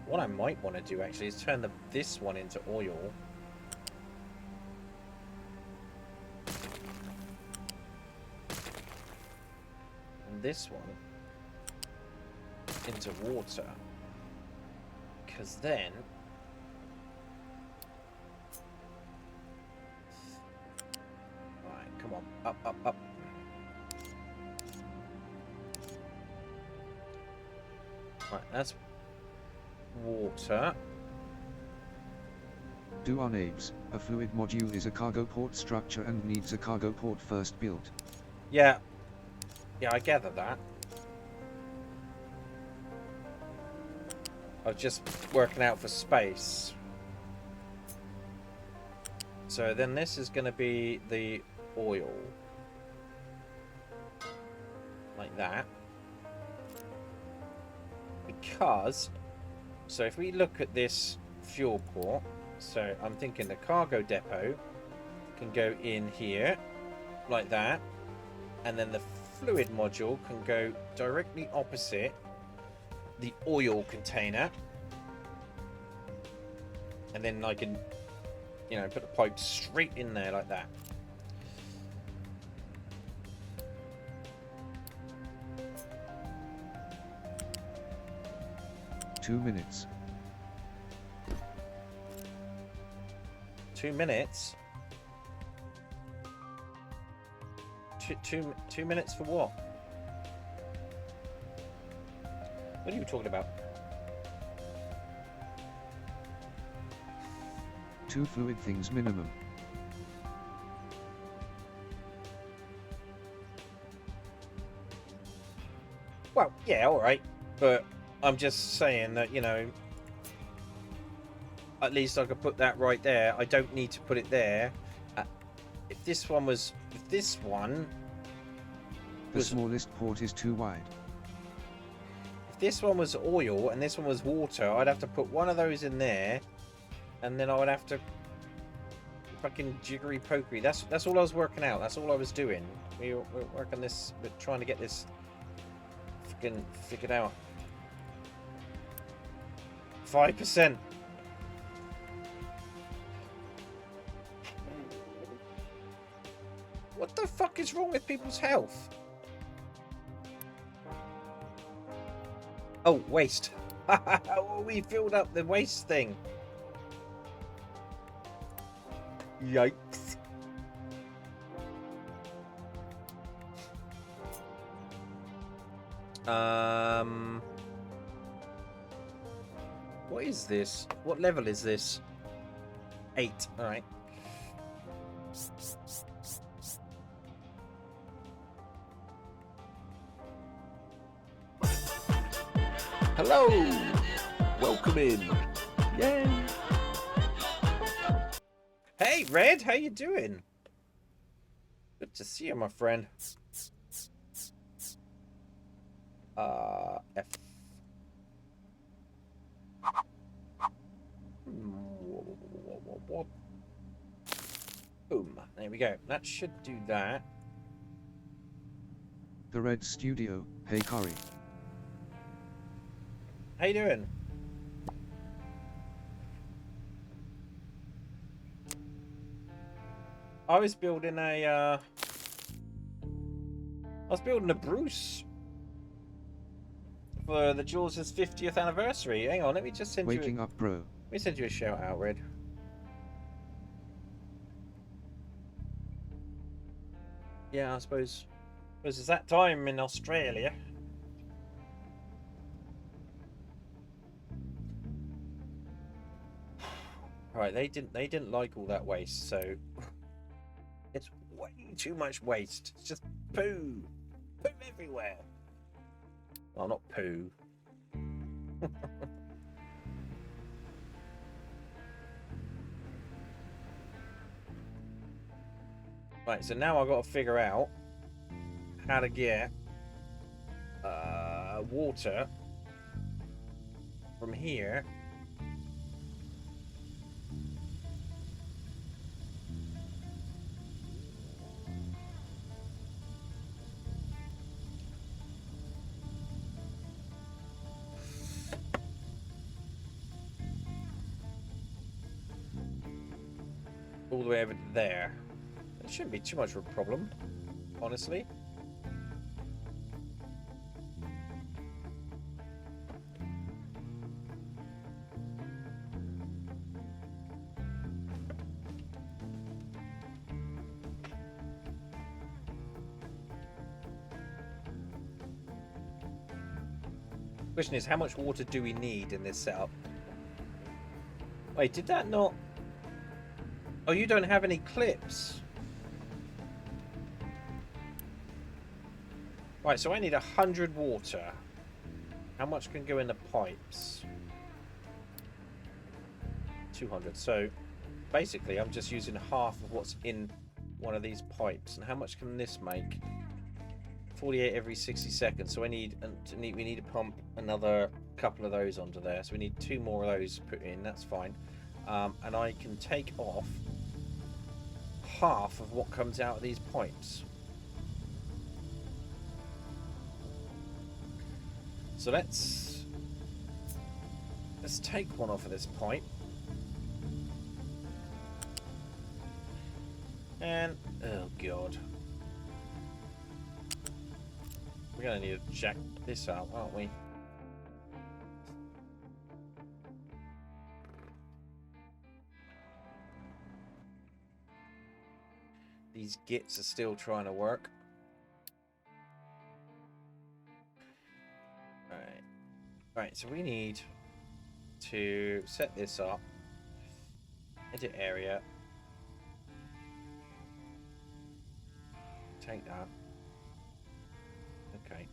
What I might want to do, actually, is turn this one into oil. And this one into water. Because then... Alright, come on. Up, up, up. Right, that's water. Do on Abes, a fluid module is a cargo port structure and needs a cargo port first built. Yeah. Yeah, I gather that. I was just working out for space. So then this is going to be the oil. Like that. Because... So if we look at this fuel port, so I'm thinking the cargo depot can go in here, like that, and then the fluid module can go directly opposite the oil container, and then I can, you know, put the pipe straight in there like that. Two minutes. 2 minutes? Two minutes for what? What are you talking about? 2 fluid things minimum. Well, yeah, alright. But I'm just saying that, you know, at least I could put that right there. I don't need to put it there. If this one was... If this one... The smallest port is too wide. If this one was oil and this one was water, I'd have to put one of those in there. And then I would have to... Fucking jiggery pokery. That's all I was working out. That's all I was doing. We're working this... We're trying to get this... Fucking figured out. 5%. is wrong with people's health? Oh, waste. We filled up the waste thing. Yikes. What is this? What level is this? 8. All right. Hello. Welcome in. Yay. Hey, Red. How you doing? Good to see you, my friend. F. Boom. There we go. That should do that. The Red Studio. Hey, Kari. How you doing? I was building a Bruce for the Jaws' 50th anniversary. Hang on, let me just send Waking up, bro. Let me send you a shout out, Red. Yeah, I suppose it's that time in Australia. Right, they didn't like all that waste, so it's way too much waste. It's just poo everywhere. Well, not poo. Right, so now I've got to figure out how to get water from here all the way over to there. It shouldn't be too much of a problem, honestly. Question is, how much water do we need in this setup? Wait, did that not... Oh, you don't have any clips. Right, so I need 100 water. How much can go in the pipes? 200. So, basically, I'm just using half of what's in one of these pipes. And how much can this make? 48 every 60 seconds. So we need to pump another couple of those onto there. So we need 2 more of those put in. That's fine. And I can take off half of what comes out of these pipes. So let's take one off of this pipe. And oh god. We're gonna need to jack this out, aren't we? These gits are still trying to work. Right, so we need to set this up. Edit area. Take that. Okay.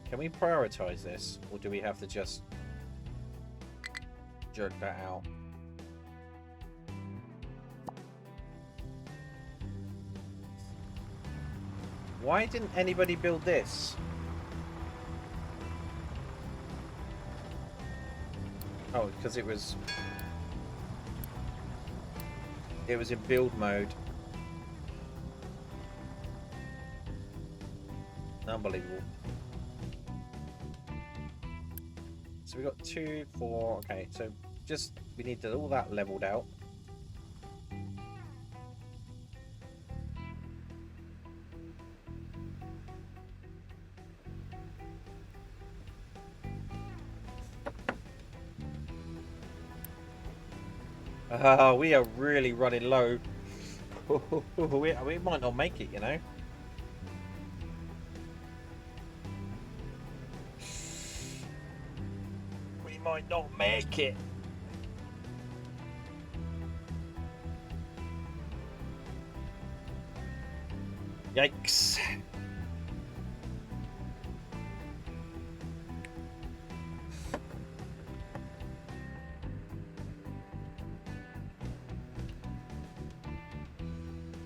Can we prioritize this, or do we have to just jerk that out? Why didn't anybody build this? Oh, because it was in build mode. Unbelievable. So we got 2, 4. Okay, so just we need all that leveled out. We are really running low. we might not make it, you know. We might not make it. Yikes.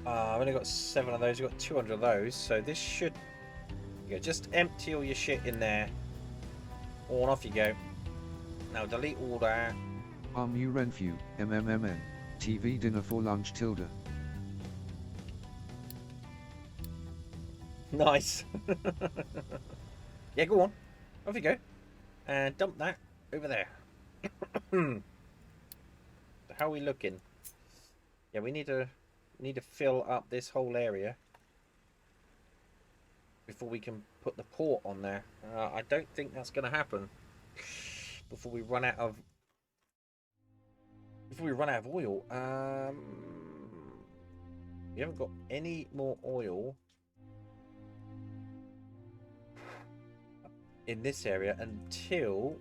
I've only got 7 of those. You've got 200 of those, so this should... Yeah, just empty all your shit in there. On off you go. Now delete all that. You Renfew, MMMN. TV dinner for lunch tilde. Nice. Yeah, go on. Off you go. And dump that over there. How are we looking? Yeah, we need to fill up this whole area before we can put the port on there. I don't think that's going to happen before we run out of oil. We haven't got any more oil in this area until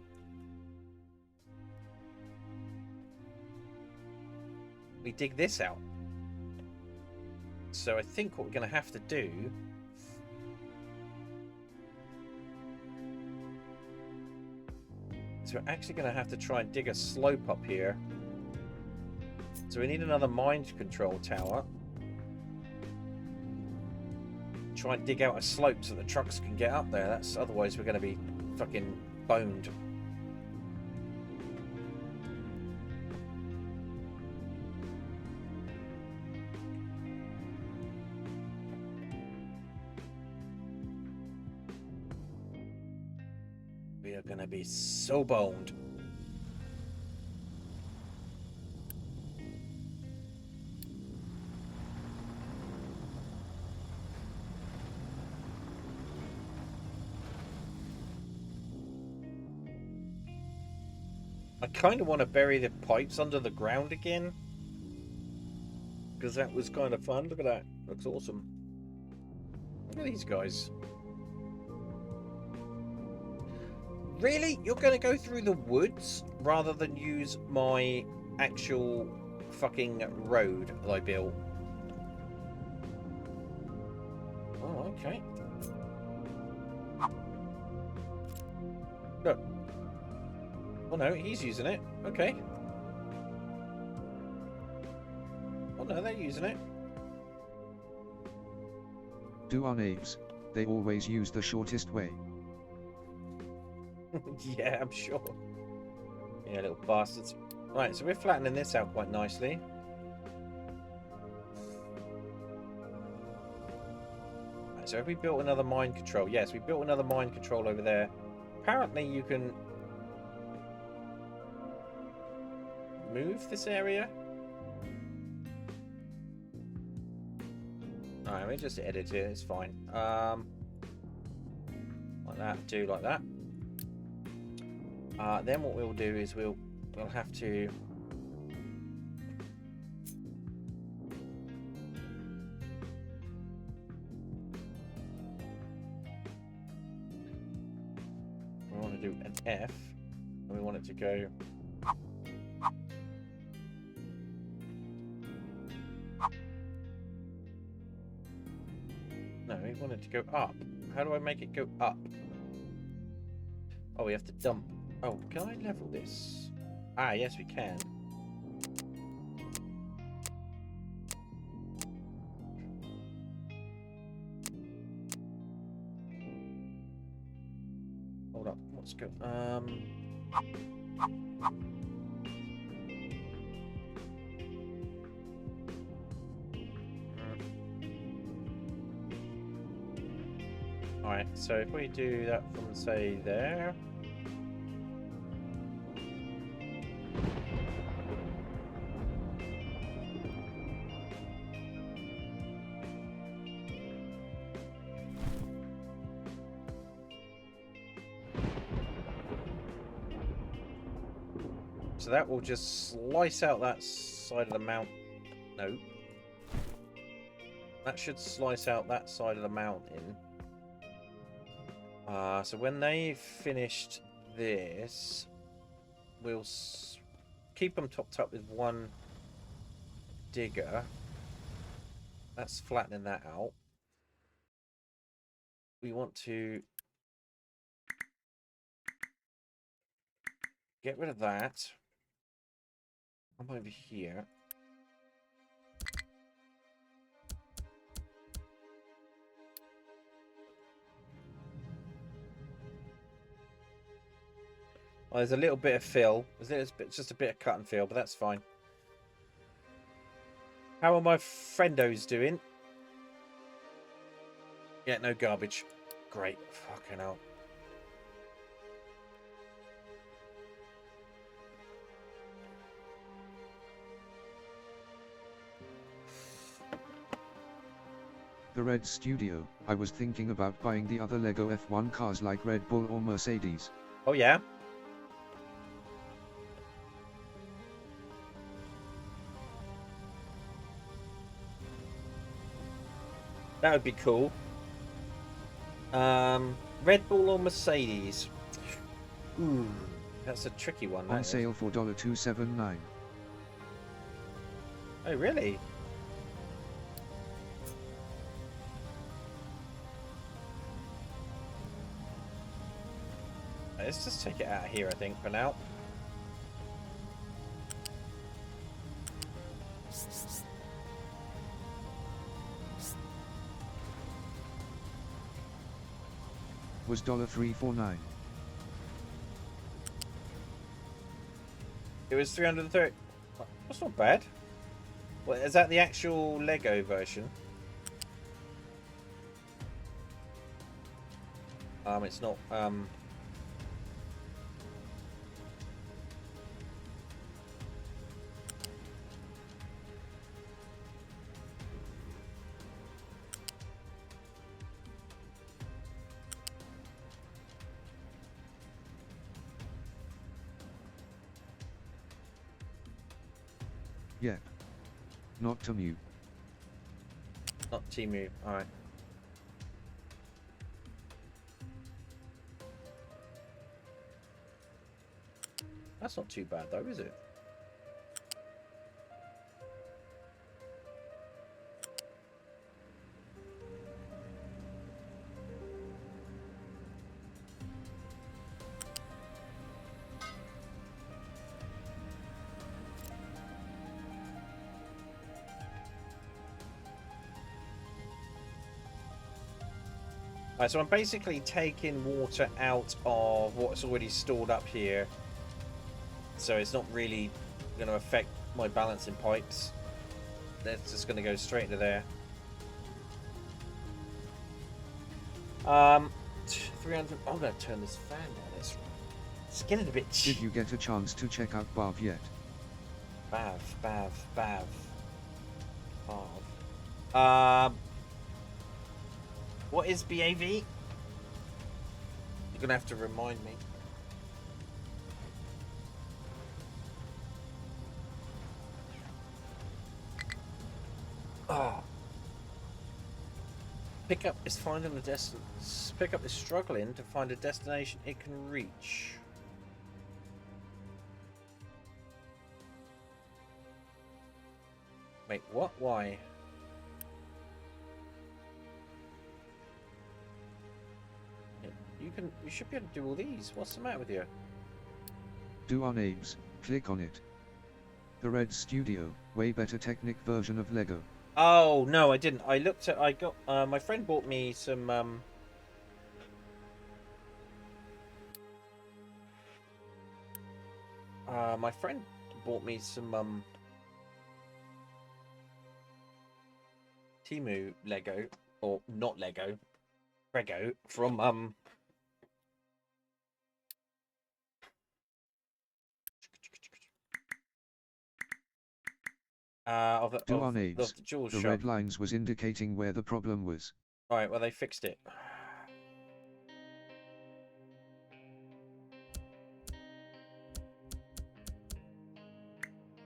we dig this out. So I think what we're going to have to do is we're actually going to have to try and dig a slope up here. So we need another mind control tower. Try and dig out a slope so the trucks can get up there. That's otherwise we're going to be fucking boned. We are going to be so boned. I kind of want to bury the pipes under the ground again, because that was kind of fun. Look at that. Looks awesome. Look at these guys. Really? You're going to go through the woods rather than use my actual fucking road that I built? Oh, okay. Look. Oh no, he's using it. Okay. Oh no, they're using it. Do our apes. They always use the shortest way. Yeah, I'm sure. Yeah, little bastards. Right, so we're flattening this out quite nicely. Right, so have we built another mind control? Yes, we built another mind control over there. Apparently you can move this area. Alright, let me just edit it, it's fine. Like that, do like that. Then what we'll do is we'll have to do an F, and we want it to go no, we want it to go up. How do I make it go up? Oh, we have to dump. Oh, can I level this? Ah, yes, we can. Hold up, what's good? Alright, so if we do that from, say, there. So that will just slice out that side of the mountain. Nope. That should slice out that side of the mountain. So when they've finished this, we'll keep them topped up with one digger. That's flattening that out. We want to get rid of that. I'm over here. Oh, there's a little bit of fill. There's just a bit of cut and fill, but that's fine. How are my friendos doing? Yeah, no garbage. Great. Fucking hell. The Red Studio, I was thinking about buying the other Lego F1 cars like Red Bull or Mercedes. Oh, yeah? That would be cool. Red Bull or Mercedes? Ooh, that's a tricky one. On sale for $279. Oh, really? Let's just take it out of here, I think, for now. Was $349. It was 330. That's not bad. Well, is that the actual Lego version? It's not. Yep. Not Temu. Not Temu. Alright. That's not too bad though, is it? Right, so I'm basically taking water out of what's already stored up here. So it's not really going to affect my balancing pipes. That's just going to go straight into there. 300. I'm going to turn this fan down. It's getting a bit. Did you get a chance to check out Bav yet? Bav. What is BAV? You're going to have to remind me. Oh. Pickup is finding the distance. Pickup is struggling to find a destination it can reach. Wait, what? Why? You should be able to do all these. What's the matter with you? Do on Abe's, click on it. The Red Studio, way better Technic version of Lego. Oh, no, I didn't. I got, my friend bought me some, my friend bought me some, Temu Lego, or not Lego, Prego from of Duanades, the Jules the shop. red lines was indicating where the problem was. Alright, well they fixed it.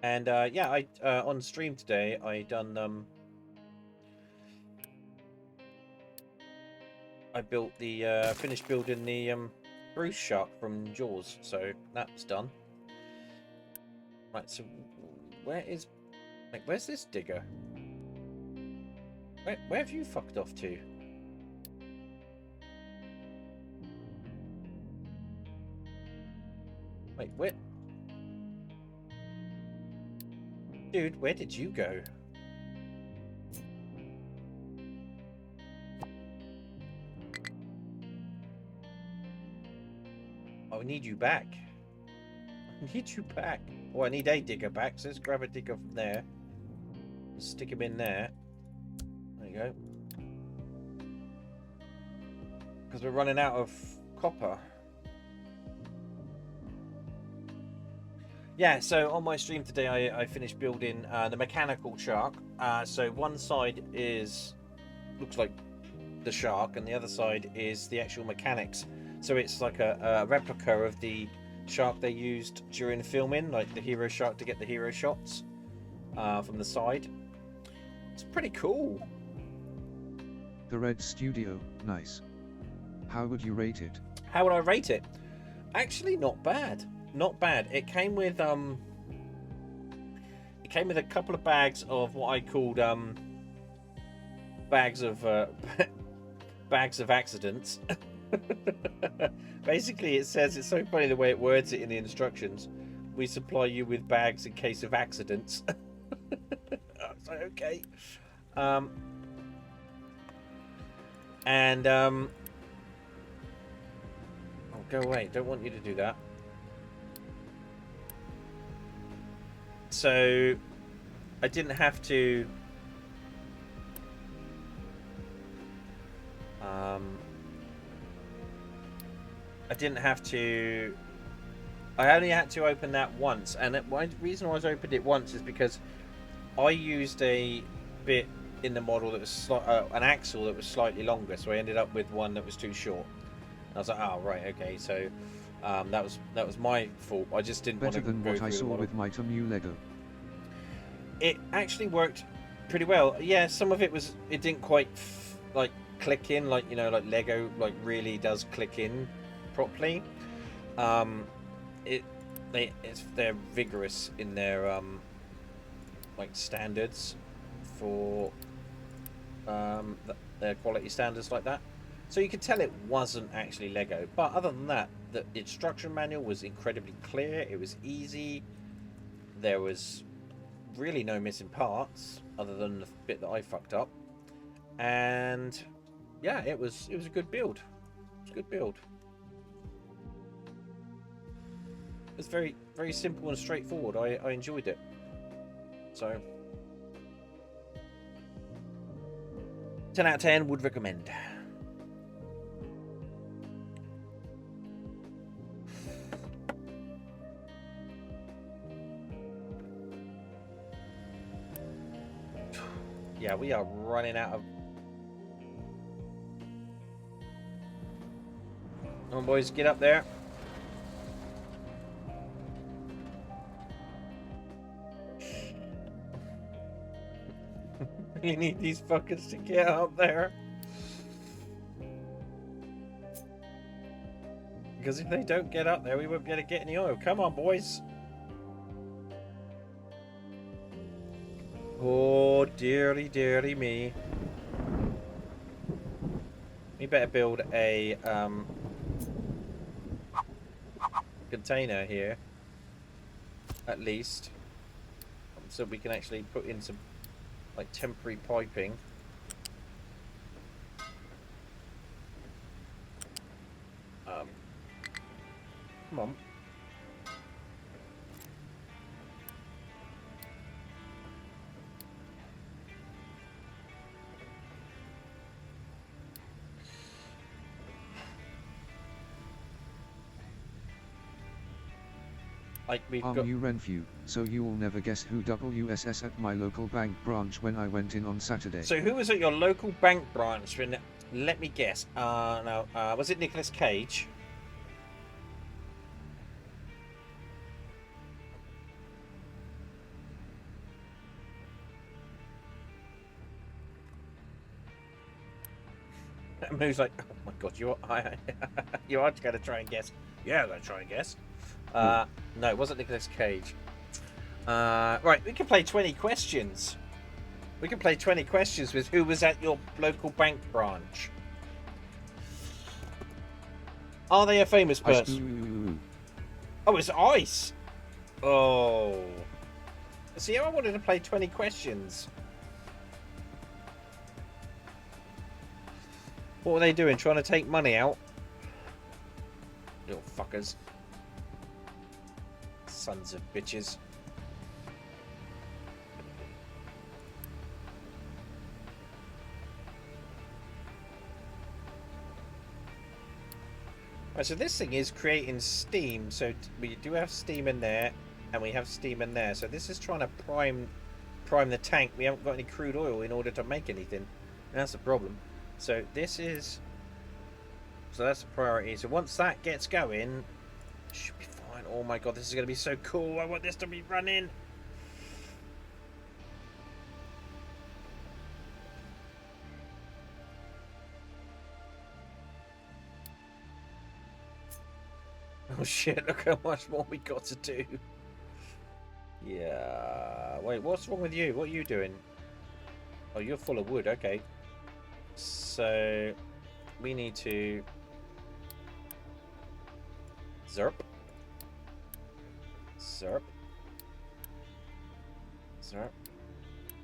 And yeah, I on stream today I done I built the finished building the Bruce shark from Jaws, so that's done. Right, so where's this digger? Where have you fucked off to? Wait, where? Dude, where did you go? I need you back. I need you back. Oh, I need a digger back, so let's grab a digger from there. Stick him in there. There you go. Because we're running out of copper. Yeah, so on my stream today I finished building the mechanical shark. So one side looks like the shark and the other side is the actual mechanics. So it's like a replica of the shark they used during filming, like the hero shark to get the hero shots from the side. It's pretty cool. The Red Studio, nice. How would you rate it? How would I rate it? Actually, not bad. Not bad. It came with a couple of bags of what I called bags of bags of accidents. Basically, it says, it's so funny the way it words it in the instructions. We supply you with bags in case of accidents. So okay. Oh, go away. Don't want you to do that. So I didn't have to I only had to open that once, and the reason I opened it once is because I used a bit in the model that was an axle that was slightly longer, so I ended up with one that was too short. And I was like, oh right, okay, so that was my fault. I just didn't want to Better than what I saw with my Tangia Lego. It actually worked pretty well. Yeah, some of it didn't quite like click in, like, you know, like Lego like really does click in properly. They're vigorous in their like standards for their quality standards like that. So you could tell it wasn't actually Lego. But other than that, the instruction manual was incredibly clear. It was easy. There was really no missing parts other than the bit that I fucked up. And yeah, it was a good build. It was a good build. It's very, very simple and straightforward. I enjoyed it. So 10 out of 10 would recommend. Yeah, we are running out of... Come on, boys, get up there. You need these fuckers to get up there. Because if they don't get up there, we won't be able to get any oil. Come on, boys. Oh, dearie, dearie me. We better build a container here, at least, so we can actually put in some like temporary piping. Come on. Like we've got. You Renfew, so you will never guess who WSS at my local bank branch when I went in on Saturday. So who was at your local bank branch? When? Let me guess. No. Was it Nicolas Cage? Moo's like, oh my god, you are, you are going to try and guess. Yeah, I'm going to try and guess. No, it wasn't Nicolas Cage. Right, we can play 20 questions. We can play 20 questions with who was at your local bank branch. Are they a famous person? Oh, it's Ice. Oh. See, I wanted to play 20 questions. What were they doing? Trying to take money out? Little fuckers. Sons of bitches. Right, so this thing is creating steam. So we do have steam in there, and we have steam in there. So this is trying to prime the tank. We haven't got any crude oil in order to make anything. And that's the problem. So this is, so that's the priority. So once that gets going, it should be fine. Oh my god, this is going to be so cool. I want this to be running. Oh shit, look how much more we got to do. Yeah. Wait, what's wrong with you? What are you doing? Oh, you're full of wood. Okay. So we need to zerp, zerp, zerp,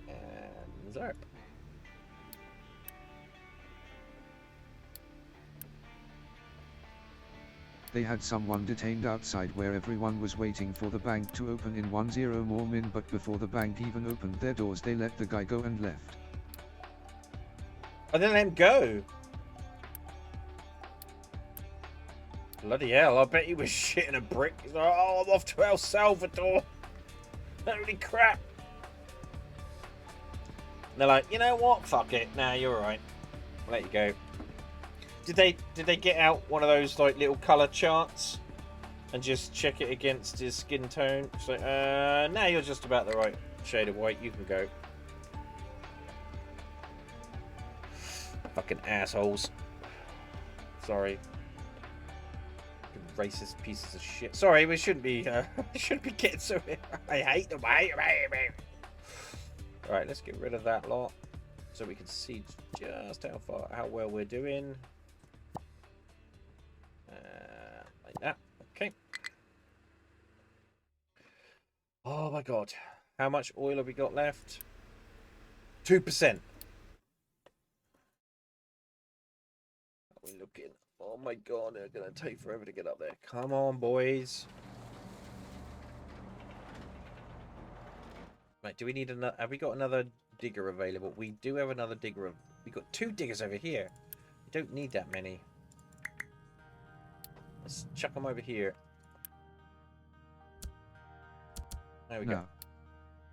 and zerp. They had someone detained outside where everyone was waiting for the bank to open in 10 more min, but before the bank even opened their doors they let the guy go and left. I didn't let him go. Bloody hell, I bet he was shitting a brick. He's like, oh, I'm off to El Salvador. Holy crap. And they're like, you know what? Fuck it. Nah, you're alright. I'll let you go. Did they get out one of those like little colour charts and just check it against his skin tone? It's like, now you're just about the right shade of white. You can go. Fucking assholes. Sorry. Fucking racist pieces of shit. Sorry, we shouldn't be getting so. I hate them. I hate them. Alright, let's get rid of that lot so we can see just how well we're doing. Like that. Okay. Oh my god. How much oil have we got left? 2%. We're looking. Oh my god, they're gonna take forever to get up there. Come on, boys. Right, do we need another? Have we got another digger available? We do have another digger. We got 2 diggers over here. We don't need that many. Let's chuck them over here. There we go.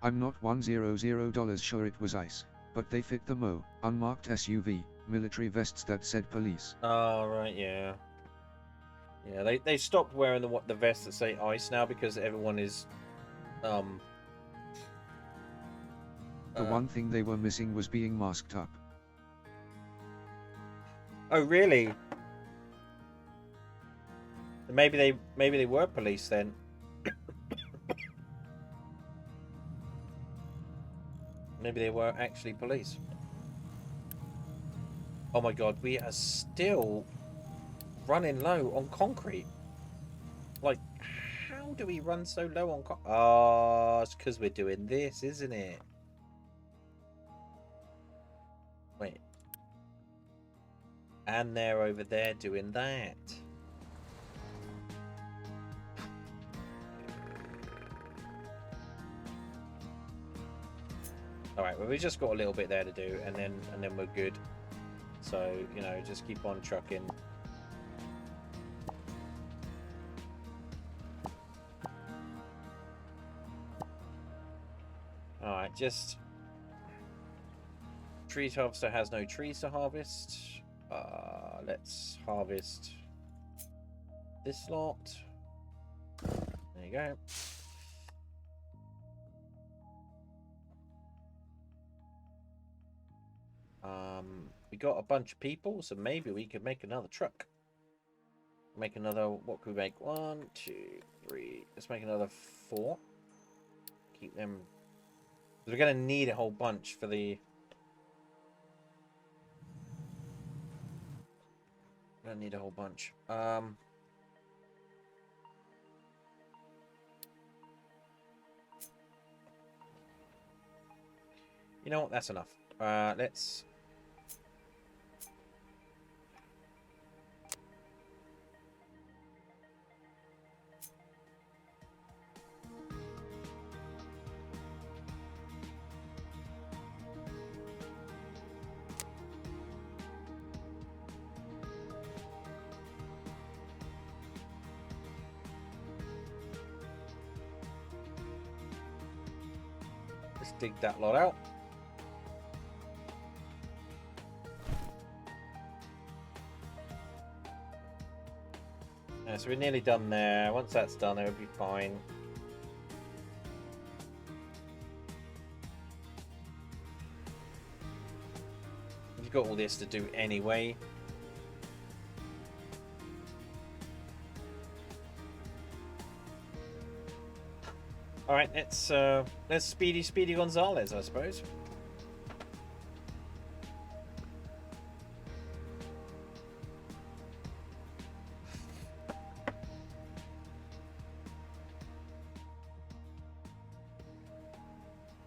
I'm not $100 sure it was ICE, but they fit the unmarked SUV, military vests that said police. Oh, right, yeah. Yeah, they stopped wearing the vests that say ICE now because everyone is, The one thing they were missing was being masked up. Oh, really? Maybe they were police then. Maybe they were actually police. Oh my god, we are still running low on concrete. Like, how do we run so low on concrete? Oh, it's because we're doing this, isn't it? Wait. And they're over there doing that. Alright, well, we've just got a little bit there to do, and then we're good. So, you know, just keep on trucking. Alright, just... Tree harvester has no trees to harvest. Let's harvest this lot. There you go. We got a bunch of people, so maybe we could make another truck. Make another, what could we make? 1, 2, 3. Let's make another 4. Keep them. We're going to need a whole bunch for the... We're going to need a whole bunch. You know what? That's enough. Let's... dig that lot out. So we're nearly done there. Once that's done, it'll be fine. We've got all this to do anyway. All right, let's Speedy Gonzalez, I suppose.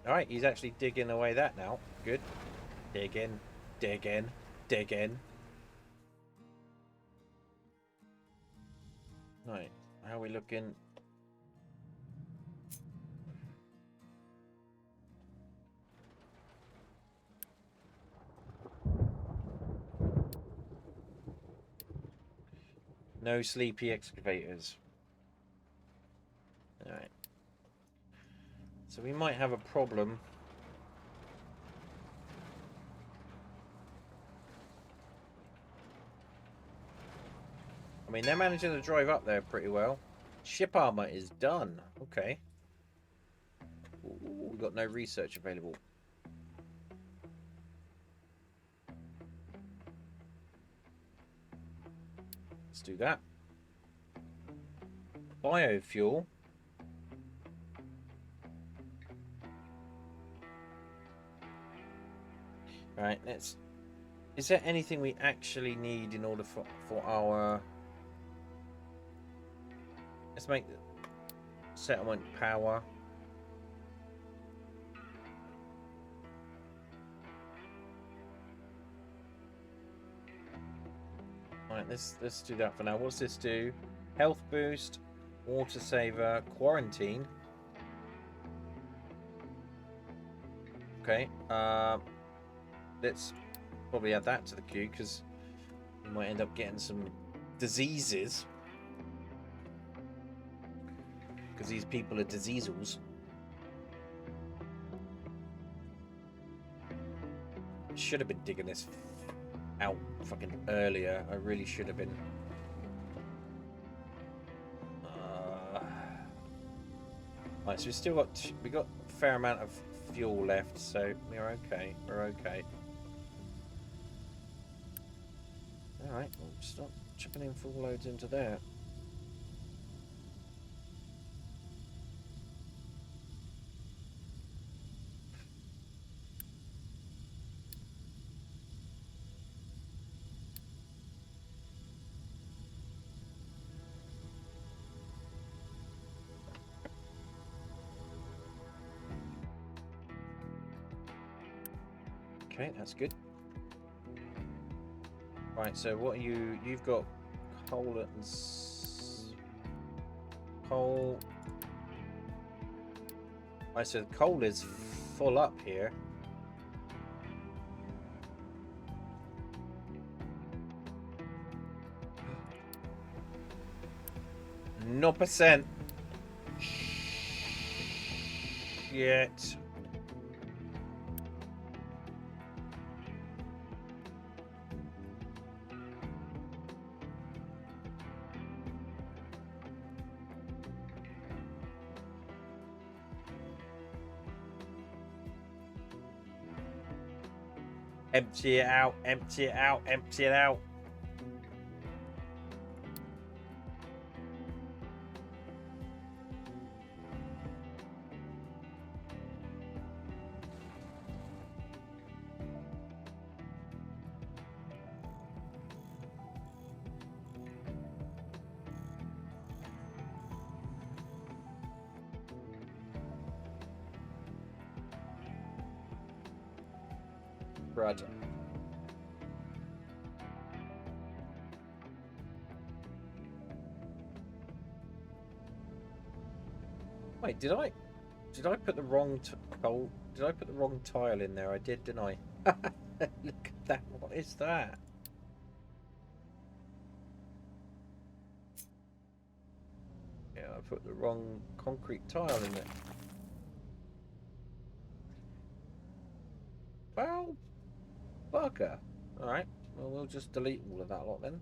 All right, he's actually digging away that now. Good. Dig in, dig in, dig in. Right, how are we looking? No sleepy excavators. Alright. So we might have a problem. I mean, they're managing to drive up there pretty well. Ship armor is done. Okay. Ooh, we've got no research available. Let's do that. Biofuel. Right, let's... Is there anything we actually need in order for our... Let's make the settlement power. Right, let's do that for now. What's this do? Health boost, water saver, quarantine. Okay. Let's probably add that to the queue because we might end up getting some diseases. Because these people are diseasels. Should have been digging this out fucking earlier. I really should have been. Right, so we got a fair amount of fuel left, so we're okay. We're okay. All right, we'll start chipping in full loads into there. Okay, that's good. Right, so what are you... You've got coal and... Coal... Right, so the coal is full up here. No percent. Shit. Empty it out, empty it out, empty it out. Roger. Wait, did I put the wrong did I put the wrong tile in there? I did, didn't I? Look at that. What is that? Yeah, I put the wrong concrete tile in there. Well, bugger. Alright, well, we'll just delete all of that lot then.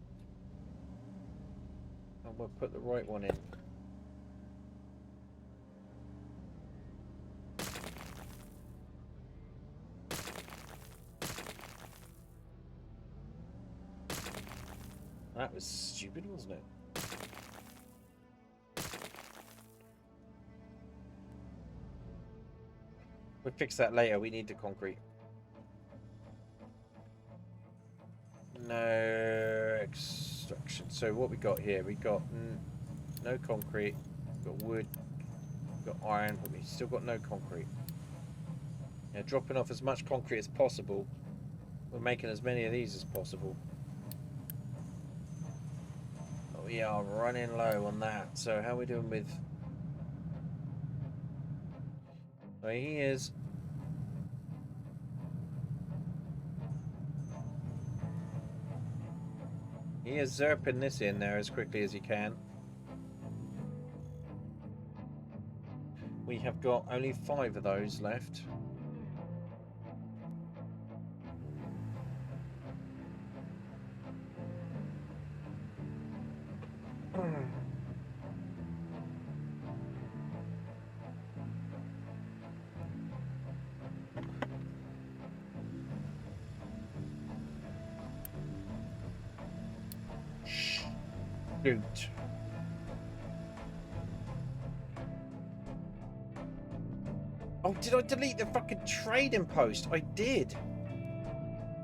And we'll put the right one in. That was stupid, wasn't it? We'll fix that later. We need the concrete. No extraction. So what we got here? We got no concrete. We got wood. We got iron, but we still got no concrete. Yeah, dropping off as much concrete as possible. We're making as many of these as possible. But we are running low on that. So how are we doing with? So he is. He is zerping this in there as quickly as he can. We have got only 5 of those left. Shoot. Oh, did I delete the fucking trading post? I did.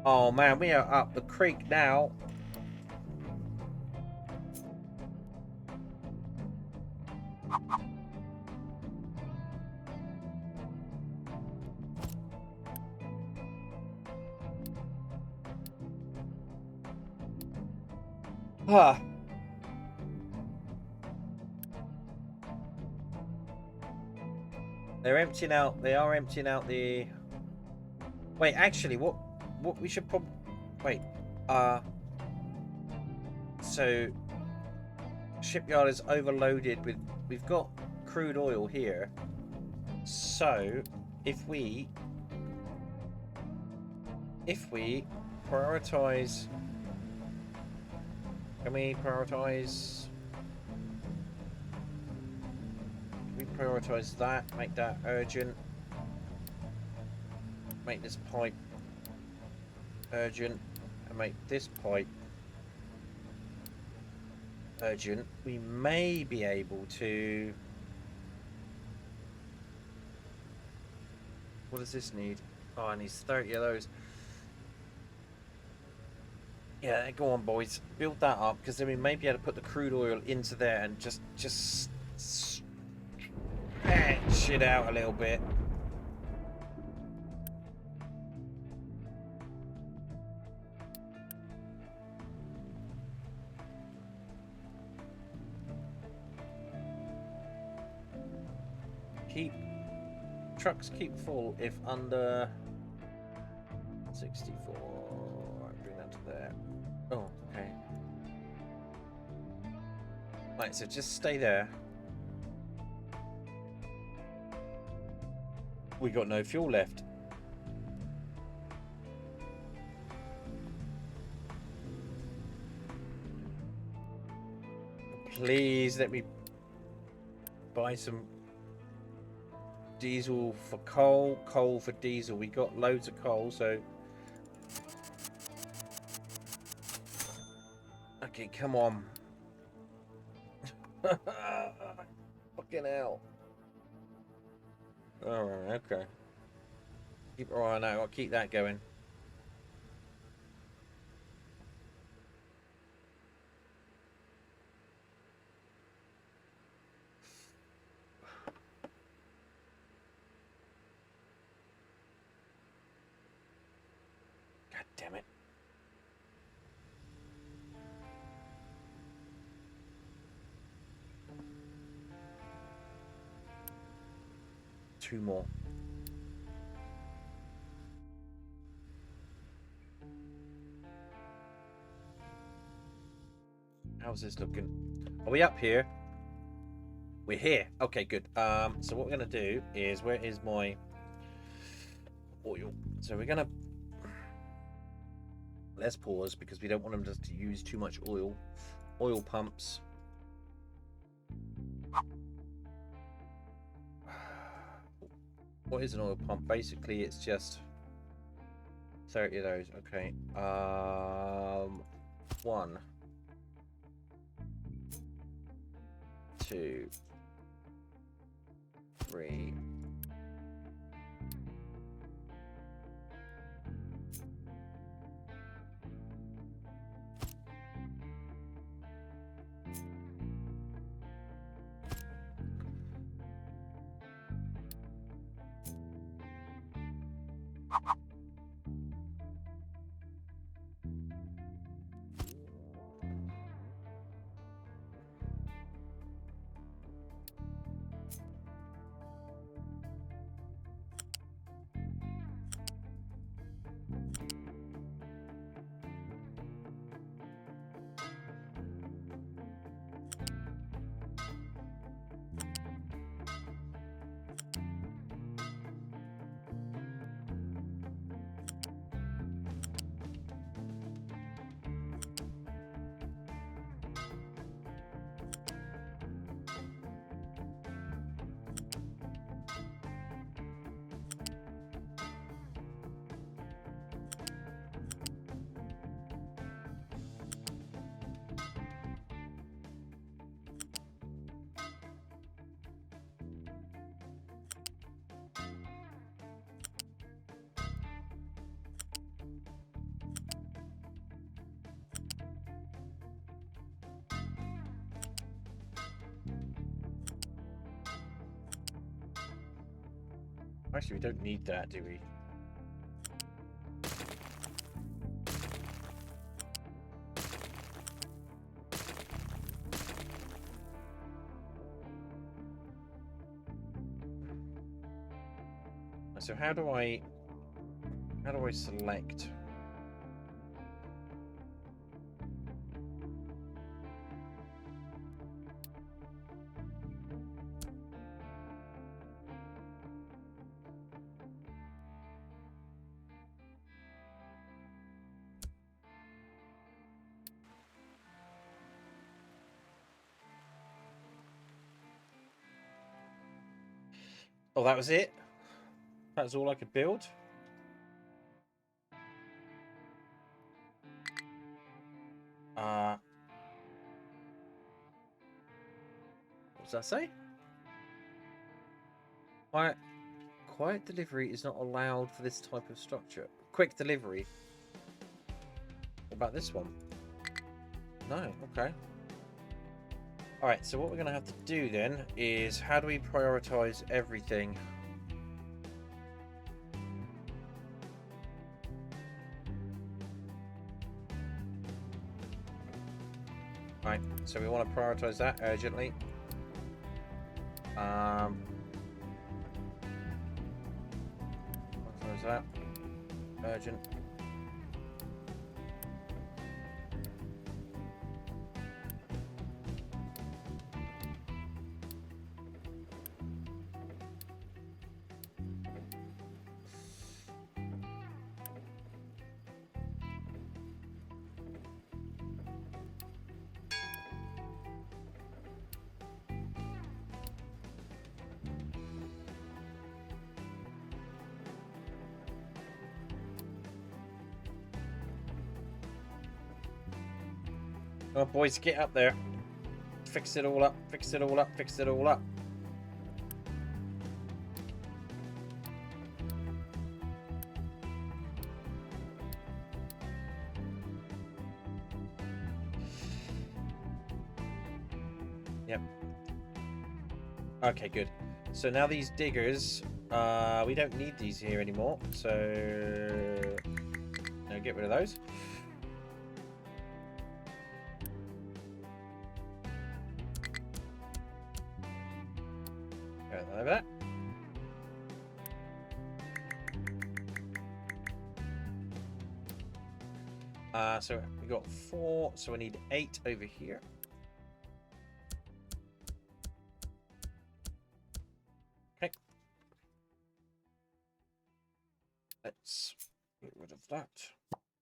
Oh man, we are up the creek now. Ah. They're emptying out. They are emptying out the. Wait, actually, what we should probably wait. So shipyard is overloaded with. We've got crude oil here. So if we prioritize, can we prioritize? Prioritize that, make that urgent, make this pipe urgent, and make this pipe urgent. We may be able to. What does this need? Oh, it needs 30 of those. Yeah, go on, boys, build that up, because then we may be able to put the crude oil into there and just shit out a little bit. Trucks keep full if under 64. Right, bring that to there. Oh, okay. Right, so just stay there. We got no fuel left. Please let me buy some diesel for coal, coal for diesel. We got loads of coal, so Okay, come on. Fucking hell. Alright, okay. Keep our eye on that. I'll keep that going. God damn it. Two more. How's this looking? Are we up here? We're here. Okay, good. So what we're gonna do is, where is my oil? So we're gonna, let's pause because we don't want them just to use too much oil. Oil pumps. What is an oil pump? Basically, it's just 30 of those. Okay. 1, 2, 3. Actually, we don't need that, do we? So how do I select? Oh, that was it? That's all I could build? What does that say? Quiet delivery is not allowed for this type of structure. Quick delivery. What about this one? No, okay. Alright, so what we're going to have to do then is, how do we prioritize everything? Right, so we want to prioritize that urgently. Prioritize that. Urgent. Oh, boys, get up there. Fix it all up, fix it all up, fix it all up. Yep. Okay, good. So now these diggers, we don't need these here anymore. So, no, get rid of those. Over that. So we got 4, so we need 8 over here. Okay. Let's get rid of that.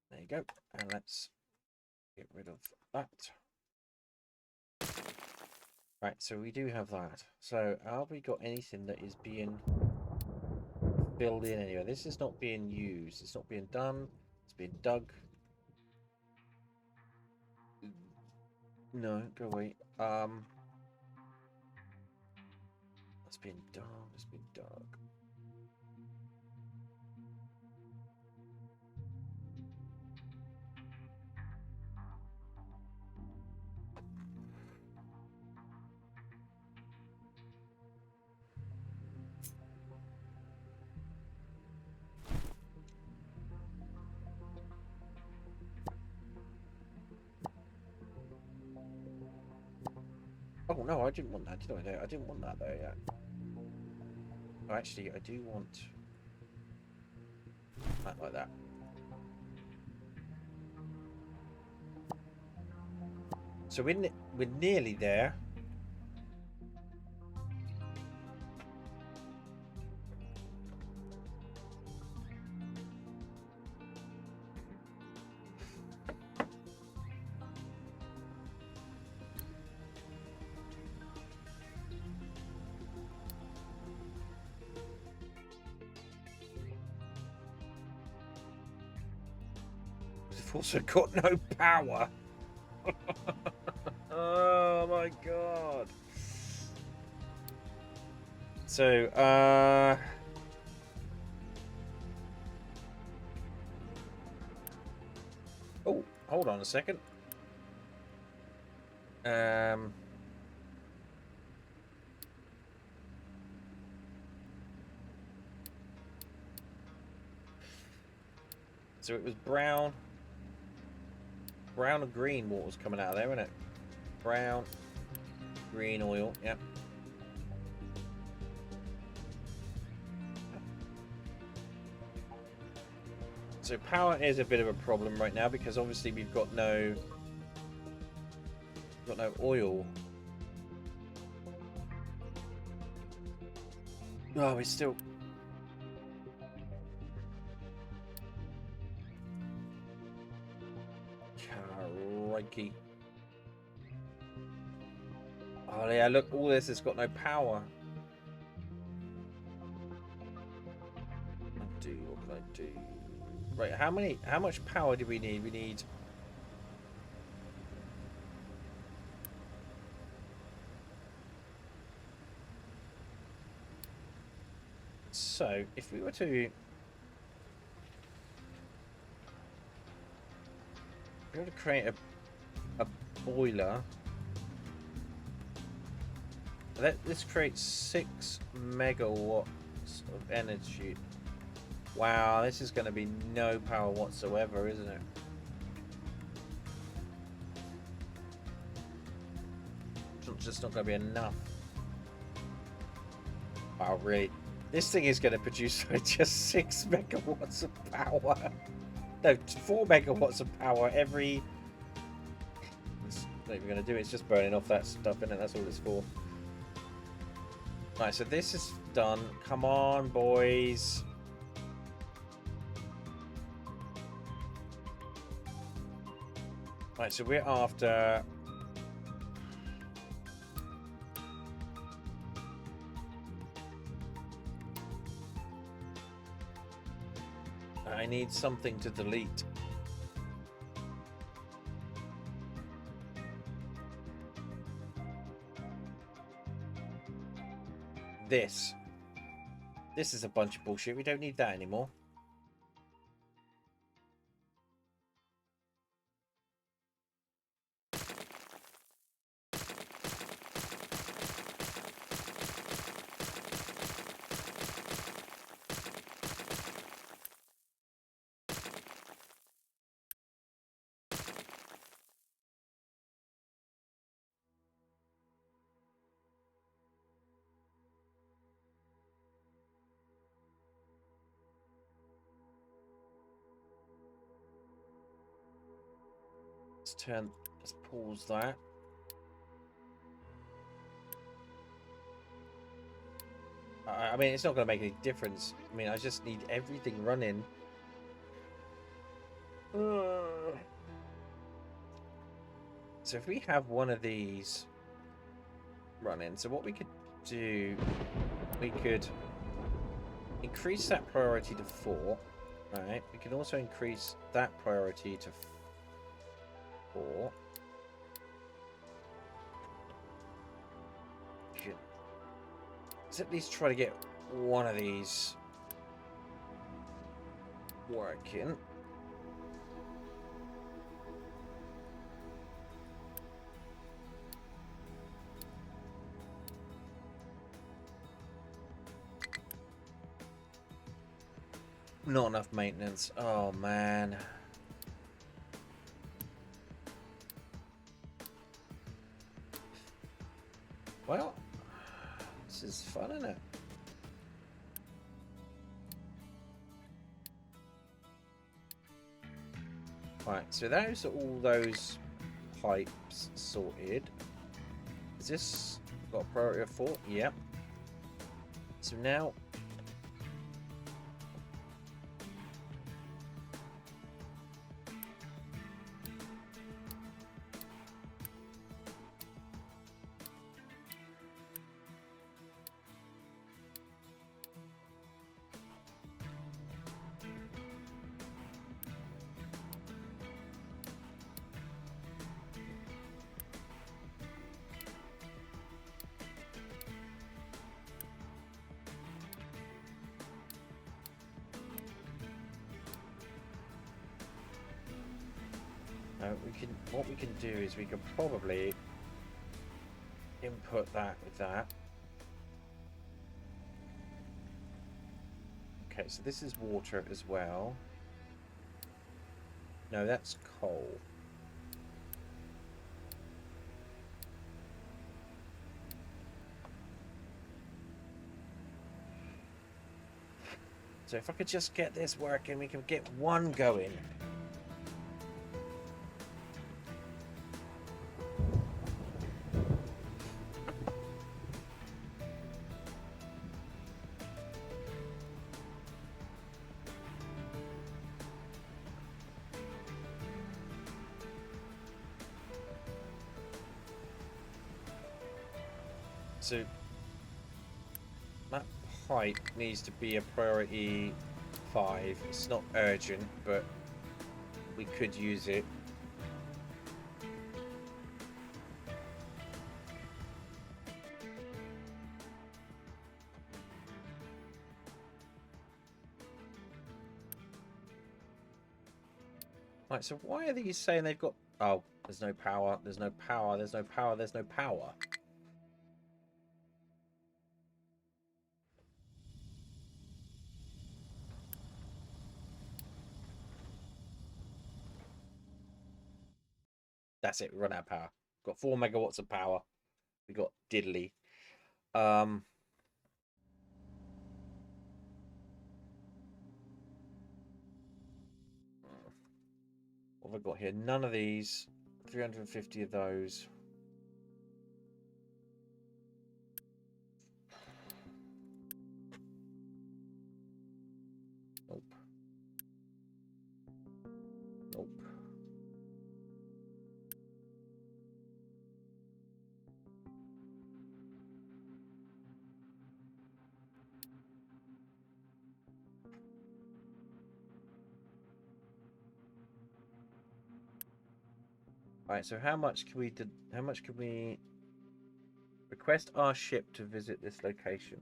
There you go. And let's get rid of that. Right, so we do have that. So have we got anything that is being filled in anyway? This is not being used. It's not being done. It's being dug. No, go away. It's being dug. It's being dug. Oh no, I didn't want that, did I? I didn't want that though, yeah. Oh, actually, I do want that like that. So we're nearly there. We've also got no power. Oh my god. So, oh, hold on a second. So it was brown and green water was coming out of there, wasn't it? Brown, green oil, yep. So power is a bit of a problem right now because obviously we've got no oil. Oh, we still. Crikey. Oh yeah, look, all this has got no power. What can I do? Right, how much power do we need? We need so if we were to create a boiler. This creates 6 megawatts of energy. Wow, this is going to be no power whatsoever, isn't it? It's just not going to be enough. Wow, really? This thing is going to produce just 6 megawatts of power. No, 4 megawatts of power every... It's not even going to do it. It's just burning off that stuff, isn't it? That's all it's for. Right, so this is done. Come on, boys. Right, so we're after... I need something to delete. This is a bunch of bullshit. We don't need that anymore. Let's pause that. I mean, it's not going to make any difference. I mean, I just need everything running. So if we have one of these running, so what we could do, we could increase that priority to 4. Right. We can also increase that priority to 4. Let's at least try to get one of these working. Not enough maintenance. Oh man. Well, this is fun, isn't it? Right, so those are all those pipes sorted. Is this got a priority of 4? Yep. So now what we can do is we can probably input that with that. Okay, so this is water as well. No, that's coal. So if I could just get this working, we can get one going. So that pipe needs to be a priority 5. It's not urgent, but we could use it. Right, so why are these saying they've got... Oh, there's no power, there's no power, there's no power, there's no power. That's it, we run out of power. Got 4 megawatts of power. We got diddly. What have I got here? None of these. 350 of those. Nope. Nope. Alright, so how much can we request our ship to visit this location?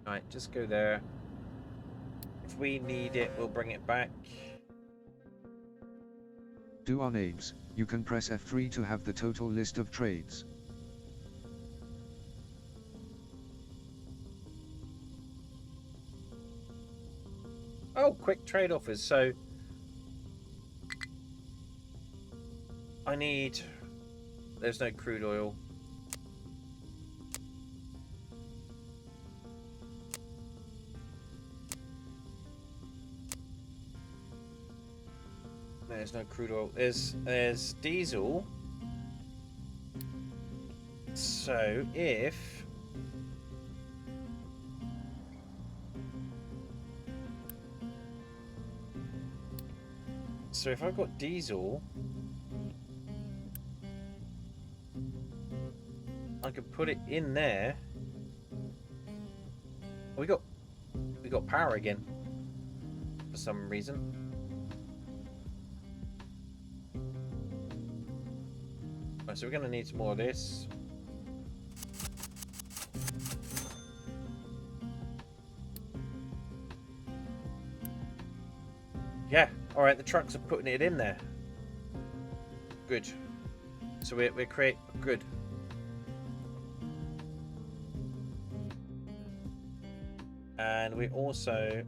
Right, just go there. If we need it, we'll bring it back. Do on Abes, you can press F3 to have the total list of trades. Oh, quick trade offers. So I need... There's no crude oil. There's no crude oil. There's diesel. So if... So if I've got diesel, I could put it in there. We got power again for some reason. Right, so we're gonna need some more of this. Yeah, all right. The trucks are putting it in there. Good. So we're good. And we also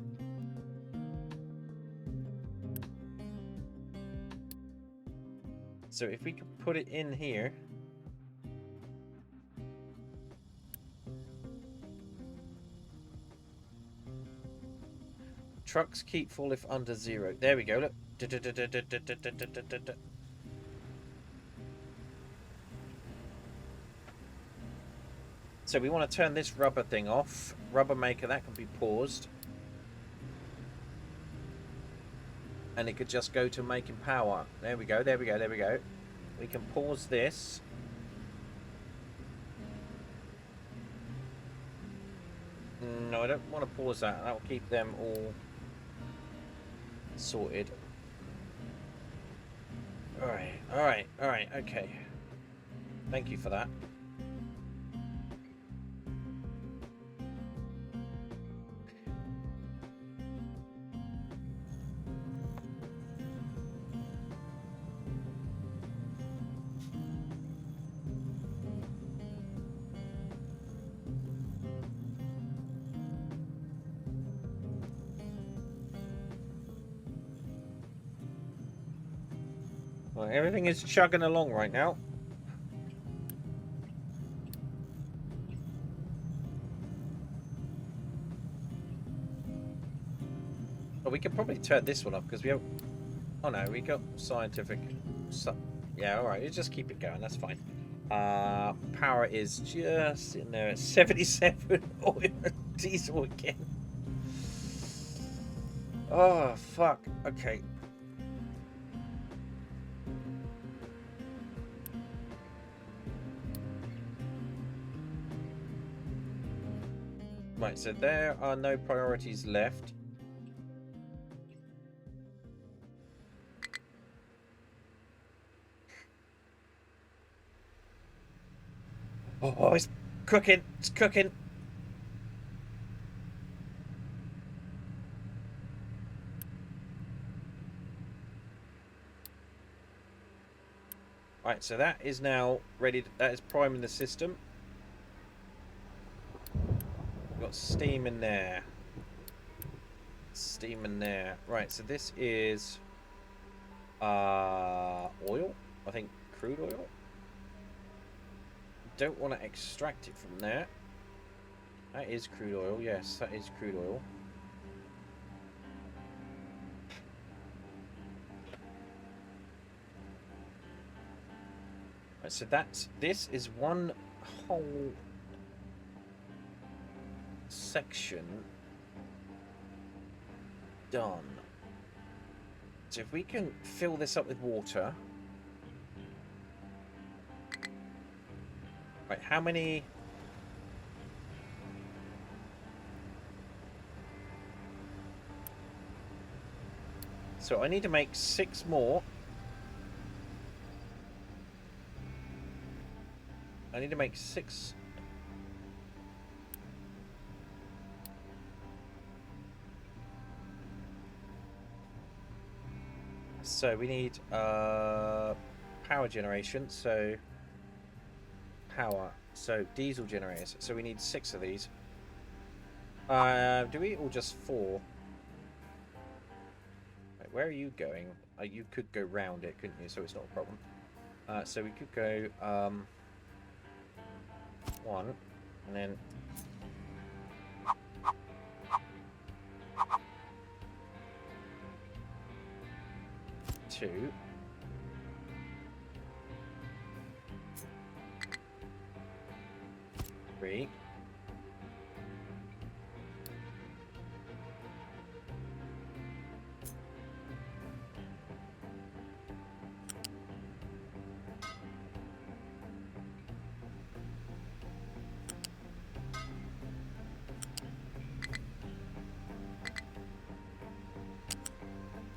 so if we could put it in here. Trucks keep full if under 0. There we go, look. So we want to turn this rubber thing off. Rubber maker, that can be paused. And it could just go to making power. There we go, there we go, there we go. We can pause this. No, I don't want to pause that. That will keep them all sorted. Alright, alright, alright, okay. Thank you for that. Well, everything is chugging along right now. Well, we could probably turn this one off because we have... Oh no, we got scientific... Yeah, alright, you just keep it going, that's fine. Power is just in there at 77 oil and diesel again. Oh, fuck. Okay. Right, so there are no priorities left. Oh, it's cooking. It's cooking. Right, so that is now ready. That is priming the system. We've got steam in there. Steam in there. Right, so this is oil. I think crude oil. Don't want to extract it from there. That is crude oil. Yes, that is crude oil. Right, so this is one whole section done. So if we can fill this up with water. Right, how many... So I need to make 6 more. I need to make 6. So we need power generation. So power. So diesel generators. So we need 6 of these. Do we, or just 4? Right, where are you going? You could go round it, couldn't you? So it's not a problem. So we could go 1, and then 2. 3.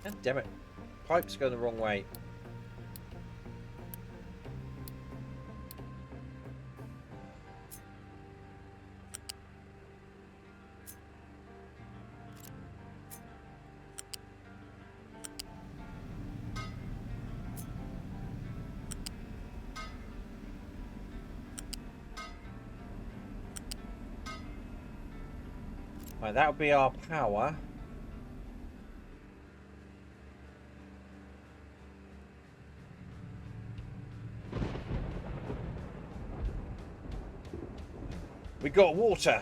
God damn it. Pipe's going the wrong way. Right, that would be our power. We got water.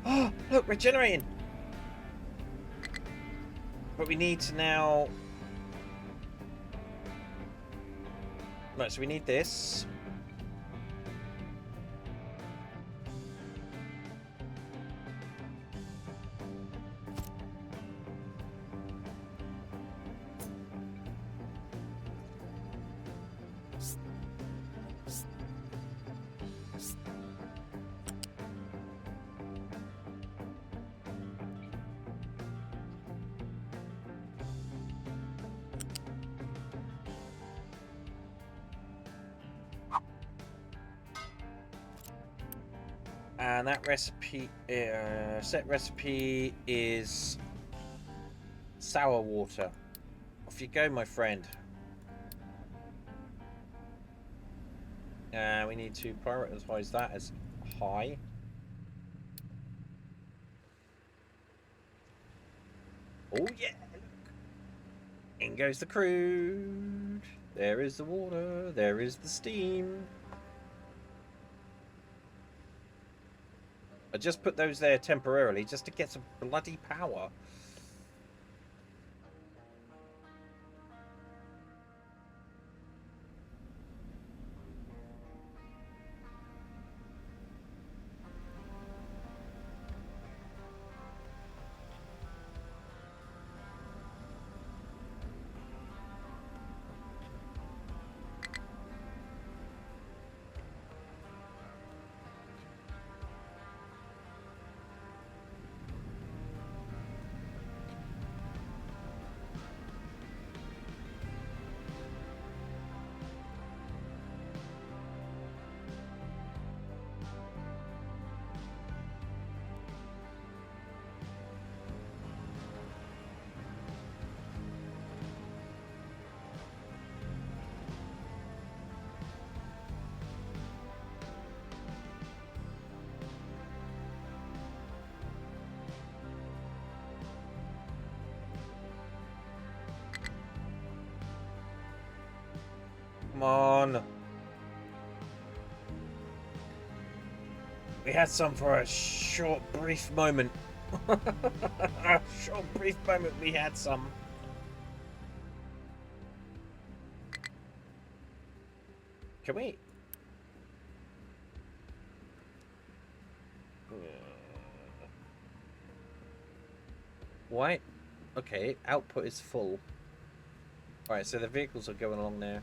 Oh, look, we're generating. But we need to now... Right, so we need this. And that recipe, set recipe is sour water. Off you go, my friend. We need to prioritize that as high. Oh yeah! In goes the crude. There is the water. There is the steam. I just put those there temporarily just to get some bloody power. Come on. We had some for a short, brief moment. A short, brief moment we had some. Can we? Why? Okay, output is full. Alright, so the vehicles are going along there.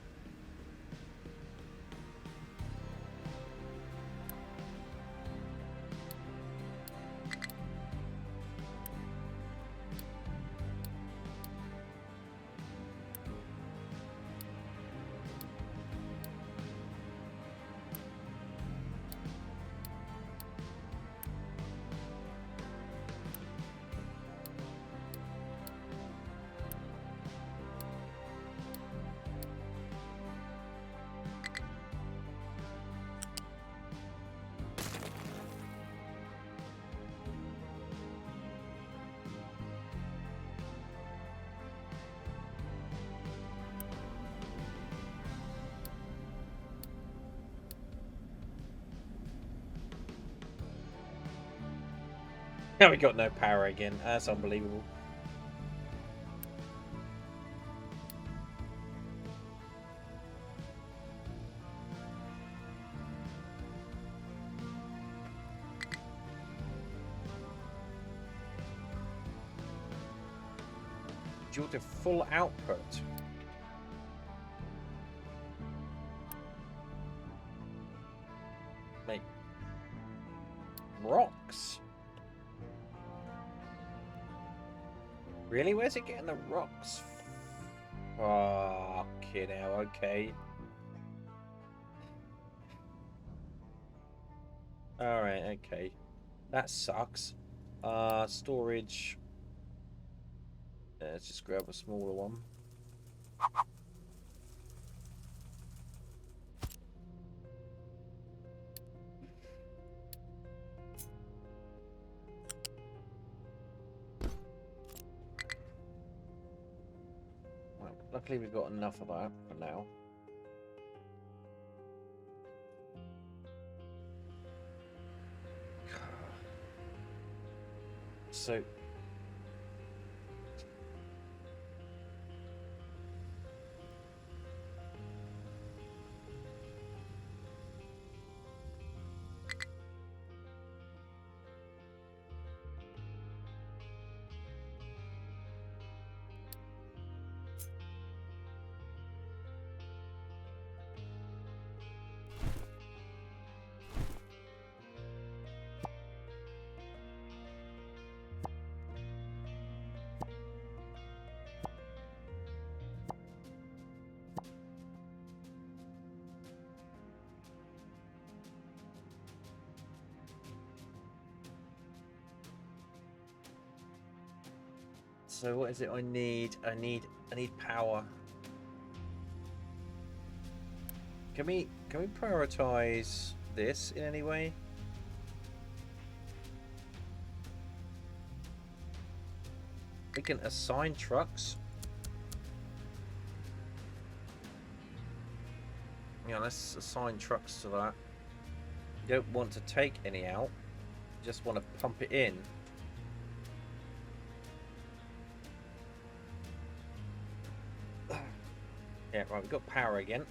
Now we got no power again. That's unbelievable. Due to full output. Mate. Rocks. Really? Where's it getting the rocks? Oh, kid hell, okay. Alright, okay. That sucks. Storage. Let's just grab a smaller one. Well, luckily we've got enough of that for now. So what is it I need? I need power. Can we prioritize this in any way? We can assign trucks. Yeah, let's assign trucks to that. You don't want to take any out. You just want to pump it in. Yeah, right, we've got power again.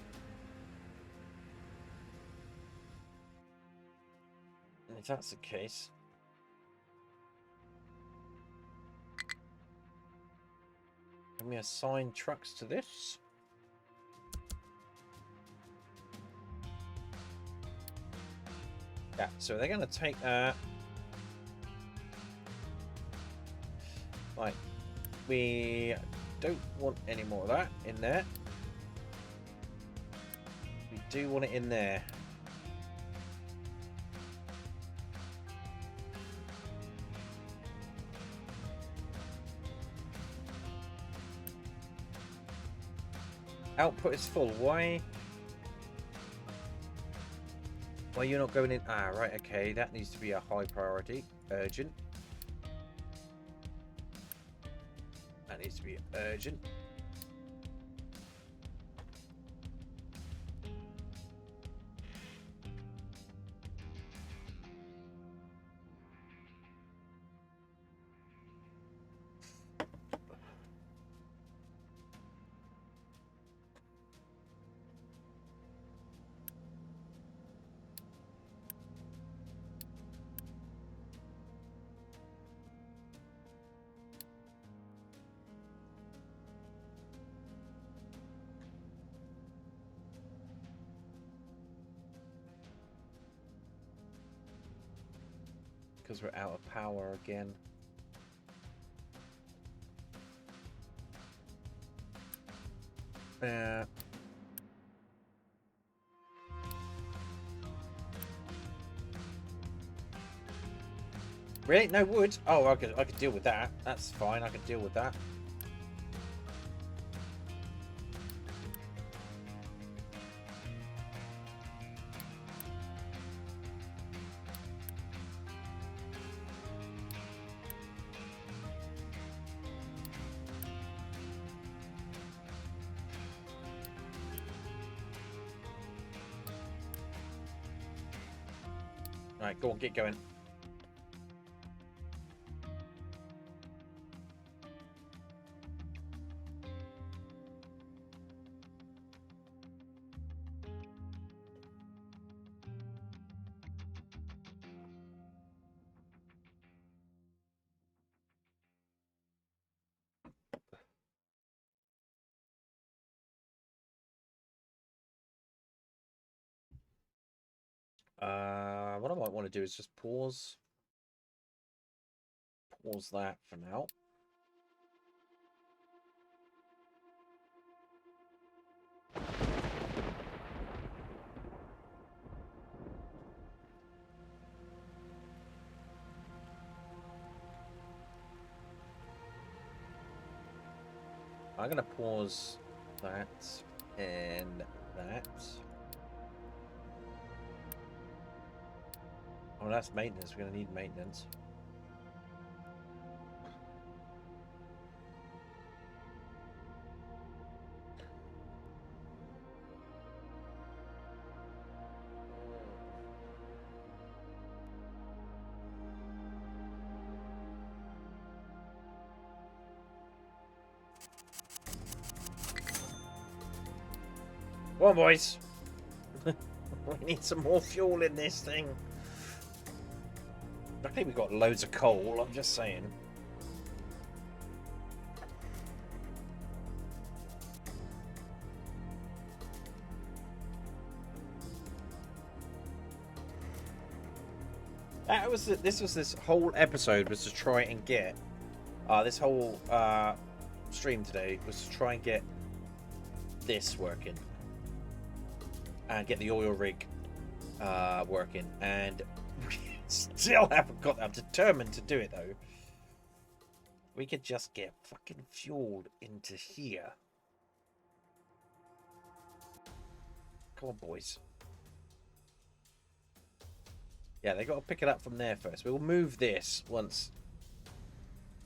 And if that's the case... Can we assign trucks to this? Yeah, so they're going to take that. Right. We don't want any more of that in there. We do want it in there. Output is full. Why are you not going in? Ah, right, okay. That needs to be a high priority. Urgent. That needs to be urgent. Because we're out of power again. Really? No wood? Oh, I could deal with that. That's fine. I could deal with that. Alright, go on, get going. What I might want to do is just pause that for now. I'm going to pause that and that. Oh, that's maintenance. We're going to need maintenance. Come on, boys. We need some more fuel in this thing. I think we've got loads of coal, I'm just saying. This whole episode was to try and get this whole stream today was to try and get this working and get the oil rig working, and we still haven't got that. I'm determined to do it though. We could just get fucking fueled into here. Come on, boys. Yeah, they got to pick it up from there first. We'll move this once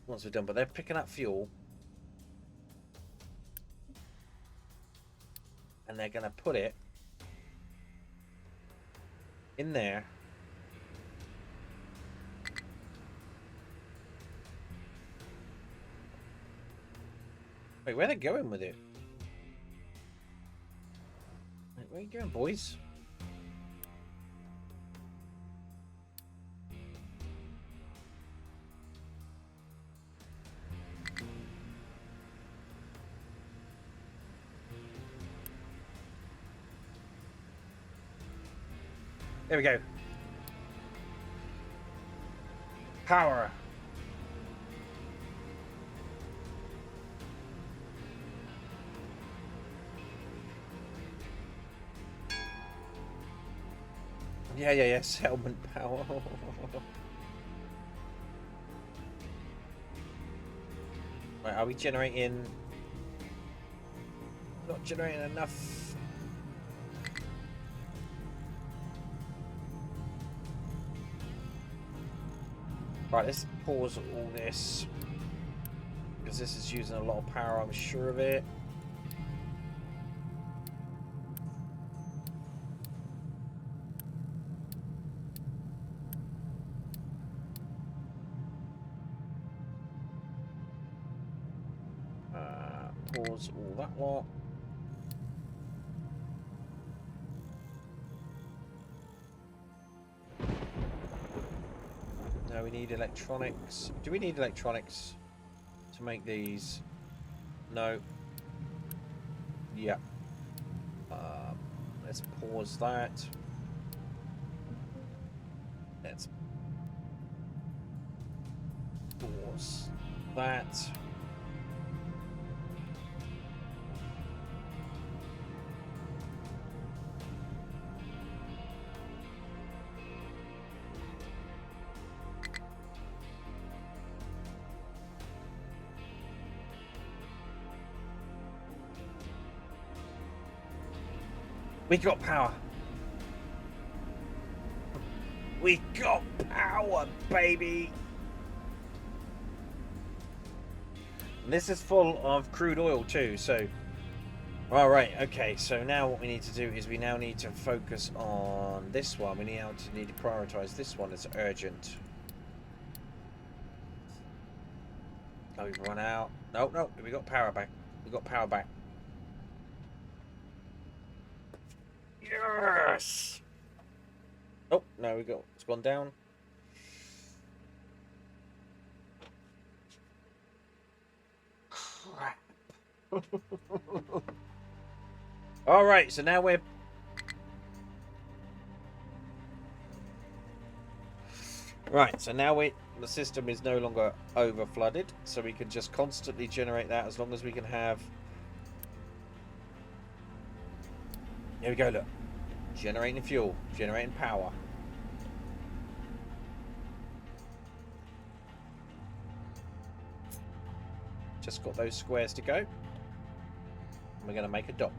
we're done, but they're picking up fuel. And they're going to put it in there. Wait, where are they going with it? Wait, where are you going, boys? There we go. Power. Yeah. Settlement power. Right, are we generating? Not generating enough. Right, let's pause all this because this is using a lot of power, I'm sure of it. Pause all that lot. Now we need electronics. Do we need electronics to make these? No. Yeah. Let's pause that. Let's pause that. We got power. We got power, baby. And this is full of crude oil too, so... Alright, okay, so now what we need to do is we now need to focus on this one. We need to prioritize this one as urgent. Oh, we've run out. No, we got power back. We got power back. Yes! Oh, no, it's gone down. Crap. Alright, so now we're... Right, so now the system is no longer over flooded, so we can just constantly generate that as long as we can have. Here we go, look. Generating fuel, generating power. Just got those squares to go. And we're going to make a dock.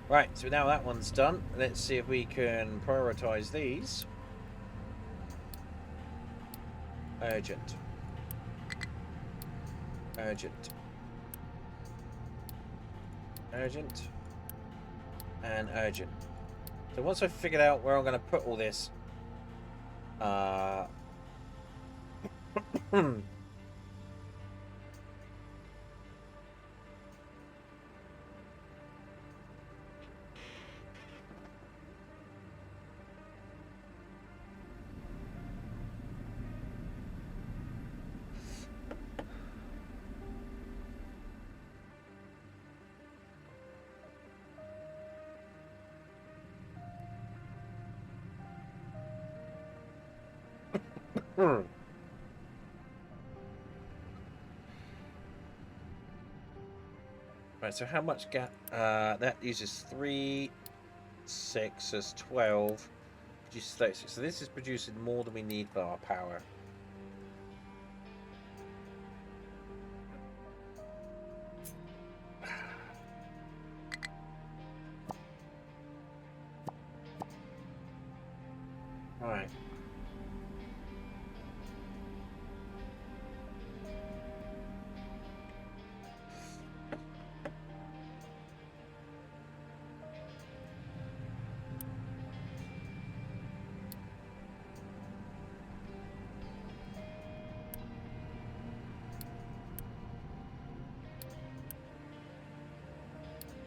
Right, so now that one's done, let's see if we can prioritize these. Urgent. Urgent. Urgent. And urgent. So once I've figured out where I'm going to put all this, Right, so how much gas? That uses 3, 6, that's 12. Produces 36. So this is producing more than we need for our power. Right.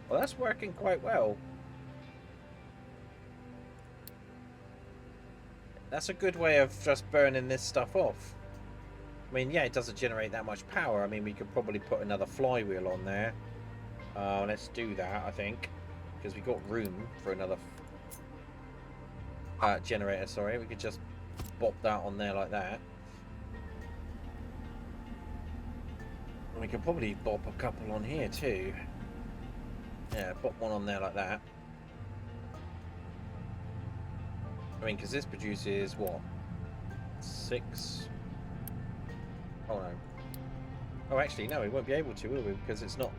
Well, that's working quite well. That's a good way of just burning this stuff off. I mean, yeah, it doesn't generate that much power. I mean, we could probably put another flywheel on there. Let's do that, I think. Because we've got room for another generator, sorry. We could just bop that on there like that. And we could probably bop a couple on here too. Yeah, pop one on there like that. I mean, because this produces what? 6? Oh no. Oh, actually, no, we won't be able to, will we? Because it's not.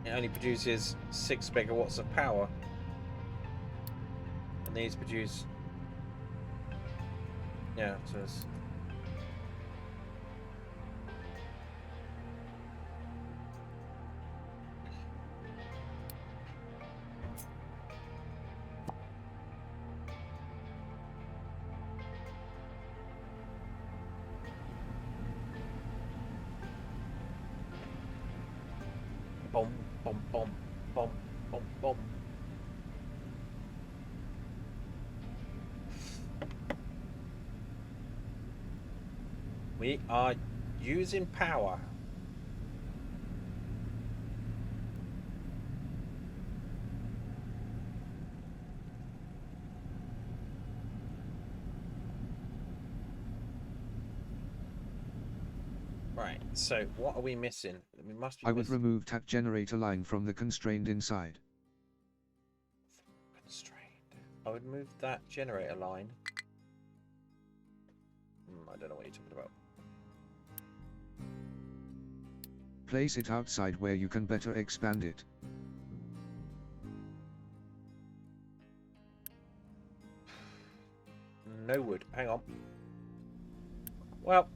It only produces 6 megawatts of power. And these produce. Yeah, so it's. Boom, boom, boom, boom, boom, boom. We are using power. Right, so what are we missing? We must be I would remove that generator line from the constrained inside. Constrained. I would move that generator line. I don't know what you're talking about. Place it outside where you can better expand it. No wood. Hang on. Well,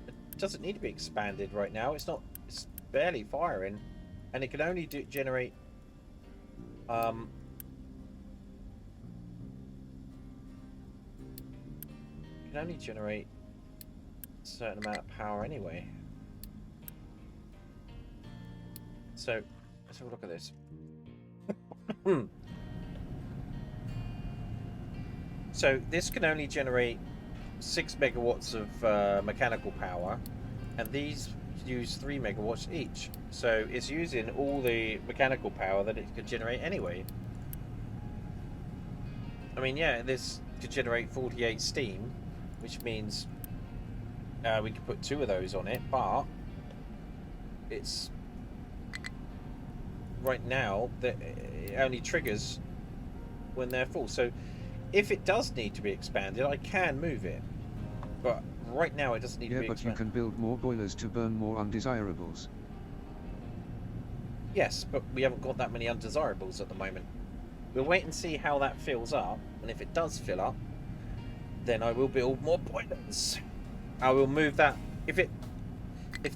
it doesn't need to be expanded right now. It's not. It's barely firing, and it can only generate. It can only generate a certain amount of power anyway. So let's have a look at this. So this can only generate 6 megawatts of mechanical power, and these use 3 megawatts each. So it's using all the mechanical power that it could generate anyway. I mean, yeah, this could generate 48 steam, which means we could put 2 of those on it, but it's right now that it only triggers when they're full. So if it does need to be expanded, I can move it, but right now it doesn't need to be expanded. Yeah, but you can build more boilers to burn more undesirables. Yes, but we haven't got that many undesirables at the moment. We'll wait and see how that fills up, and if it does fill up, then I will build more boilers. I will move that. If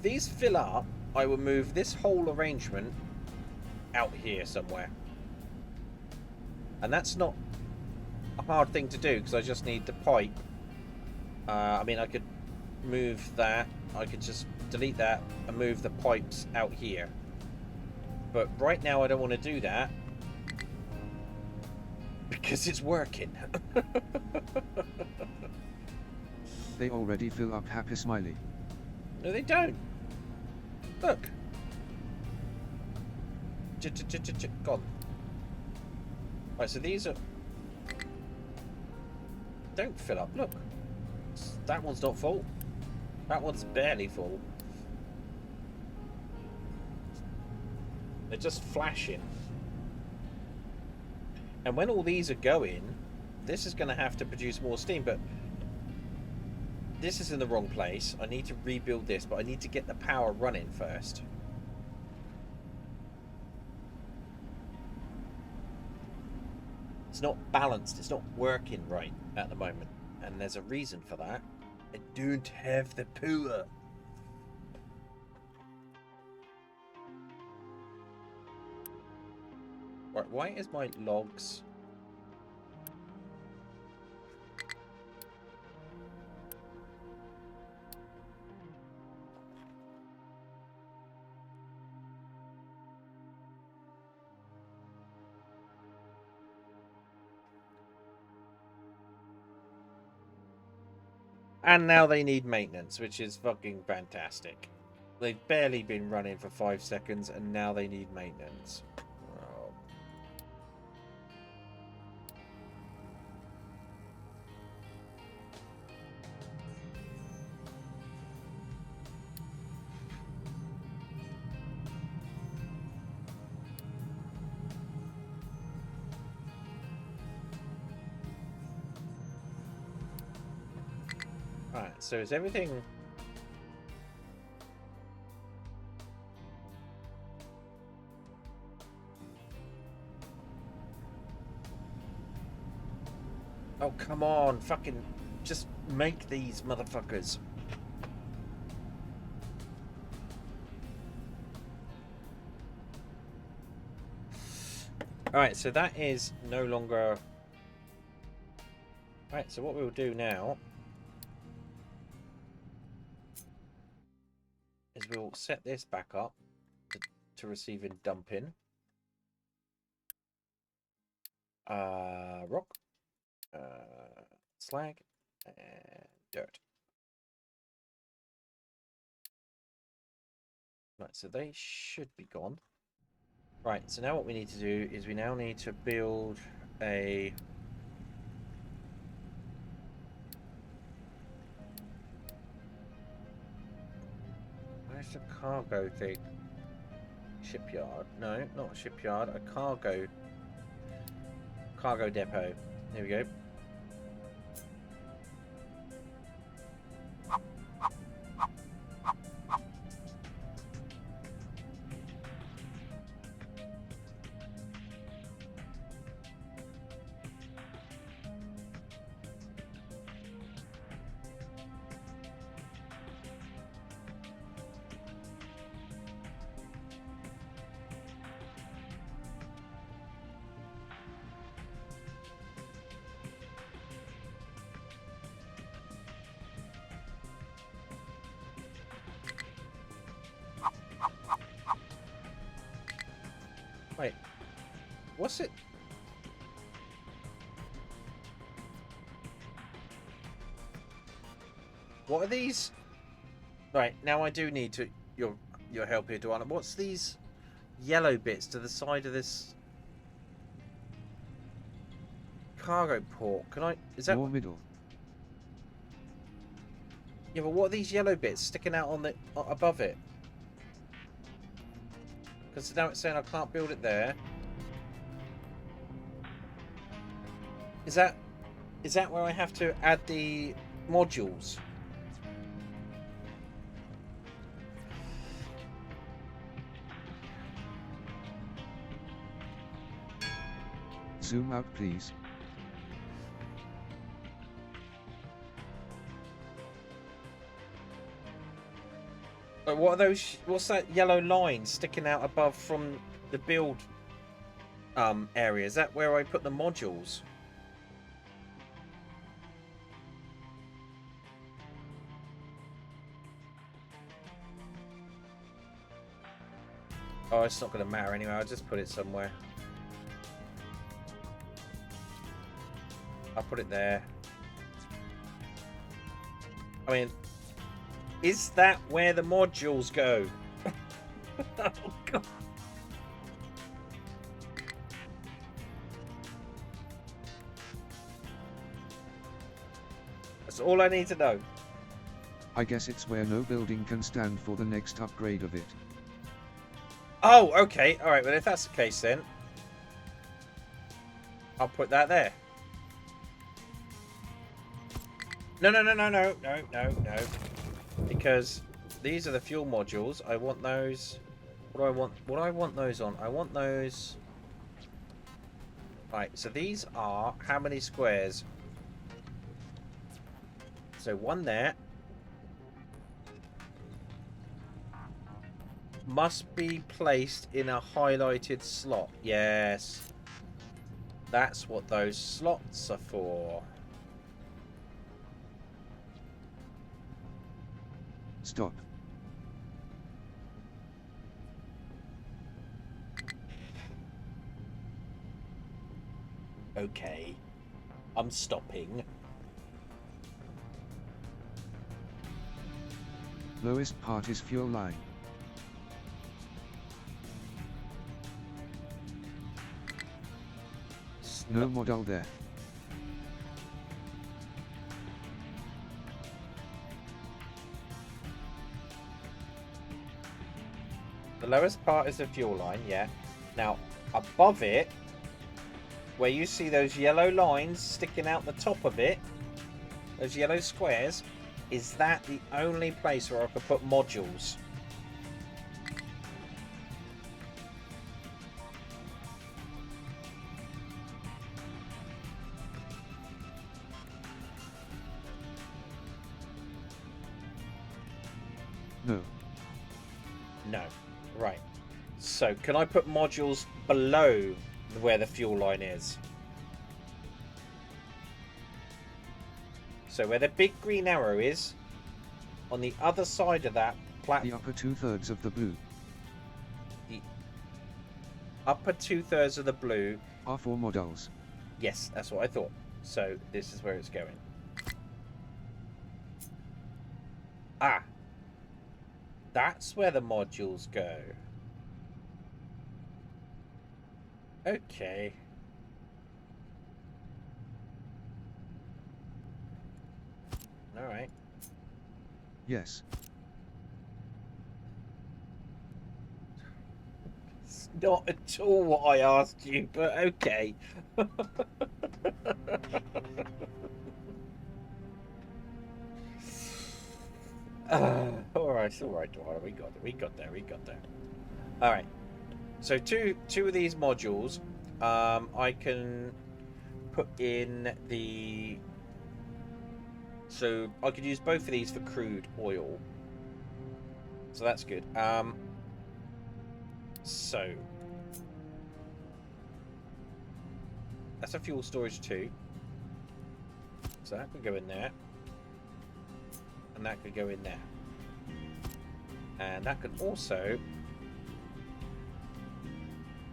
these fill up, I will move this whole arrangement out here somewhere. And that's not a hard thing to do, because I just need the pipe. I mean, I could move that. I could just delete that and move the pipes out here. But right now I don't want to do that, because it's working. They already fill up, happy smiley. No, they don't. Look. Gone. Right, so these are... Don't fill up, look. That one's not full. That one's barely full. They're just flashing. And when all these are going, this is going to have to produce more steam, but this is in the wrong place. I need to rebuild this, but I need to get the power running first. It's not balanced. It's not working right at the moment. And there's a reason for that. I don't have the power. Right, why is my logs... And now they need maintenance, which is fucking fantastic. They've barely been running for 5 seconds, and now they need maintenance. Oh. Alright, so is everything... Oh, come on, fucking just make these motherfuckers. Alright, so that is no longer... Alright, so what we'll do now is we'll set this back up to receiving dumping. Rock. Slag. And dirt. Right, so they should be gone. Right, so now what we need to do is we now need to build a... Where's the cargo thing? Shipyard. No, not a shipyard. A cargo depot. There we go. Wait, what's it? What are these? Right, now I do need to your help here, Duana. What's these yellow bits to the side of this cargo port? Can I? Is that More middle. Yeah, but what are these yellow bits sticking out on the above it? Because now it's saying I can't build it there. Is that where I have to add the modules? Zoom out, please. But what are those? What's that yellow line sticking out above from the build area? Is that where I put the modules? Oh, it's not going to matter anyway. I'll just put it somewhere. I'll put it there. I mean, is that where the modules go? Oh, God. That's all I need to know. I guess it's where no building can stand for the next upgrade of it. Oh, okay. All right. Well, if that's the case, then I'll put that there. No. Because these are the fuel modules. I want those. What do I want? What do I want those on? I want those. Right. So these are how many squares? So one there. Must be placed in a highlighted slot. Yes. That's what those slots are for. Stop. Okay. I'm stopping. Lowest part is fuel line. No model there. The lowest part is the fuel line, yeah. Now, above it, where you see those yellow lines sticking out the top of it, those yellow squares, is that the only place where I could put modules? No. No. Right. So, can I put modules below where the fuel line is? So, where the big green arrow is, on the other side of that platform. The upper 2/3 of the blue. The upper 2/3 of the blue are for models. Yes, that's what I thought. So, this is where it's going. Ah. That's where the modules go. Okay. Alright. Yes. It's not at all what I asked you, but okay. Alright, we got there. Alright. So two of these modules, I can put in the... So I could use both of these for crude oil. So that's good. So that's a fuel storage too. So that could go in there. And that could go in there. And that could also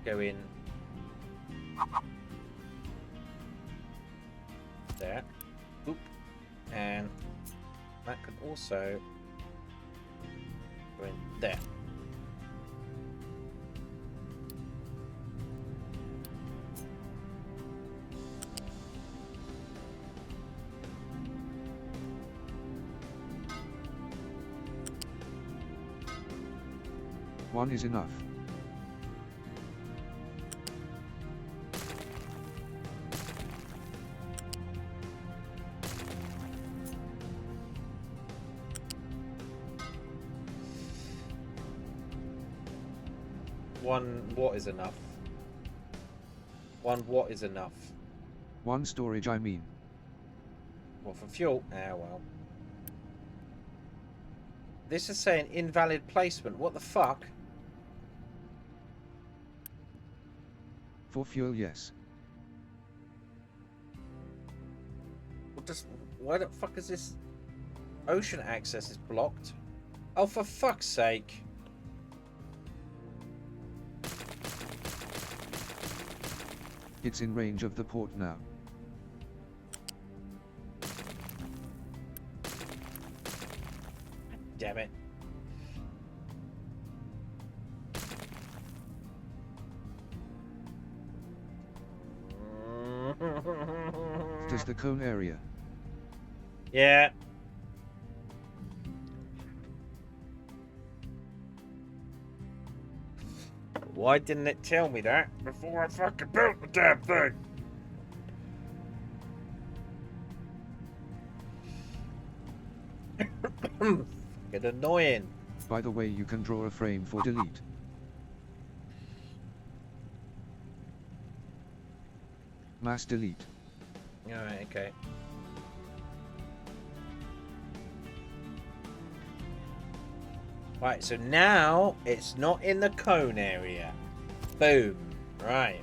go in there. Oop. And that can also go in there. One is enough. One what is enough? One what is enough? One storage, I mean. What, for fuel? Ah, well. This is saying invalid placement. What the fuck? For fuel, yes. Why the fuck is this? Ocean access is blocked. Oh, for fuck's sake. It's in range of the port now. Damn it. Does the cone area? Yeah. Why didn't it tell me that before I fucking built the damn thing? Fucking annoying. By the way, you can draw a frame for delete. Mass delete. Alright, okay. Right, so now it's not in the cone area. Boom. Right.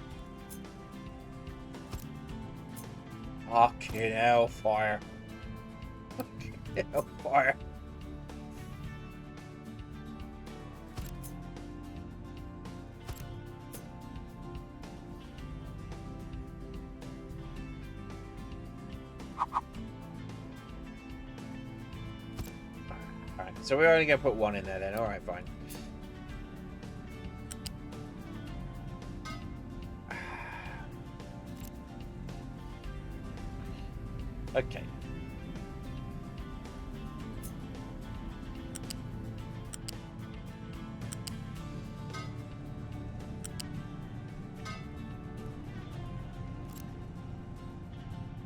Fucking hellfire. Fucking hellfire. Alright, so we're only going to put one in there then. Alright, fine. Okay.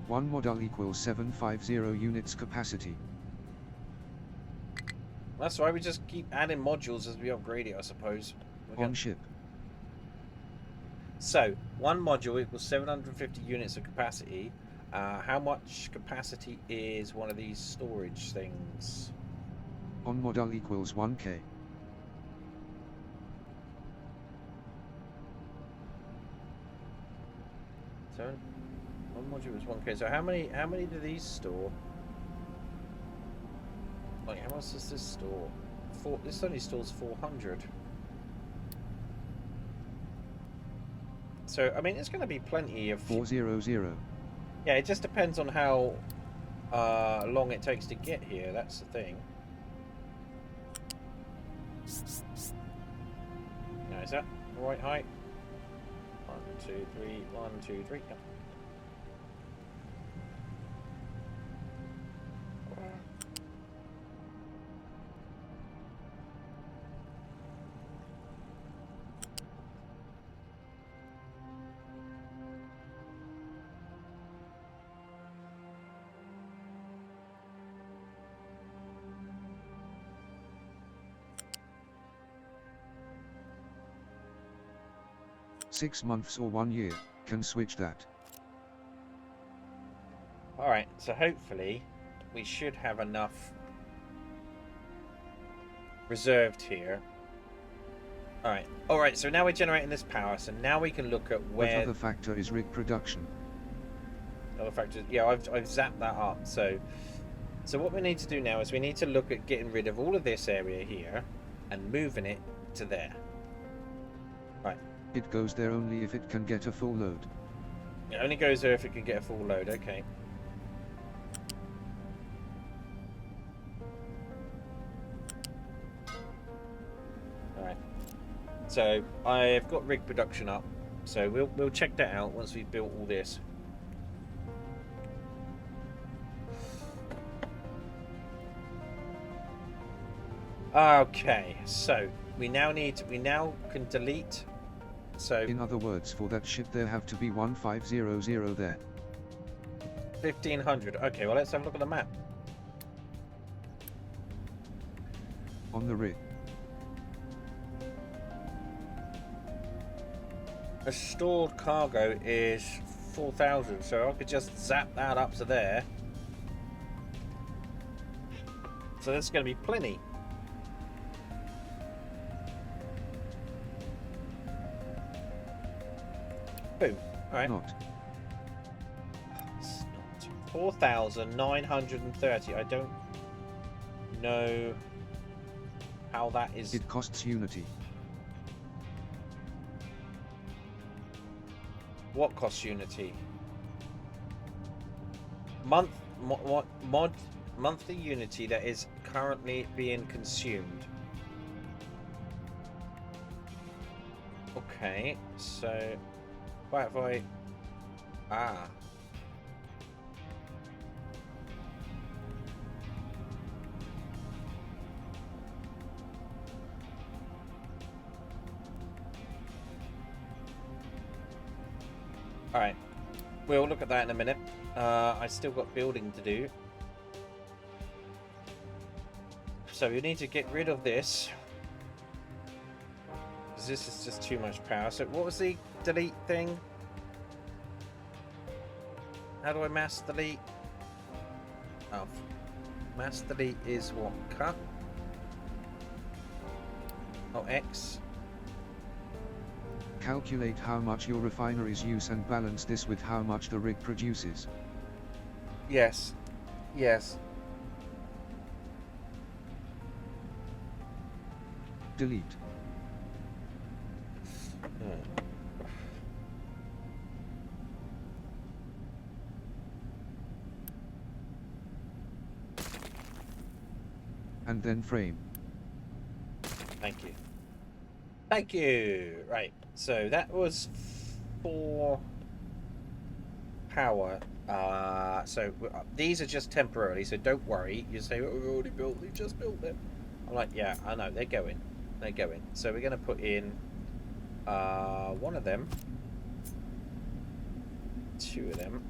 One module equals 750 units capacity. That's why we just keep adding modules as we upgrade it, I suppose. On ship. So, one module equals 750 units of capacity. How much capacity is one of these storage things? On module equals 1k. So, one module is 1k. So how many do these store? Like, how much does this store? This only stores 400. So, I mean, it's going to be plenty of... 400. Yeah, it just depends on how long it takes to get here. That's the thing. Now, is that the right height? 1, 2, 3. 1, 2, 3. Yep. Six months or 1 year, can switch that. Alright, so hopefully we should have enough reserved here. Alright, so now we're generating this power, so now we can look at where... What other factor is rig production? Other factors, yeah, I've zapped that up. So what we need to do now is we need to look at getting rid of all of this area here and moving it to there. Right. It goes there only if it can get a full load. It only goes there if it can get a full load, okay. So I've got rig production up. So we'll check that out once we've built all this. Okay, so we now can delete. So In other words, for that ship there have to be 1500 there. 1500. Okay, well let's have a look at the map. On the rig. A stored cargo is 4,000, so I could just zap that up to there. So that's going to be plenty. Boom. All right. Not. It's not 4,930. I don't know how that is. It costs Unity. What costs Unity? Monthly Unity that is currently being consumed. Okay, so what if I Alright, we'll look at that in a minute. I still got building to do. So we need to get rid of this. Because this is just too much power. So what was the delete thing? How do I mass delete? Oh, mass delete is what? Cut? Oh, X. Calculate how much your refineries use and balance this with how much the rig produces. Yes. Yes. Delete. And then frame. Thank you. Thank you. Right. So that was for power. So these are just temporarily. So don't worry. You say, "Oh, we already built. We just built them." I'm like, yeah, I know. They're going. They're going. So we're gonna put in one of them, two of them.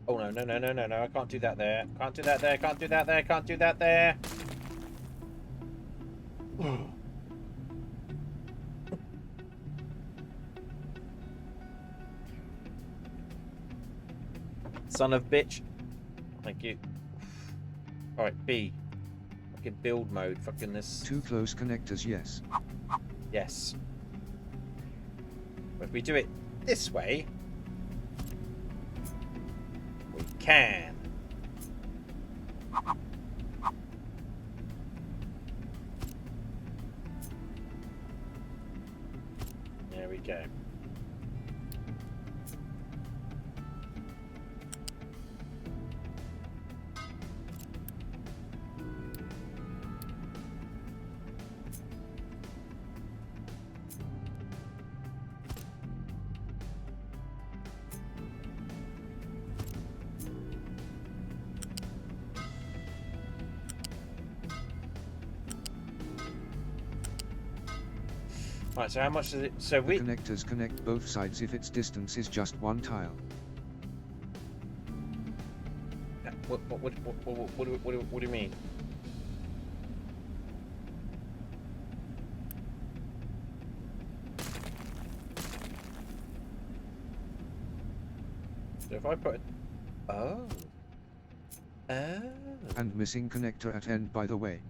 Oh no, no, no, no, no, no, I can't do that there. Can't do that there, can't do that there, can't do that there. Son of bitch. Thank you. Alright, B. Fucking build mode, fucking this. Two close connectors, yes. Yes. But if we do it this way, we can. There we go. Right, so how much does it... So The connectors connect both sides if its distance is just one tile. What do you mean? So if I put... Oh. Oh. And missing connector at end, by the way.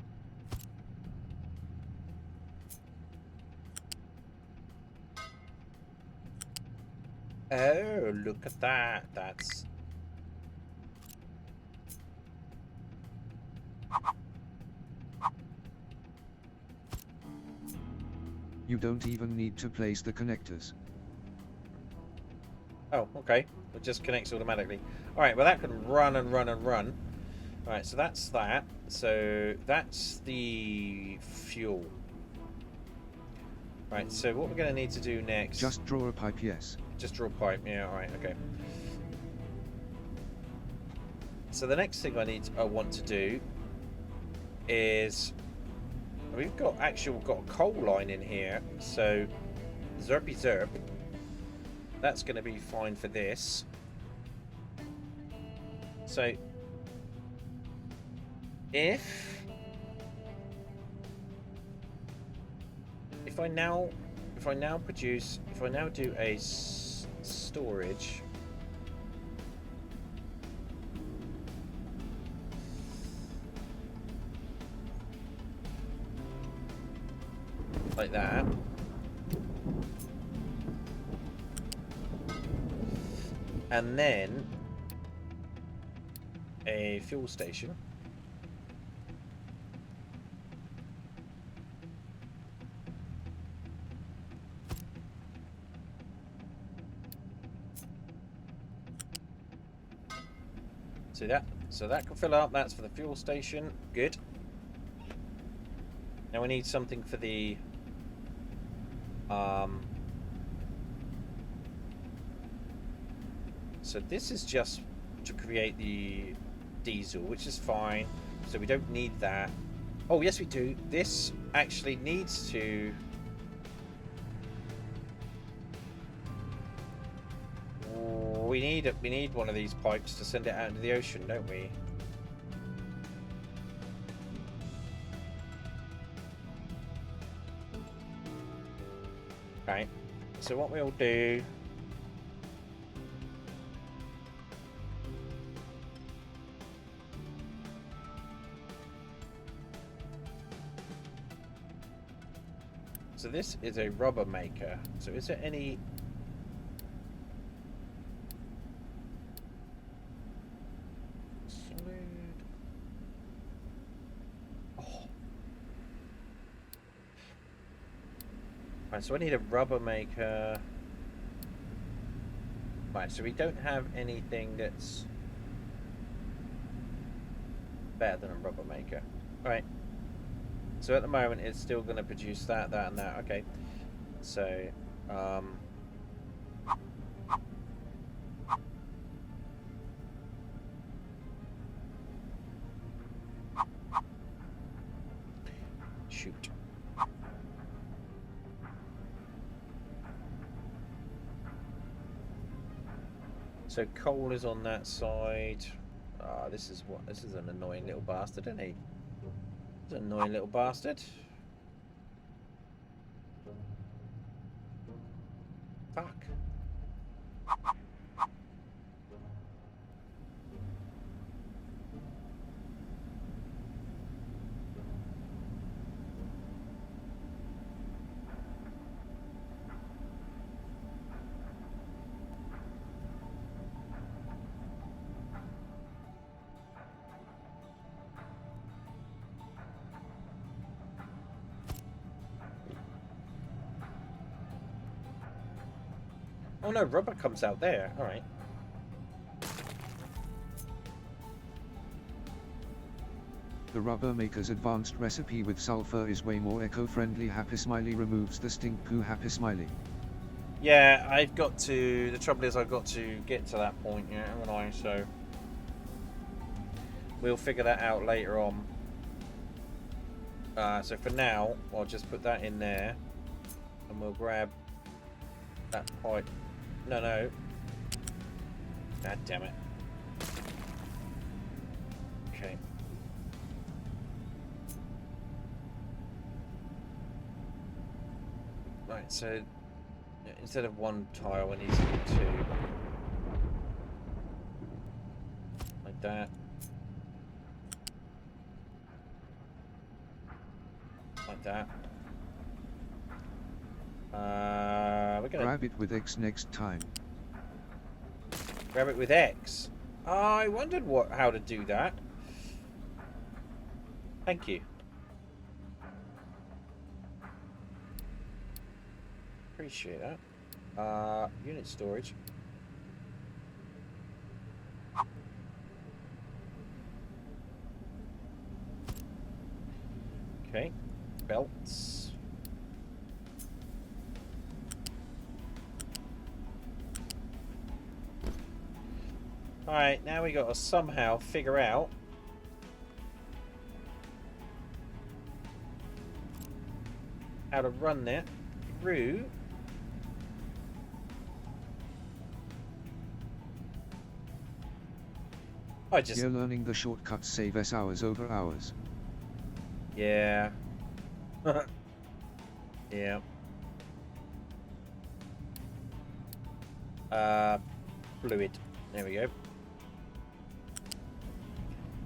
Oh, look at that. That's... You don't even need to place the connectors. Oh, okay. It just connects automatically. Alright, well that can run and run and run. Alright, so that's that. So that's the fuel. Right, so what we're going to need to do next... Just draw a pipe, yes. Just draw a pipe, yeah, alright, okay. So the next thing I want to do is... We've got a coal line in here, so zerpy zerp. That's going to be fine for this. So if I now do a storage, like that, and then a fuel station. So that can fill up. That's for the fuel station. Good. Now we need something for the so this is just to create the diesel, which is fine. So we don't need that. Oh yes, we do. This actually needs to. We need one of these pipes to send it out into the ocean, don't we? Right. So what we'll do. So this is a rubber maker. So is there any... solid... Oh. Right, so I need a rubber maker. Right, so we don't have anything that's better than a rubber maker. Right. So at the moment it's still going to produce that, and that. Okay. So, shoot. So coal is on that side. This is an annoying little bastard, isn't he? An annoying little bastard. Fuck. Oh no, rubber comes out there. Alright. The rubber maker's advanced recipe with sulfur is way more eco-friendly. Happy Smiley removes the stink poo. Happy Smiley. Yeah, the trouble is I've got to get to that point, yeah, haven't I? So we'll figure that out later on. So for now, I'll just put that in there, and we'll grab that pipe. No. God damn it. Okay. Right, so instead of one tile, I need to do two. Like that. Like that. We're gonna Grab it with X next time. grab it with X. I wondered how to do that. Thank you. Appreciate that. Unit storage. Okay. Belts. Alright, now we got to somehow figure out how to run that through. You're learning the shortcuts save us hours over hours. Yeah. Yeah. Fluid. There we go.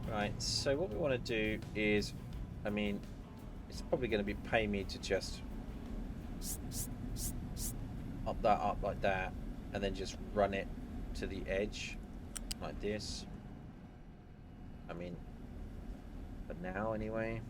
Right, so what we want to do is, I mean, it's probably going to be pay me to just up that up like that, and then just run it to the edge like this. I mean, for now anyway.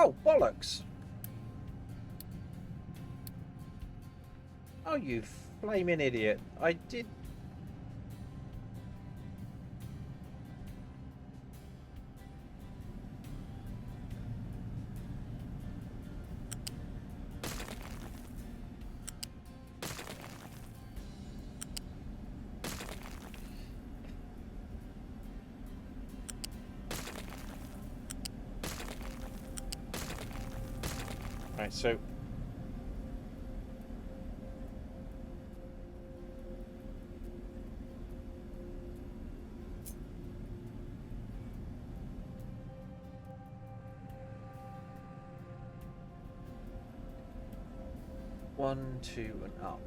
Oh, bollocks! Oh, you flaming idiot. I did... Right, so... One, two, and up.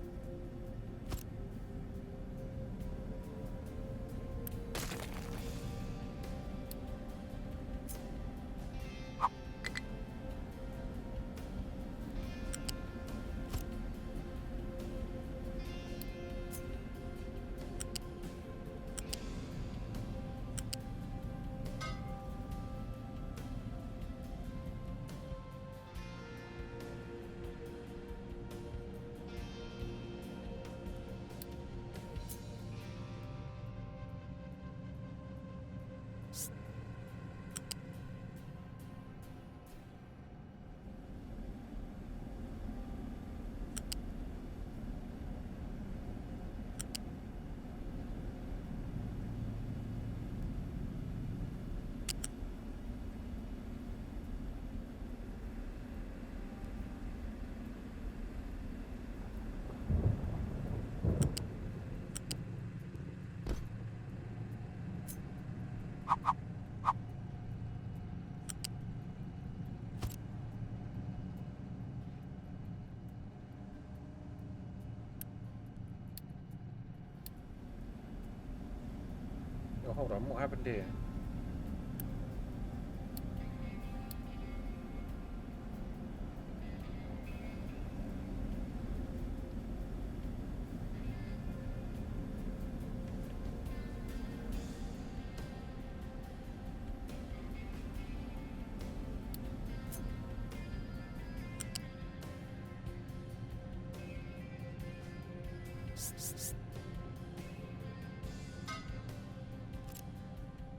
Oh, hold on, what happened here?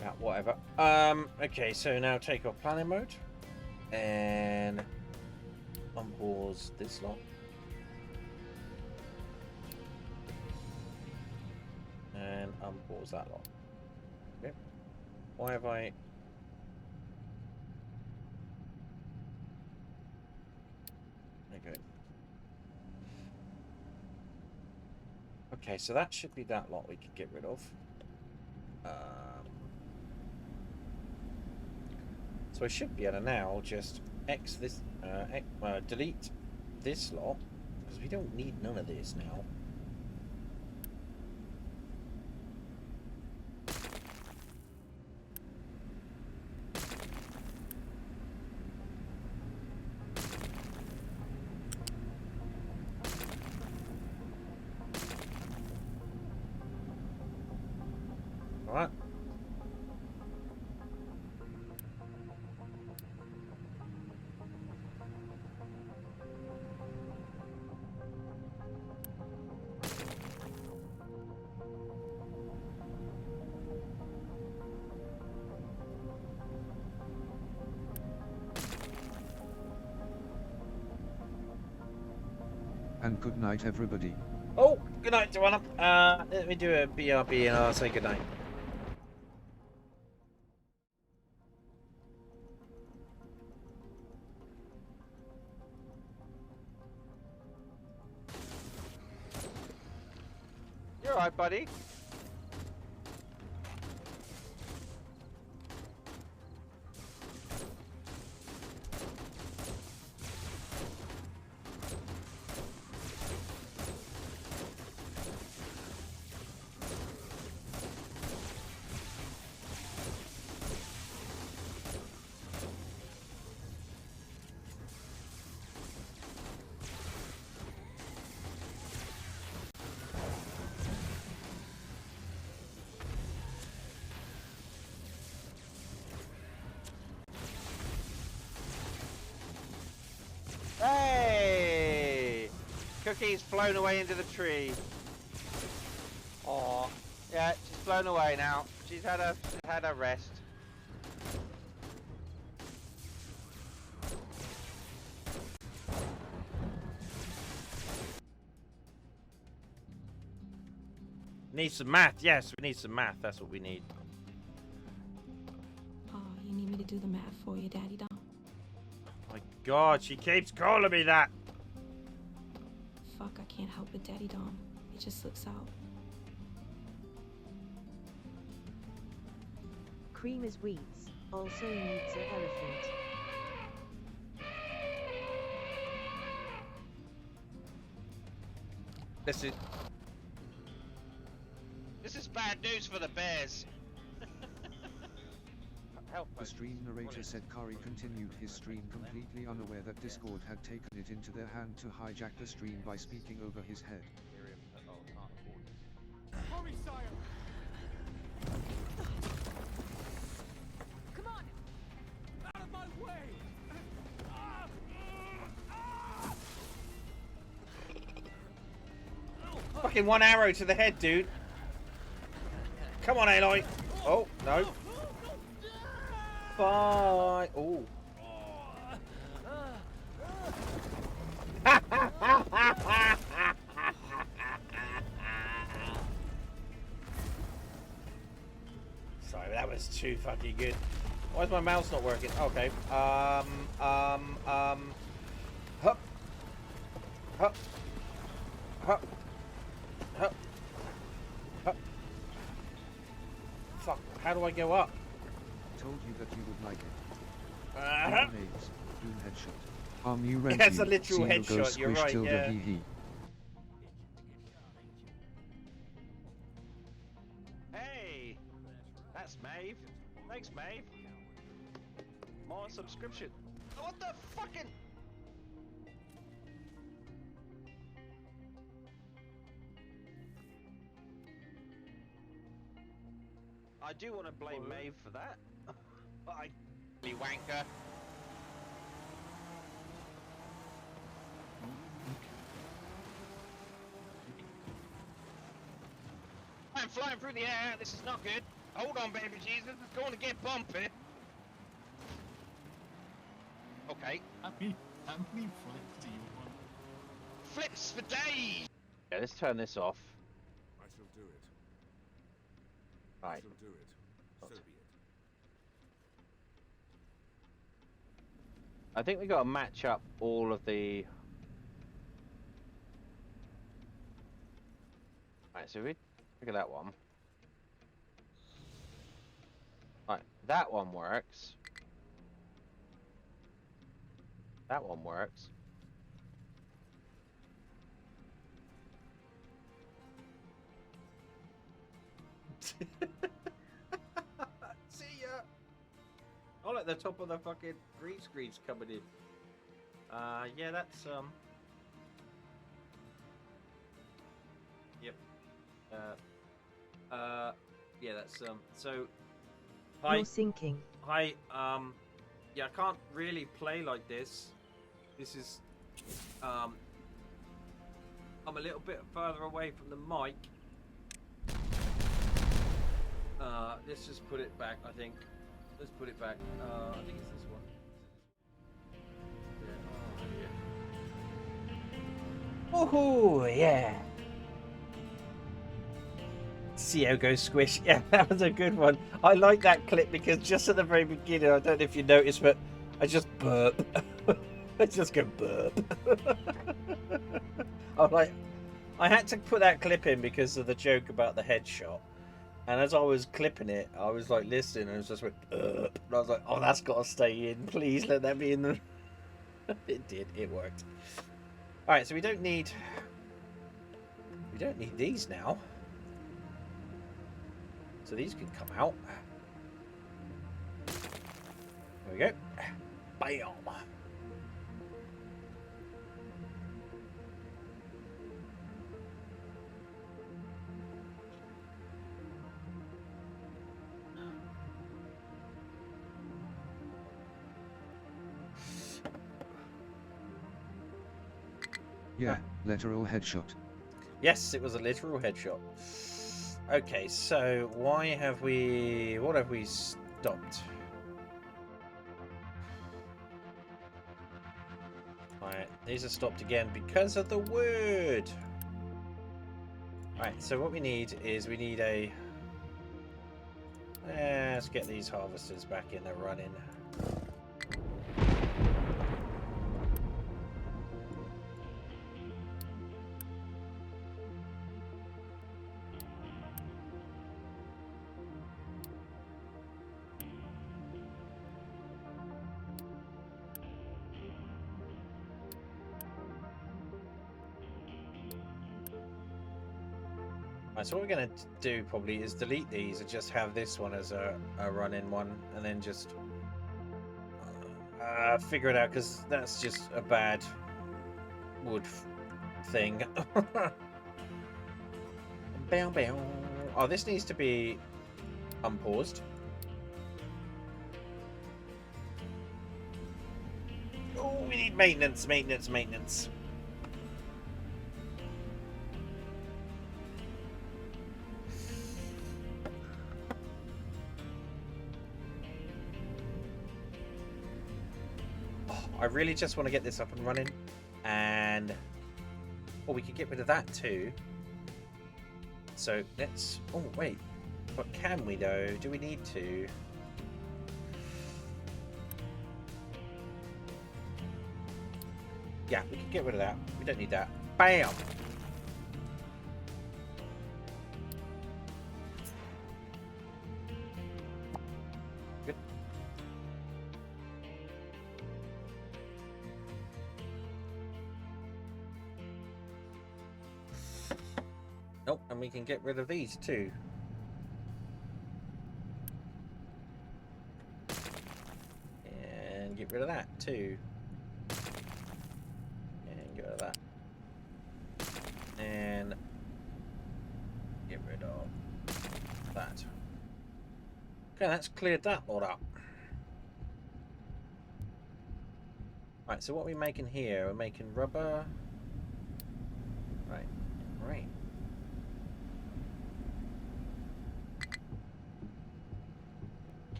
Yeah, whatever. Okay, so now take off planning mode and unpause this lot. And unpause that lot. Okay. Why have I... Okay. Okay, so that should be that lot we can get rid of. So I should be able to now just X this, delete this slot, because we don't need none of this now. Alright. And good night, everybody. Oh, good night, Joanna. Let me do a BRB and I'll say good night. You're alright, buddy. Hey! Cookie's flown away into the tree. Aw. Yeah, she's flown away now. She's had a rest. Need some math. Yes, we need some math. That's what we need. Oh, you need me to do the math for you, Daddy Dom? My God, she keeps calling me that. Fuck, I can't help it, Daddy Dom. It just slips out. Cream is wheats, also needs an elephant. This is bad news for the bears. Help The us. stream narrator said Kari continued his stream completely unaware that Discord had taken it into their hand to hijack the stream by speaking over his head. Hurry, sire! Come on! Out of my way! Fucking one arrow to the head, dude. Come on, Aloy. Oh, no. Bye. Oh. Sorry, that was too fucking good. Why is my mouse not working? Okay. Hup. Hup. Hup. Hup. Hup. Fuck. How do I go up? Told you that you would like it. Uh-huh. Grenades, boom headshot. You rent Yeah, it's a you, literal see you go headshot, you're squish right, tilde yeah. hee hee. Hey! That's Maeve. Thanks, Maeve. More subscription. Oh, what the fucking... I do want to blame Maeve for that. I... You wanker. I'm flying through the air. This is not good. Hold on, baby Jesus. It's going to get bumpy. Okay. How many flips do you want? Flips for days. Yeah, let's turn this off. I shall do it. I Right. shall do it. So be it. I think we got to match up all of the. Right, so we look at that one. Right, that one works. That one works. See ya. Oh, at the top of the fucking green screen's coming in. Yeah, that's Yep. Yeah, that's So, hi, You're sinking. hi. Yeah, I can't really play like this. This is, I'm a little bit further away from the mic. Let's just put it back. I think. Let's put it back. I think it's this one. Yeah. Oh yeah. See how goes squish. Yeah, that was a good one. I like that clip because just at the very beginning, I don't know if you noticed, but I just burp. I just go burp. I'm like, I had to put that clip in because of the joke about the headshot. And as I was clipping it, I was like listening, and it was just like, and I was like, oh, that's got to stay in. Please let that be in the. It did. It worked. All right, so we don't need these now. So these can come out. There we go. Bam. Yeah, literal headshot. Yes, it was a literal headshot. Okay, so what have we stopped? Alright, these are stopped again because of the word. Alright, so what we need is a... let's get these harvesters back in the running. So what we're going to do probably is delete these and just have this one as a run-in one, and then just figure it out, because that's just a bad wood thing. Bow, bow. Oh, this needs to be unpaused. Oh, we need maintenance. I really just want to get this up and running, and we could get rid of that too. So let's. Oh wait, but can we though? Do we need to? Yeah, we can get rid of that. We don't need that. Bam. Good. Nope, and we can get rid of these too. And get rid of that too. And get rid of that. And get rid of that. Okay, that's cleared that lot up. Right, so what are we making here? We're making rubber. Right.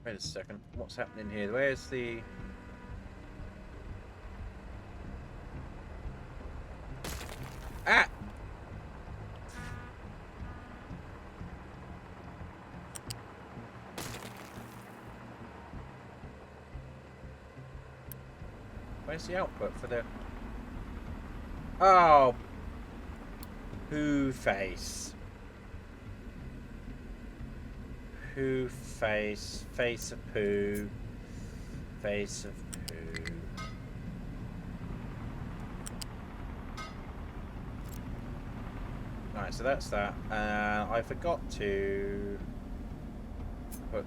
Wait a second. What's happening here? Where's the... Ah! Where's the output for the... Oh! Poo face. Poo face. Face of poo. Face of poo. Alright, so that's that. I forgot to put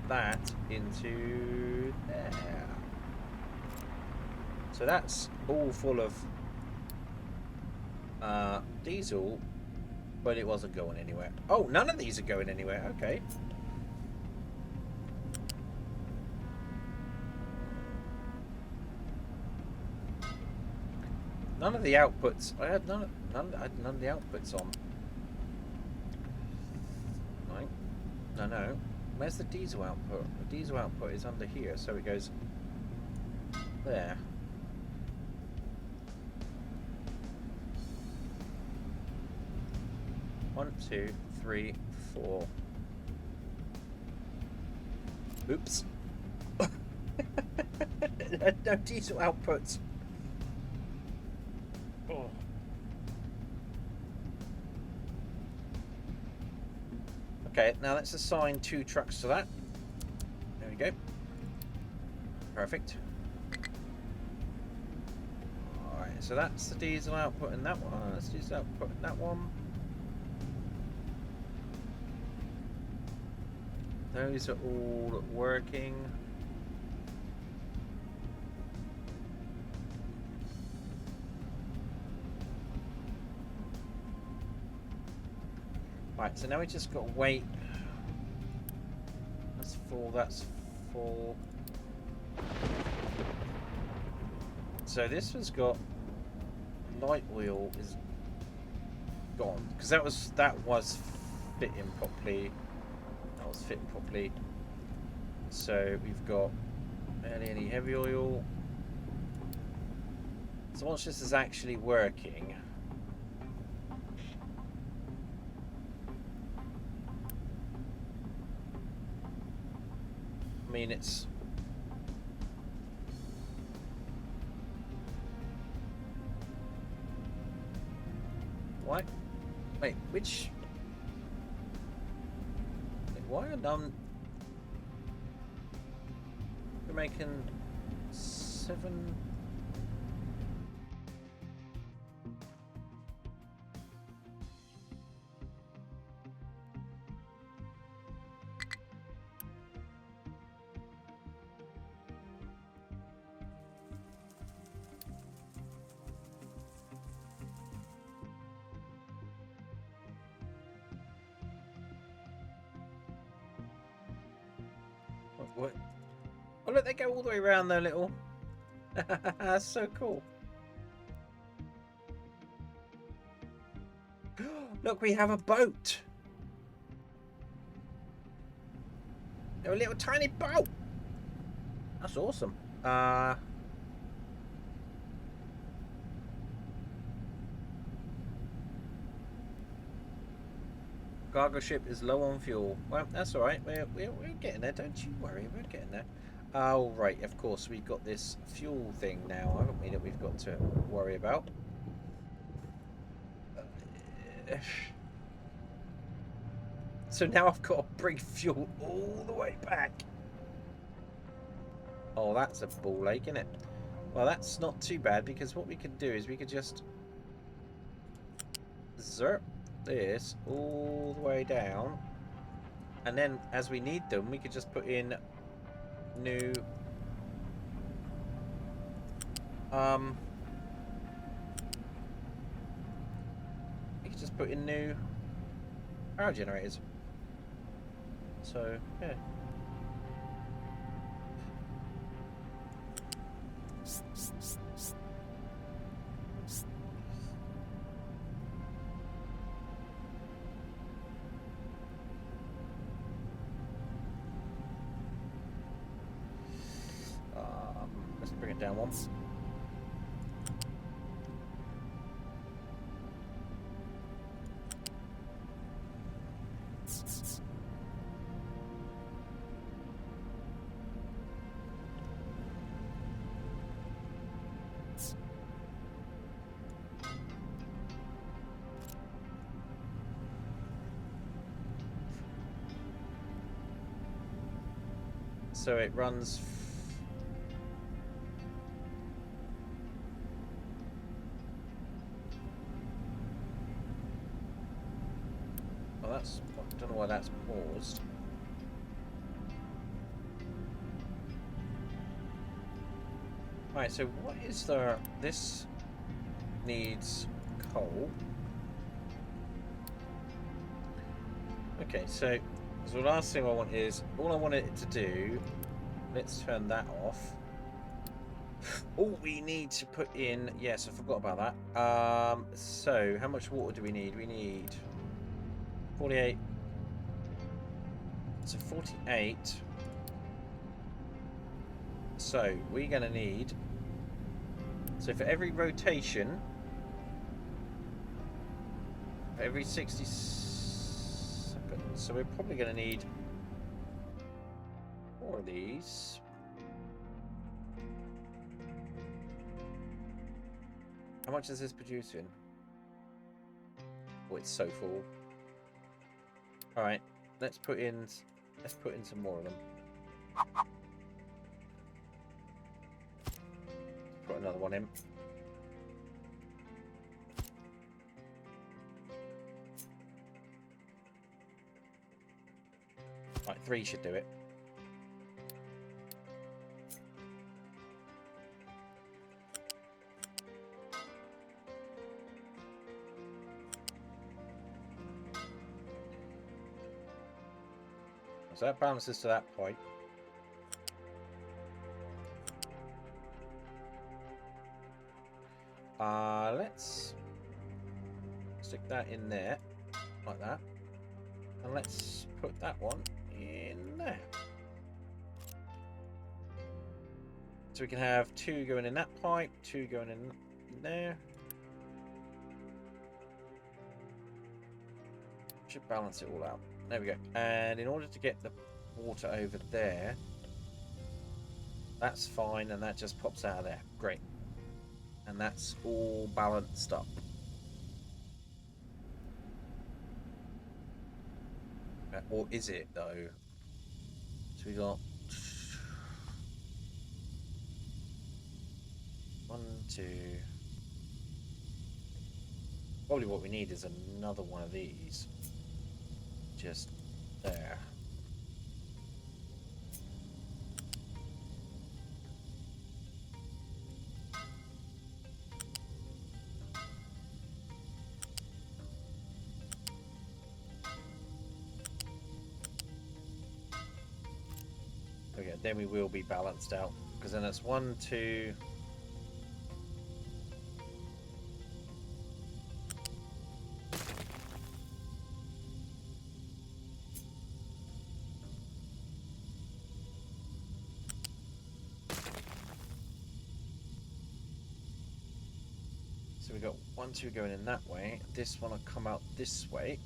that into there. So that's all full of diesel, but it wasn't going anywhere. Oh, none of these are going anywhere. Okay. None of the outputs. I had none of the outputs on. Right. No. Where's the diesel output? The diesel output is under here, so it goes there. One, two, three, four. Oops. No diesel outputs. Oh. Okay, now let's assign 2 trucks to that. There we go. Perfect. Alright, so that's the diesel output in that one. That's diesel output in that one. Those are all working. Right, so now we just got to wait. That's full, that's full. So this has got light oil is gone. Because that was fitting properly. That was fitting properly. So we've got any heavy oil. So once this is actually working, I mean, it's what? Wait, which? Wait, why are none? We're making 7. What? Oh look, they go all the way around their little. That's so cool. Look, we have a boat. They're a little tiny boat. That's awesome. Cargo ship is low on fuel. Well, that's all right. We're getting there. Don't you worry. We're getting there. Oh, right. Of course, we've got this fuel thing now, haven't we, that we've got to worry about. So now I've got to bring fuel all the way back. Oh, that's a ball ache, isn't it? Well, that's not too bad, because what we could do is we could just zerp this all the way down, and then as we need them we could just put in new we could just put in new power generators. So yeah. Let's bring it down once. So it runs. Oh, that's. I don't know why that's paused. Right, so what is the... This needs coal. Okay, so the last thing I want is... All I want it to do... Let's turn that off. Oh, we need to put in... Yes, I forgot about that. So, how much water do we need? We need... 48. So, 48. So, we're going to need... So for every rotation, for every 60 seconds, so we're probably going to need 4 of these. How much is this producing? Oh, it's so full. All right, let's put in some more of them. Put another one in. Right, 3 should do it. So that balances to that point. Let's stick that in there, like that. And let's put that one in there. So we can have 2 going in that pipe, 2 going in there. Should balance it all out. There we go. And in order to get the water over there, that's fine, and that just pops out of there. Great. And that's all balanced up. Or is it, though? So we got 1, 2. Probably what we need is another one of these. Just there. Okay, then we will be balanced out, because then that's 1, 2. So we got 1, 2 going in that way. This one will come out this way.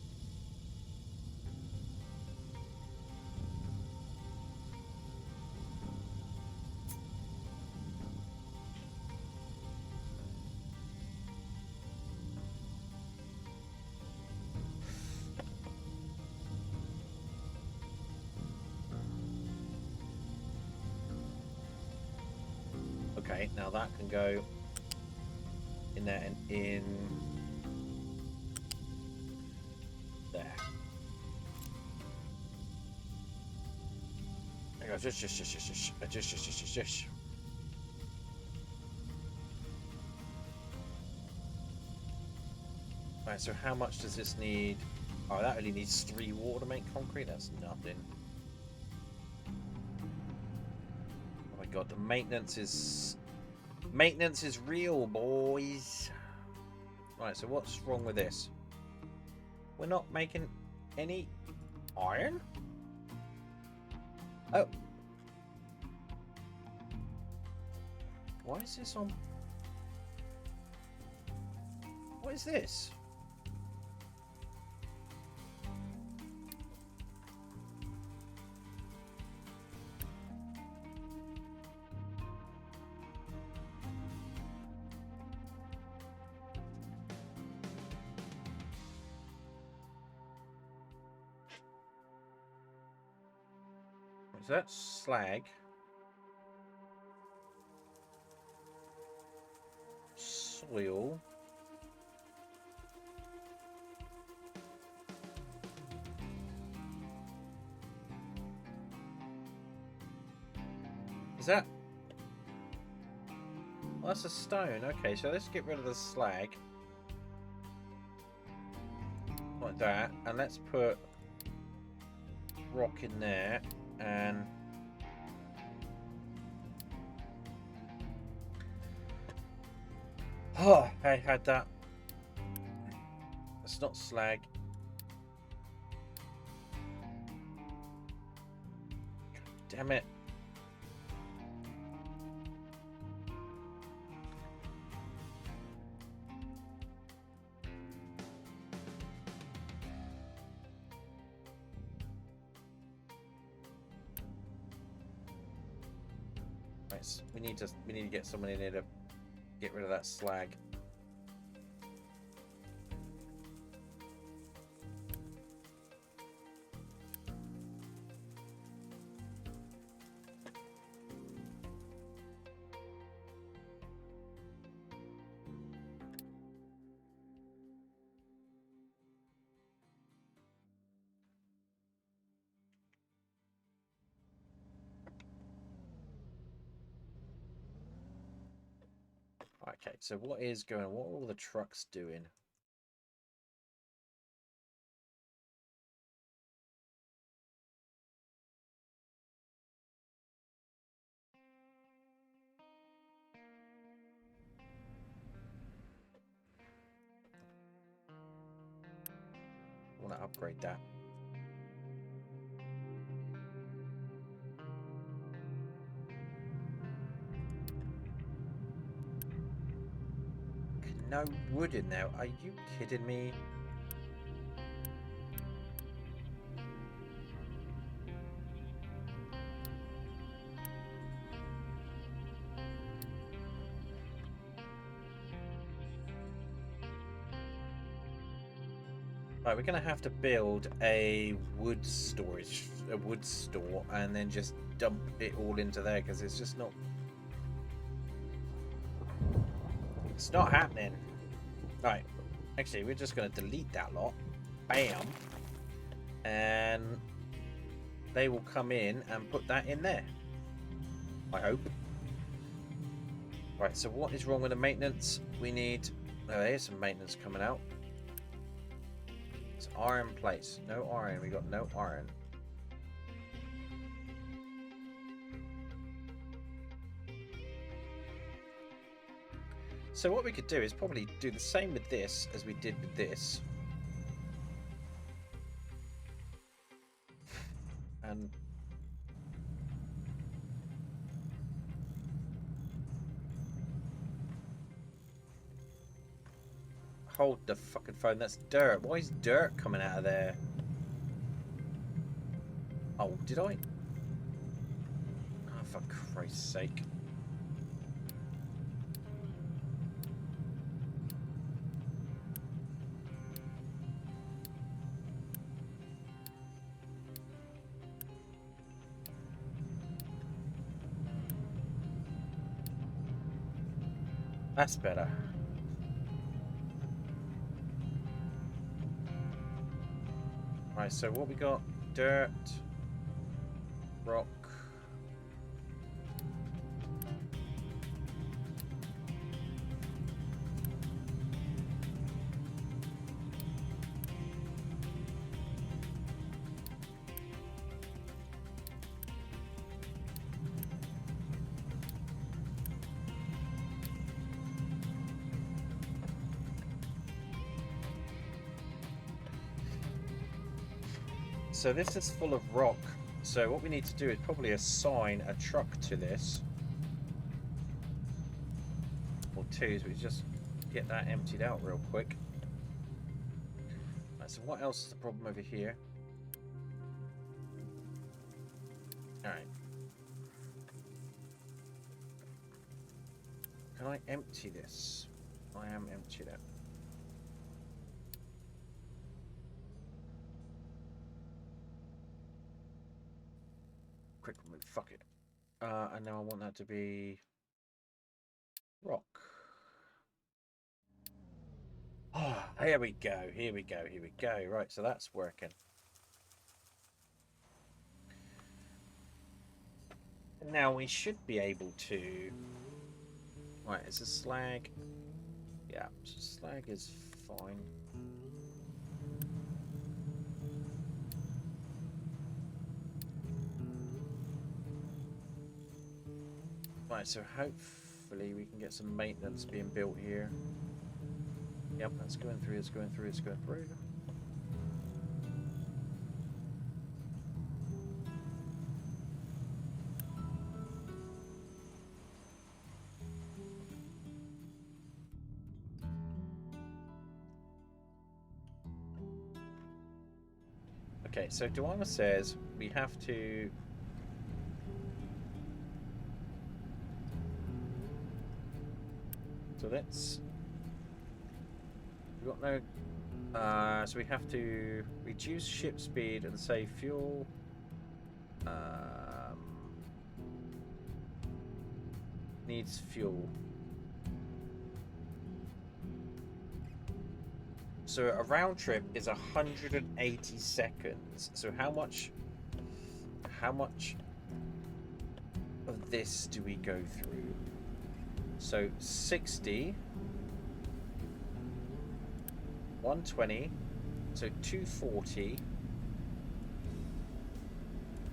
Okay, now that can go in there and in there. There goes. Just. Right, so how much does this need? Oh, that only needs 3 water to make concrete. That's nothing. Oh my god, the maintenance is real, boys. Right, so what's wrong with this? We're not making any iron? Oh. Why is this on? What is this? Is that slag? Soil. Is that? Well, that's a stone. Okay, so let's get rid of the slag. Like that. And let's put rock in there. And oh, I had that. It's not slag. Damn it. Right, we need to get someone in here to get rid of that slag. Okay, so what is going on? What are all the trucks doing? I want to upgrade that. No wood in there. Are you kidding me? Right, we're going to have to build a wood storage, a wood store, and then just dump it all into there because it's just not... It's not happening. Right, actually, we're just going to delete that lot. Bam. And they will come in and put that in there. I hope. Right, so what is wrong with the maintenance? We need... Oh, there's some maintenance coming out. It's iron plates. No iron. We got no iron. So what we could do is probably do the same with this as we did with this. And hold the fucking phone. That's dirt. Why is dirt coming out of there? Oh, did I? Oh, for Christ's sake. That's better. Right, so what we got? Dirt, rock. So this is full of rock. So what we need to do is probably assign a truck to this. Or two, so we just get that emptied out real quick. Right, so what else is the problem over here? Alright. Can I empty this? I am emptying it. quick remove. Fuck it. And now I want that to be rock. Oh, here we go. Here we go. Here we go. Right, so that's working. Now we should be able to. Right, is a slag? Yeah, so slag is fine. Right, so hopefully we can get some maintenance being built here. Yep, that's going through, it's going through, it's going through. Okay, so Duana says we have to... So let's... We've got no... so we have to reduce ship speed and save fuel. Needs fuel. So a round trip is 180 seconds. So how much of this do we go through? So 60, 120, so 240,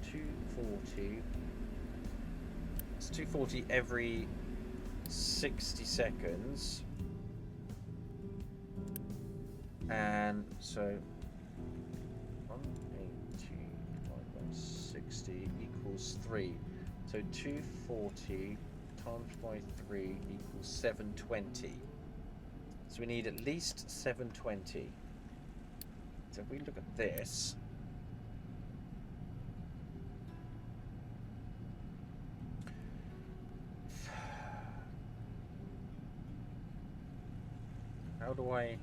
240. It's 240 every 60 seconds. And so 180 divided by 60 equals 3. So 240 times by 3 equals 720. So we need at least 720. So if we look at this, how do I...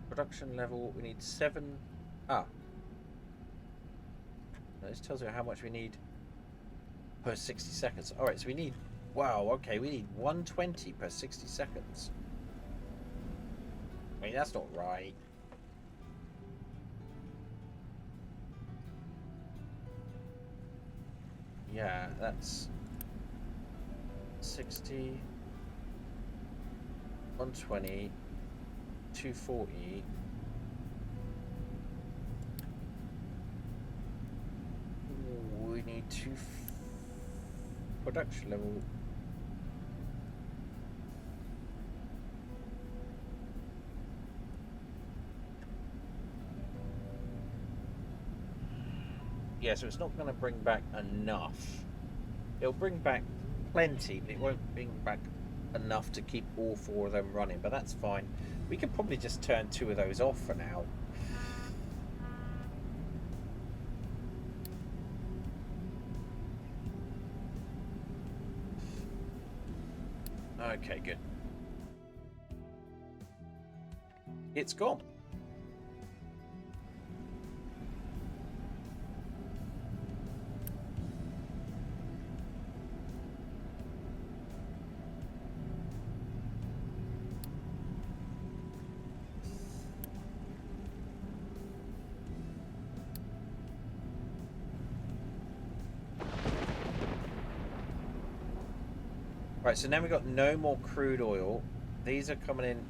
Production level, we need 7... Ah. This tells you how much we need per 60 seconds. Alright, so we need... Wow, okay, we need 120 per 60 seconds. I mean, that's not right. Yeah, that's... 60... 120... 240. We need production level. Yeah, so it's not going to bring back enough. It'll bring back plenty, but it won't bring back enough to keep all 4 of them running, but that's fine. We could probably just turn 2 of those off for now. Okay, good. It's gone. Right, so now we've got no more crude oil. These are coming in,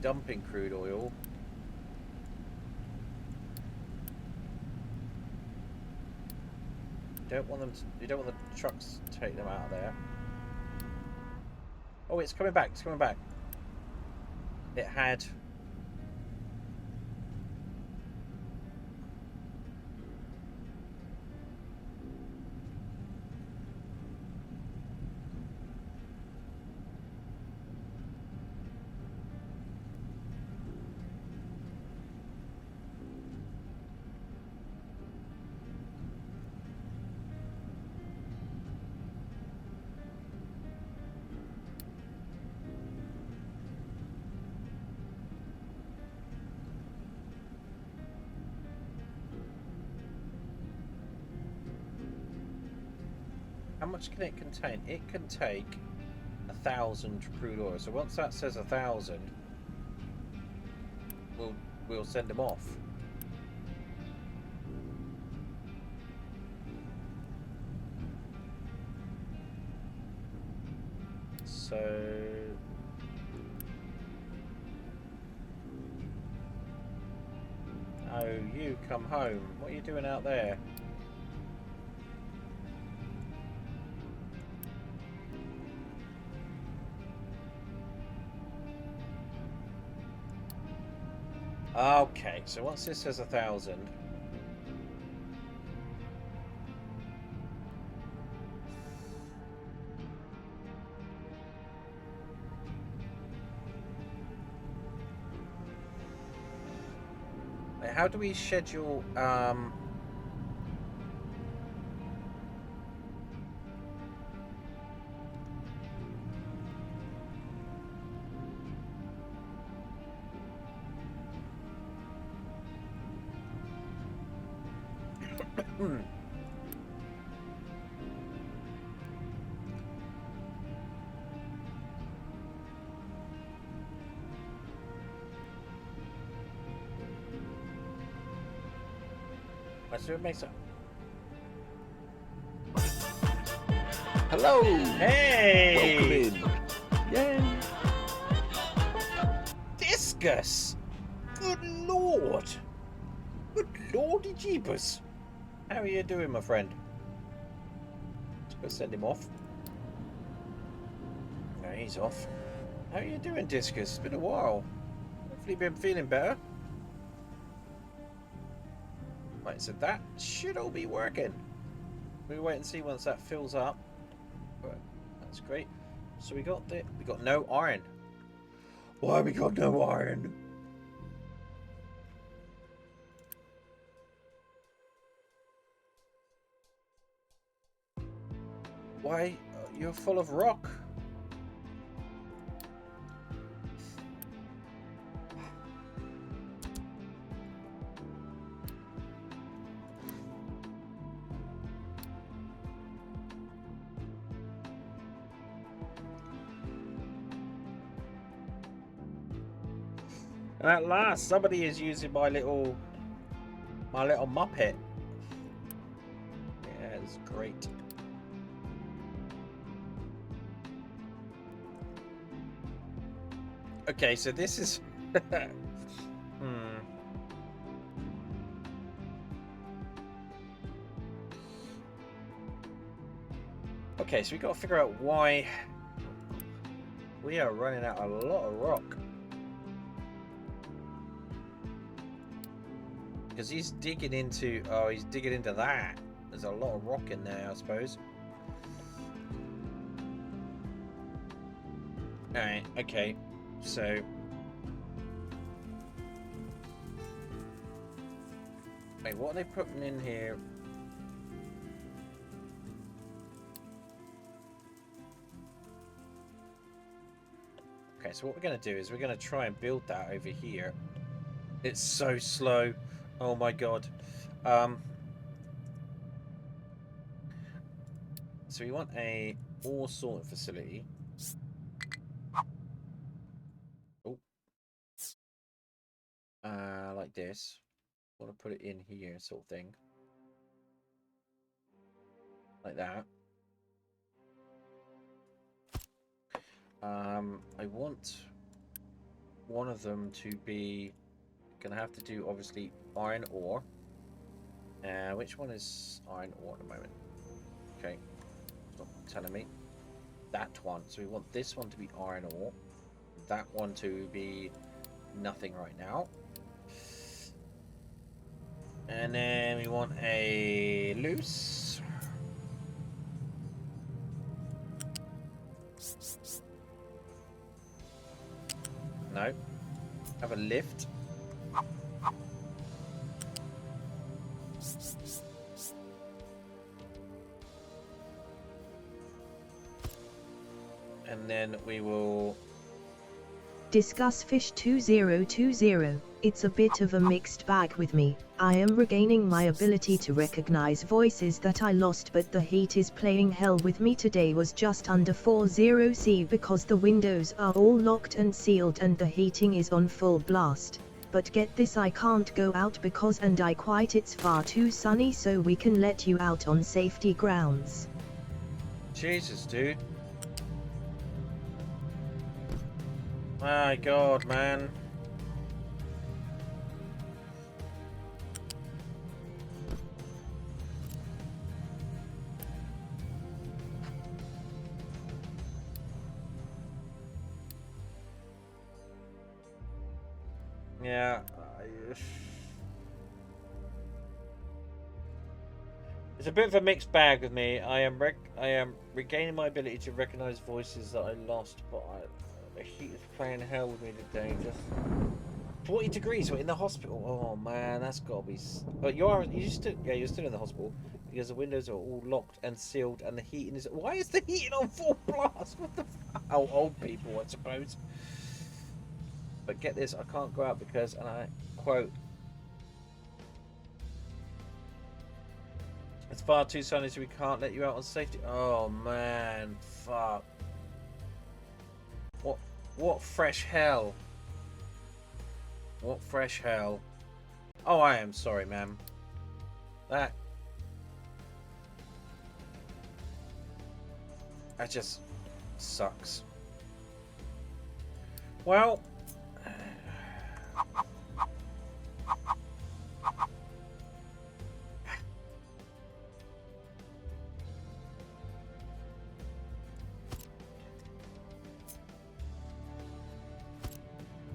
dumping crude oil. You don't want the trucks to take them out of there. Oh, it's coming back, it's coming back. It had... much can it contain? It can take 1,000 crude oil. So once that says 1,000, we'll send them off. So oh, you come home. What are you doing out there? Okay, so once this says 1,000, how do we schedule let's do it, Mesa. Hello! Hey! Welcome in! Yay! Discus! Good lord! Good lordy jeepers! How are you doing, my friend? Let's send him off. No, he's off. How are you doing, Discus? It's been a while. Hopefully you've been feeling better. Right, so that should all be working. We'll wait and see once that fills up. But that's great. So we got no iron. Why we got no iron? Why? You're full of rock. And at last, somebody is using my little Muppet. Yeah, it's great. Okay, so this is Okay, so we got to figure out why we are running out a lot of rock. Because he's digging into that. There's a lot of rock in there, I suppose. Alright, okay. So wait, what are they putting in here? Okay, so what we're going to do is we're going to try and build that over here. It's so slow. Oh my god. So we want a ore sorting facility. Oh. Like this. Want to put it in here, sort of thing. Like that. I want one of them to be gonna have to do obviously iron ore. Which one is iron ore at the moment? Okay, stop telling me. That one. So we want this one to be iron ore. That one to be nothing right now. And then we want a loose. No. Have a lift. And then we will Discuss fish 2020. It's a bit of a mixed bag with me. I am regaining my ability to recognize voices that I lost, but the heat is playing hell with me. Today was just under 40°C because the windows are all locked and sealed and the heating is on full blast. But get this, I can't go out because it's far too sunny, so we can let you out on safety grounds. Jesus, dude. My God, man. Yeah. It's a bit of a mixed bag with me. I am regaining my ability to recognize voices that I lost, but the heat is playing hell with me today. Just 40 degrees. We're in the hospital. Oh man, that's gotta be. But you're still in the hospital because the windows are all locked and sealed, and the heating is. Why is the heating on full blast? What the? Oh, old people, I suppose. But get this, I can't go out because, and I quote, it's far too sunny, so we can't let you out on safety. Oh man, fuck. What fresh hell? What fresh hell? Oh, I am sorry, ma'am. That just sucks. Well,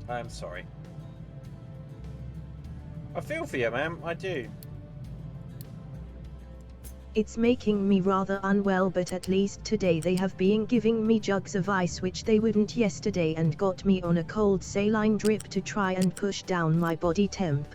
I'm sorry. I feel for you, ma'am. I do. It's making me rather unwell, but at least today they have been giving me jugs of ice, which they wouldn't yesterday, and got me on a cold saline drip to try and push down my body temp.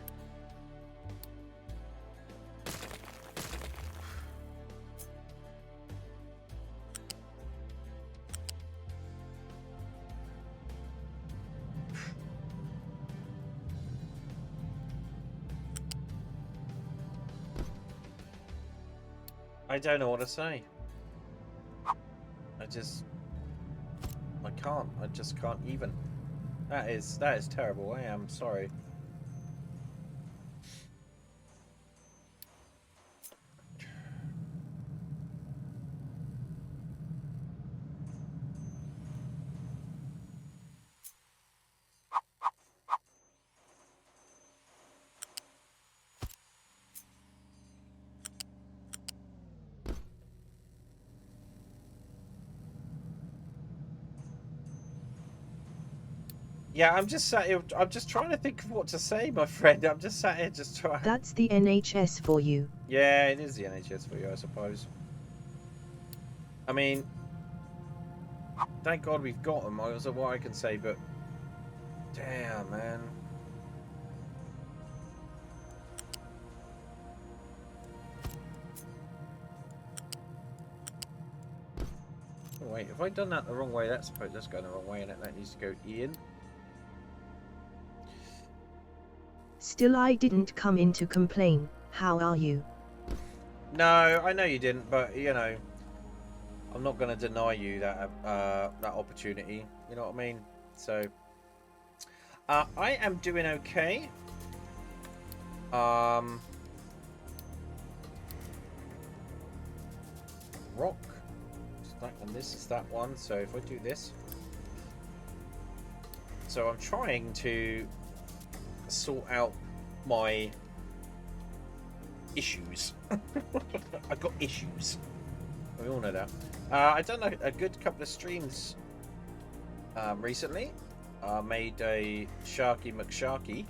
I don't know what to say. I can't. I just can't even. That is terrible. I am sorry. Yeah, I'm just sat here. I'm just trying to think of what to say, my friend. I'm just sat here, just trying. That's the NHS for you. Yeah, it is the NHS for you, I suppose. I mean, thank God we've got them. I don't know what I can say, but damn, man. Oh, wait, have I done that the wrong way? That's supposed that's going the wrong way, and that needs to go in. Still, I didn't come in to complain. How are you? No, I know you didn't, but you know, I'm not going to deny you that that opportunity. You know what I mean? So, I am doing okay. Rock. And this is that one. So if I do this, so I'm trying to sort out my issues. I've got issues. We all know that. I've done a good couple of streams recently. I made a Sharky McSharky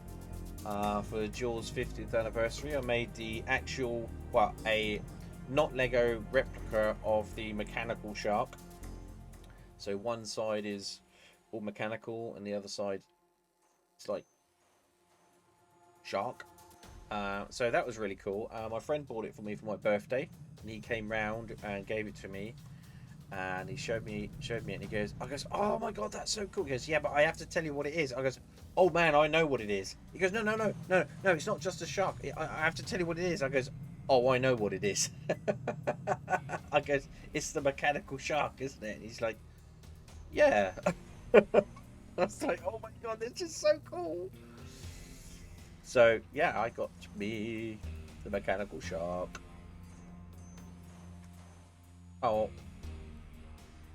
for Jaws' 50th anniversary. I made the actual, well, a not Lego replica of the mechanical shark. So one side is all mechanical and the other side it's like shark. So that was really cool. My friend bought it for me for my birthday, and he came round and gave it to me, and he showed me it, and I goes, oh my god, that's so cool. He goes, yeah, but I have to tell you what it is. I goes, "Oh man, I know what it is." He goes, No, it's not just a shark. I have to tell you what it is. I goes, "Oh, I know what it is." I goes, "It's the mechanical shark, isn't it?" And he's like, "Yeah." I was like, "Oh my god, this is so cool." So yeah, I got me the mechanical shark. Oh,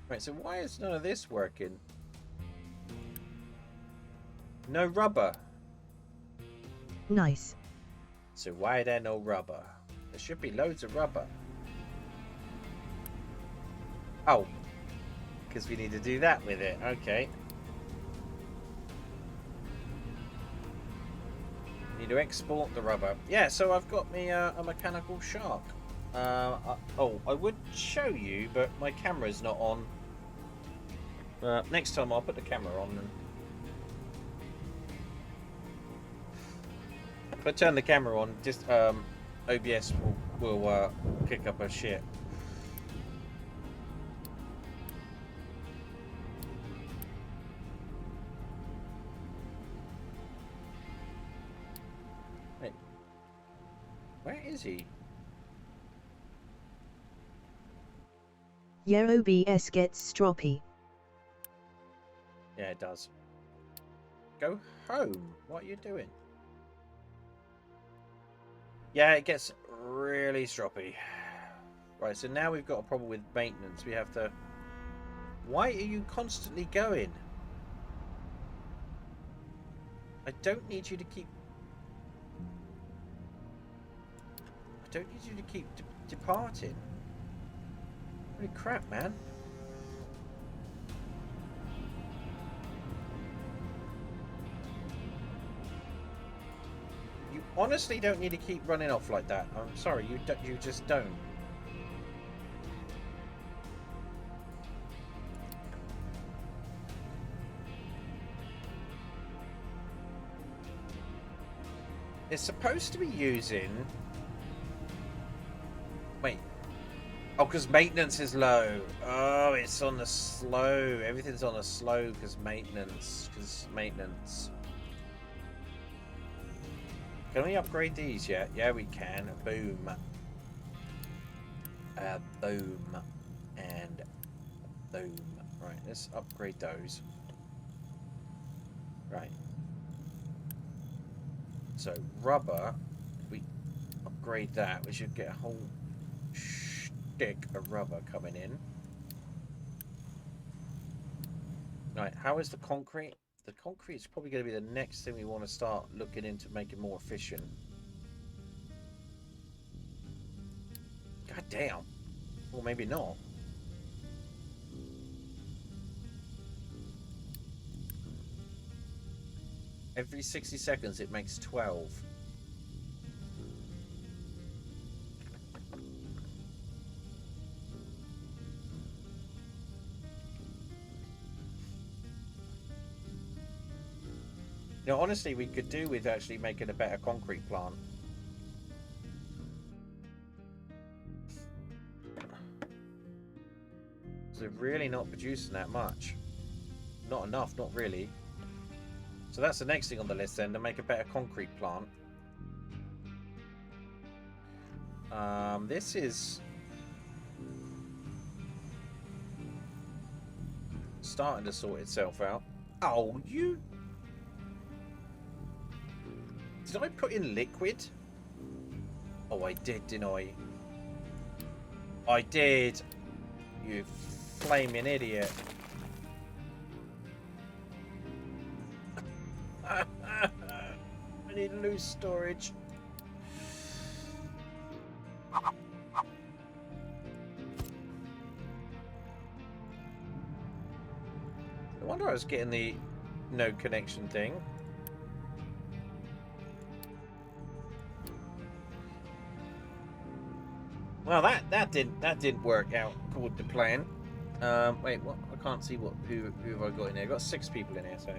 right. So why is none of this working? No rubber. Nice. So why are there no rubber? There should be loads of rubber. Oh, because we need to do that with it. Okay. Need to export the rubber. Yeah, so I've got me a mechanical shark. Oh, I would show you, but my camera's not on. Next time I'll put the camera on. And if I turn the camera on, just OBS will kick up a shit. Wait, where is he? Your OBS gets stroppy. Yeah, it does. Go home. What are you doing? Yeah, it gets really stroppy. Right, so now we've got a problem with maintenance. We have to... Why are you constantly going? I don't need you to keep... I don't need you to keep departing. Holy crap, man. You honestly don't need to keep running off like that. I'm sorry, you just don't. It's supposed to be using... Wait. Oh, because maintenance is low. Oh, it's on the slow. Everything's on the slow because maintenance. Can we upgrade these yet? Yeah, we can. Boom. Boom. And boom. Right, let's upgrade those. Right. So, rubber. If we upgrade that, we should get a whole stick of rubber coming in. Right, how is the concrete? The concrete is probably going to be the next thing we want to start looking into making more efficient. God damn. Or maybe not. Every 60 seconds it makes 12. You know, honestly, we could do with actually making a better concrete plant. So they're really not producing that much. Not enough, not really. So that's the next thing on the list then, to make a better concrete plant. This is starting to sort itself out. Oh, you... Did I put in liquid? Oh, I did, didn't I? I did. You flaming idiot. I need loose storage. No wonder I was getting the no connection thing. Well, that didn't work out according to plan. Wait, what? I can't see who have I got in there. I've got 6 people in here, so.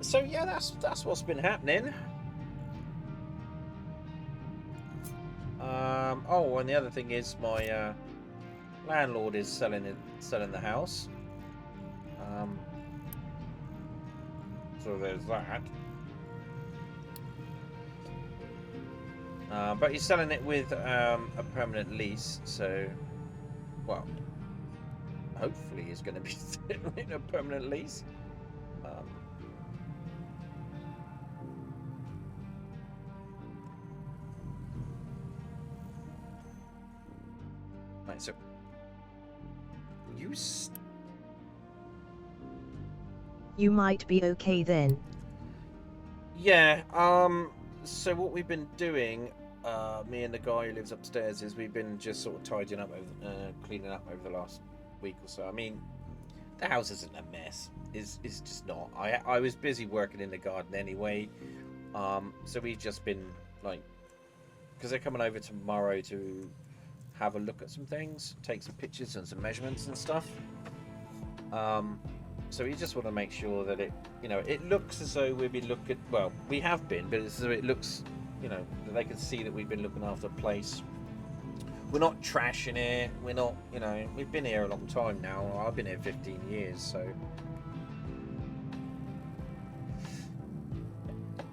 So yeah, that's what's been happening. Oh, and the other thing is my landlord is selling the house. So there's that. But he's selling it with a permanent lease, so, well, hopefully he's going to be selling a permanent lease. Right, so You might be okay then. yeah. So what we've been doing, me and the guy who lives upstairs, is we've been just sort of tidying up, cleaning up over the last week or so. I mean, the house isn't a mess. It's just not. I was busy working in the garden anyway. So we've just been like, because they're coming over tomorrow to have a look at some things, take some pictures and some measurements and stuff. So we just want to make sure that it, you know, it looks as though we've been looking. Well, we have been, but it's as though it looks, you know, that they can see that we've been looking after the place. We're not trashing it. We're not, you know, we've been here a long time now. I've been here 15 years, so.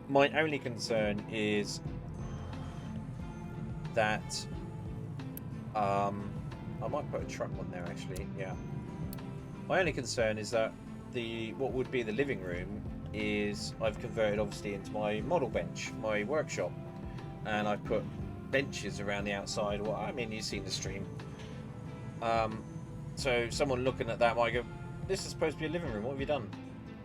My only concern is that I might put a truck on there actually. Yeah. My only concern is that what would be the living room is I've converted obviously into my model bench, my workshop, and I've put benches around the outside. Well, I mean, you've seen the stream. So someone looking at that might go, "This is supposed to be a living room. What have you done?"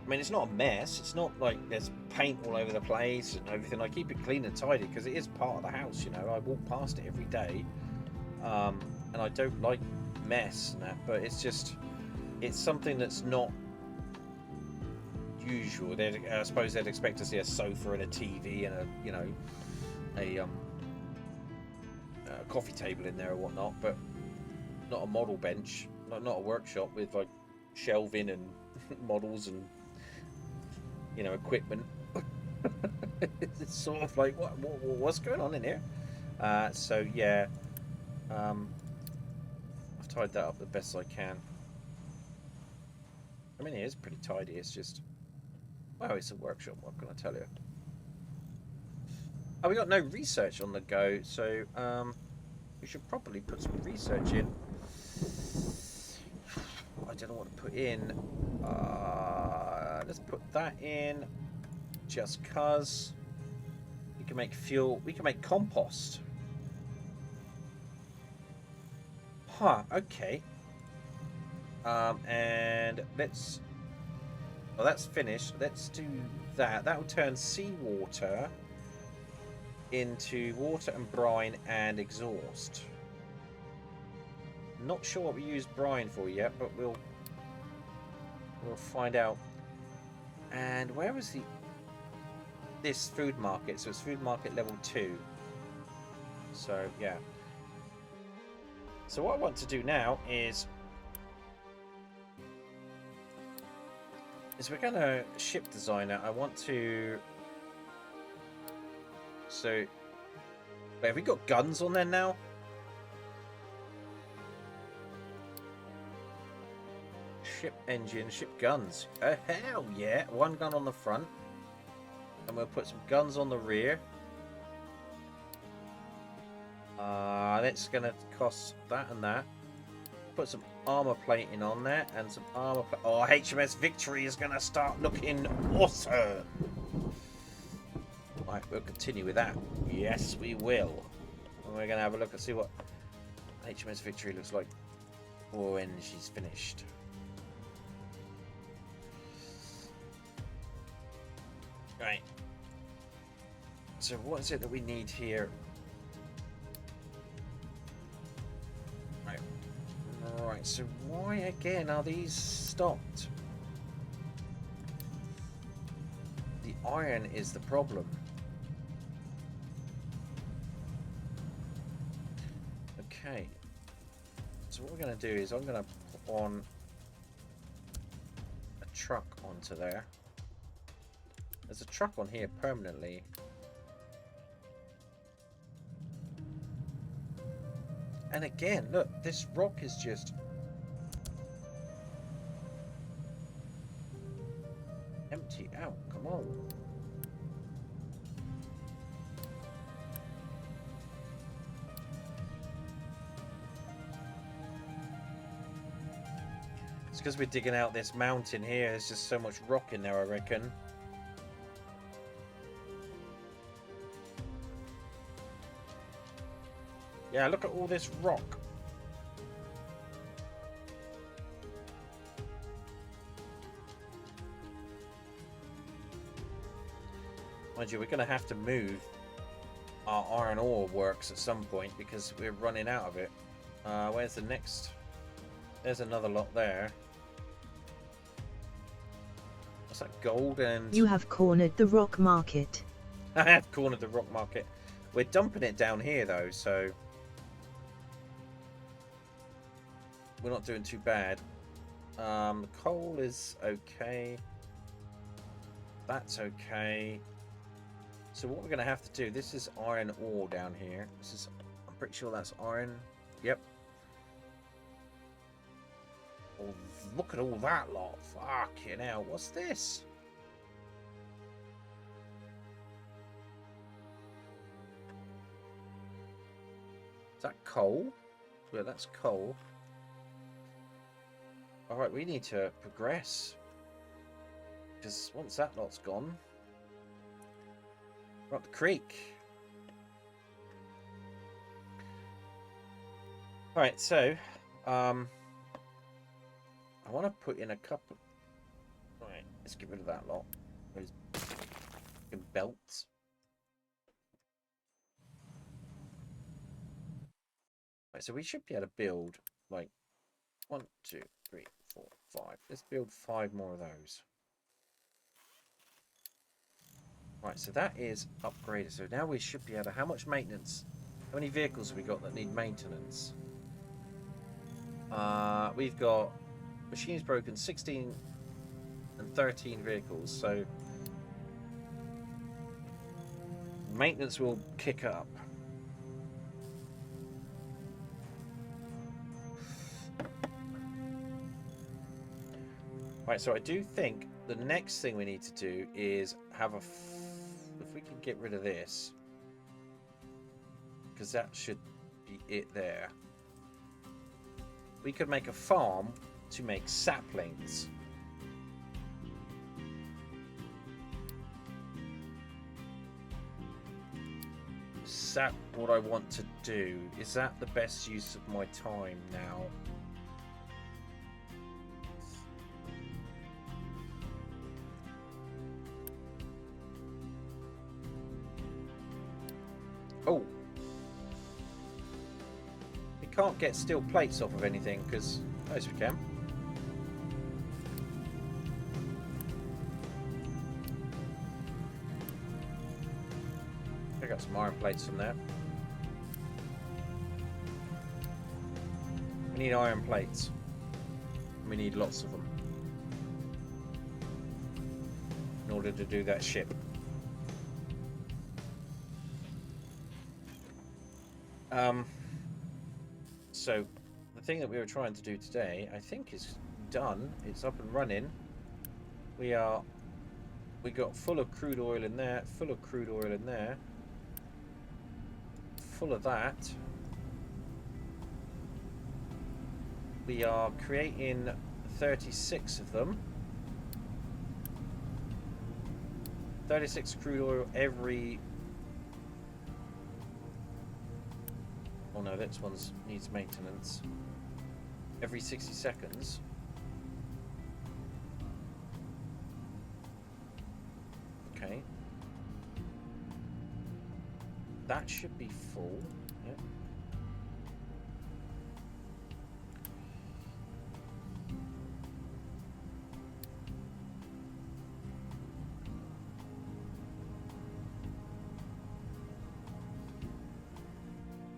I mean, it's not a mess. It's not like there's paint all over the place and everything. I keep it clean and tidy because it is part of the house. You know, I walk past it every day, and I don't like mess and that. But it's just, it's something that's not usual. I suppose they'd expect to see a sofa and a TV and a, you know, a coffee table in there or whatnot, but not a model bench, not a workshop with like shelving and models and, you know, equipment. It's sort of like what's going on in here? So yeah, I've tied that up the best I can. I mean, it is pretty tidy. It's just, well, it's a workshop. What can I tell you? Oh, we got no research on the go, so we should probably put some research in. I don't know what to put in. Let's put that in, just cause we can make fuel. We can make compost. Huh. Okay. And let's. Well, that's finished. Let's do that. That will turn seawater into water and brine and exhaust. Not sure what we use brine for yet, but we'll find out. And where was this food market? So it's food market level 2. So yeah. So what I want to do now is we're gonna ship designer. I want to. So, wait, have we got guns on there now? Ship engine, ship guns. Hell yeah! One gun on the front, and we'll put some guns on the rear. That's gonna cost that and that. Put some armor plating on there and some armor. Oh, HMS Victory is gonna start looking awesome. Right, we'll continue with that. Yes, we will. And we're gonna have a look and see what HMS Victory looks like when she's finished. Right. So what is it that we need here? Right, so why again are these stopped? The iron is the problem. Okay. So what we're going to do is I'm going to put on a truck onto there. There's a truck on here permanently. And again, look, this rock is just empty out. Come Whoa. It's because we're digging out this mountain here. There's just so much rock in there, I reckon. Yeah, look at all this rock. Mind you, we're going to have to move our iron ore works at some point because we're running out of it. Where's the next? There's another lot there. What's that? Gold and... You have cornered the rock market. I have cornered the rock market. We're dumping it down here though, so... we're not doing too bad. Coal is okay. That's okay. So what we're going to have to do, this is iron ore down here. This is, I'm pretty sure that's iron. Yep. Oh, look at all that lot. Fucking hell, what's this? Is that coal? Yeah, that's coal. Alright, we need to progress. Because once that lot's gone, we're up the creek. Alright, so I want to put in a couple. Alright, let's get rid of that lot. Those fucking belts. Right, so we should be able to build like 1, 2, 3, 4, 5. Let's build 5 more of those. Right, so that is upgraded. So now we should be able to... How much maintenance? How many vehicles have we got that need maintenance? We've got machines broken, 16 and 13 vehicles. So maintenance will kick up. Right, so I do think the next thing we need to do is have a... if we can get rid of this, because that should be it there. We could make a farm to make saplings. Is that what I want to do? Is that the best use of my time now? Oh, we can't get steel plates off of anything because, yes, we can. I got some iron plates from there. We need iron plates. We need lots of them in order to do that ship. So the thing that we were trying to do today, I think is done. It's up and running. We got full of crude oil in there, full of crude oil in there, full of that. We are creating 36 of them. 36 crude oil every... Oh no, this one needs maintenance. Every 60 seconds. Okay. That should be full. Yep.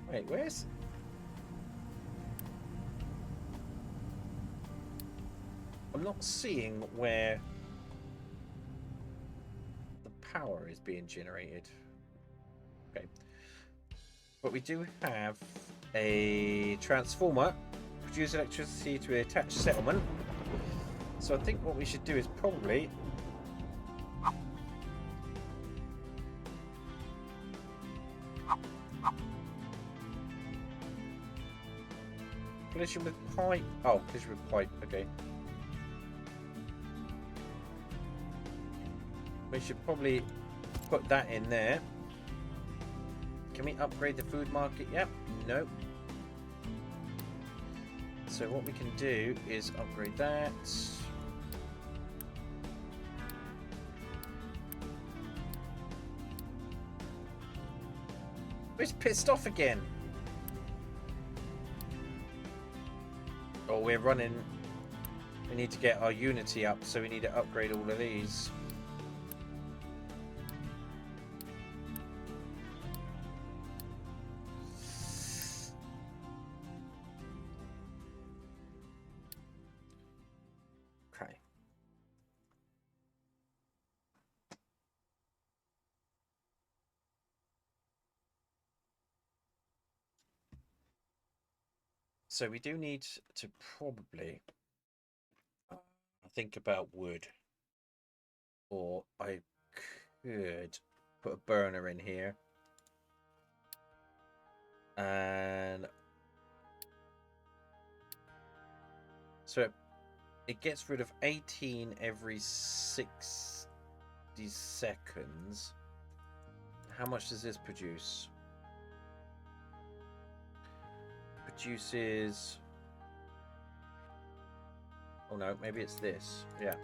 Wait, where's... I'm not seeing where the power is being generated. Okay. But we do have a transformer. Produce electricity to attach settlement. So I think what we should do is probably Collision with pipe. Oh, collision with pipe. Okay. We should probably put that in there. Can we upgrade the food market? Yep. Nope. So what we can do is upgrade that. It's pissed off again. Oh, we're running. We need to get our Unity up, so we need to upgrade all of these. Okay. So we do need to probably think about wood. Or I could put a burner in here. And so it gets rid of 18 every 60 seconds. How much does this produce? Produces... Oh no, maybe it's this. Yeah.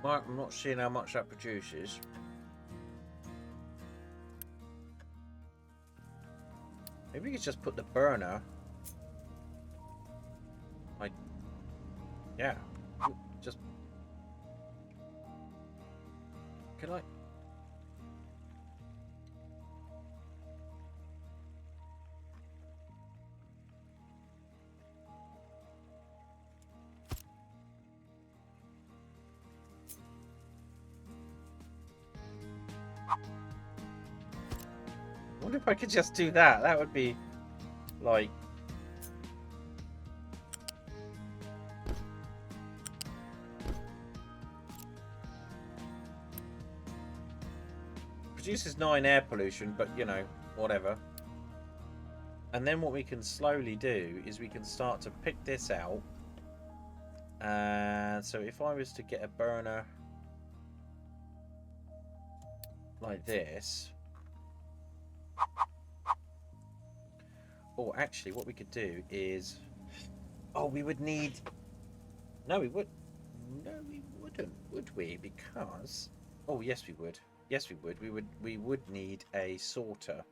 Well, I'm not seeing how much that produces. Maybe we could just put the burner. Like, yeah. Just. Can I? I wonder if I could just do that. That would be like. Produces 9 air pollution, but you know, whatever. And then what we can slowly do is we can start to pick this out. And so if I was to get a burner like this. Or actually what we could do is, oh, we would need, no we wouldn't, would we? Because, oh yes we would. Yes we would. We would need a sorter.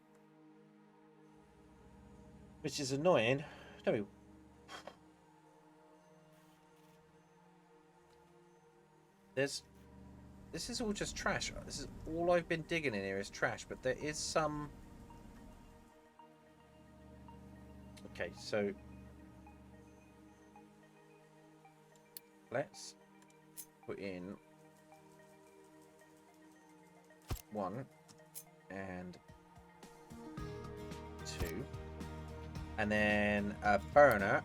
Which is annoying. No. This is all just trash. This is all I've been digging in here is trash, but there is some. Okay, so let's put in 1 and 2, and then a burner.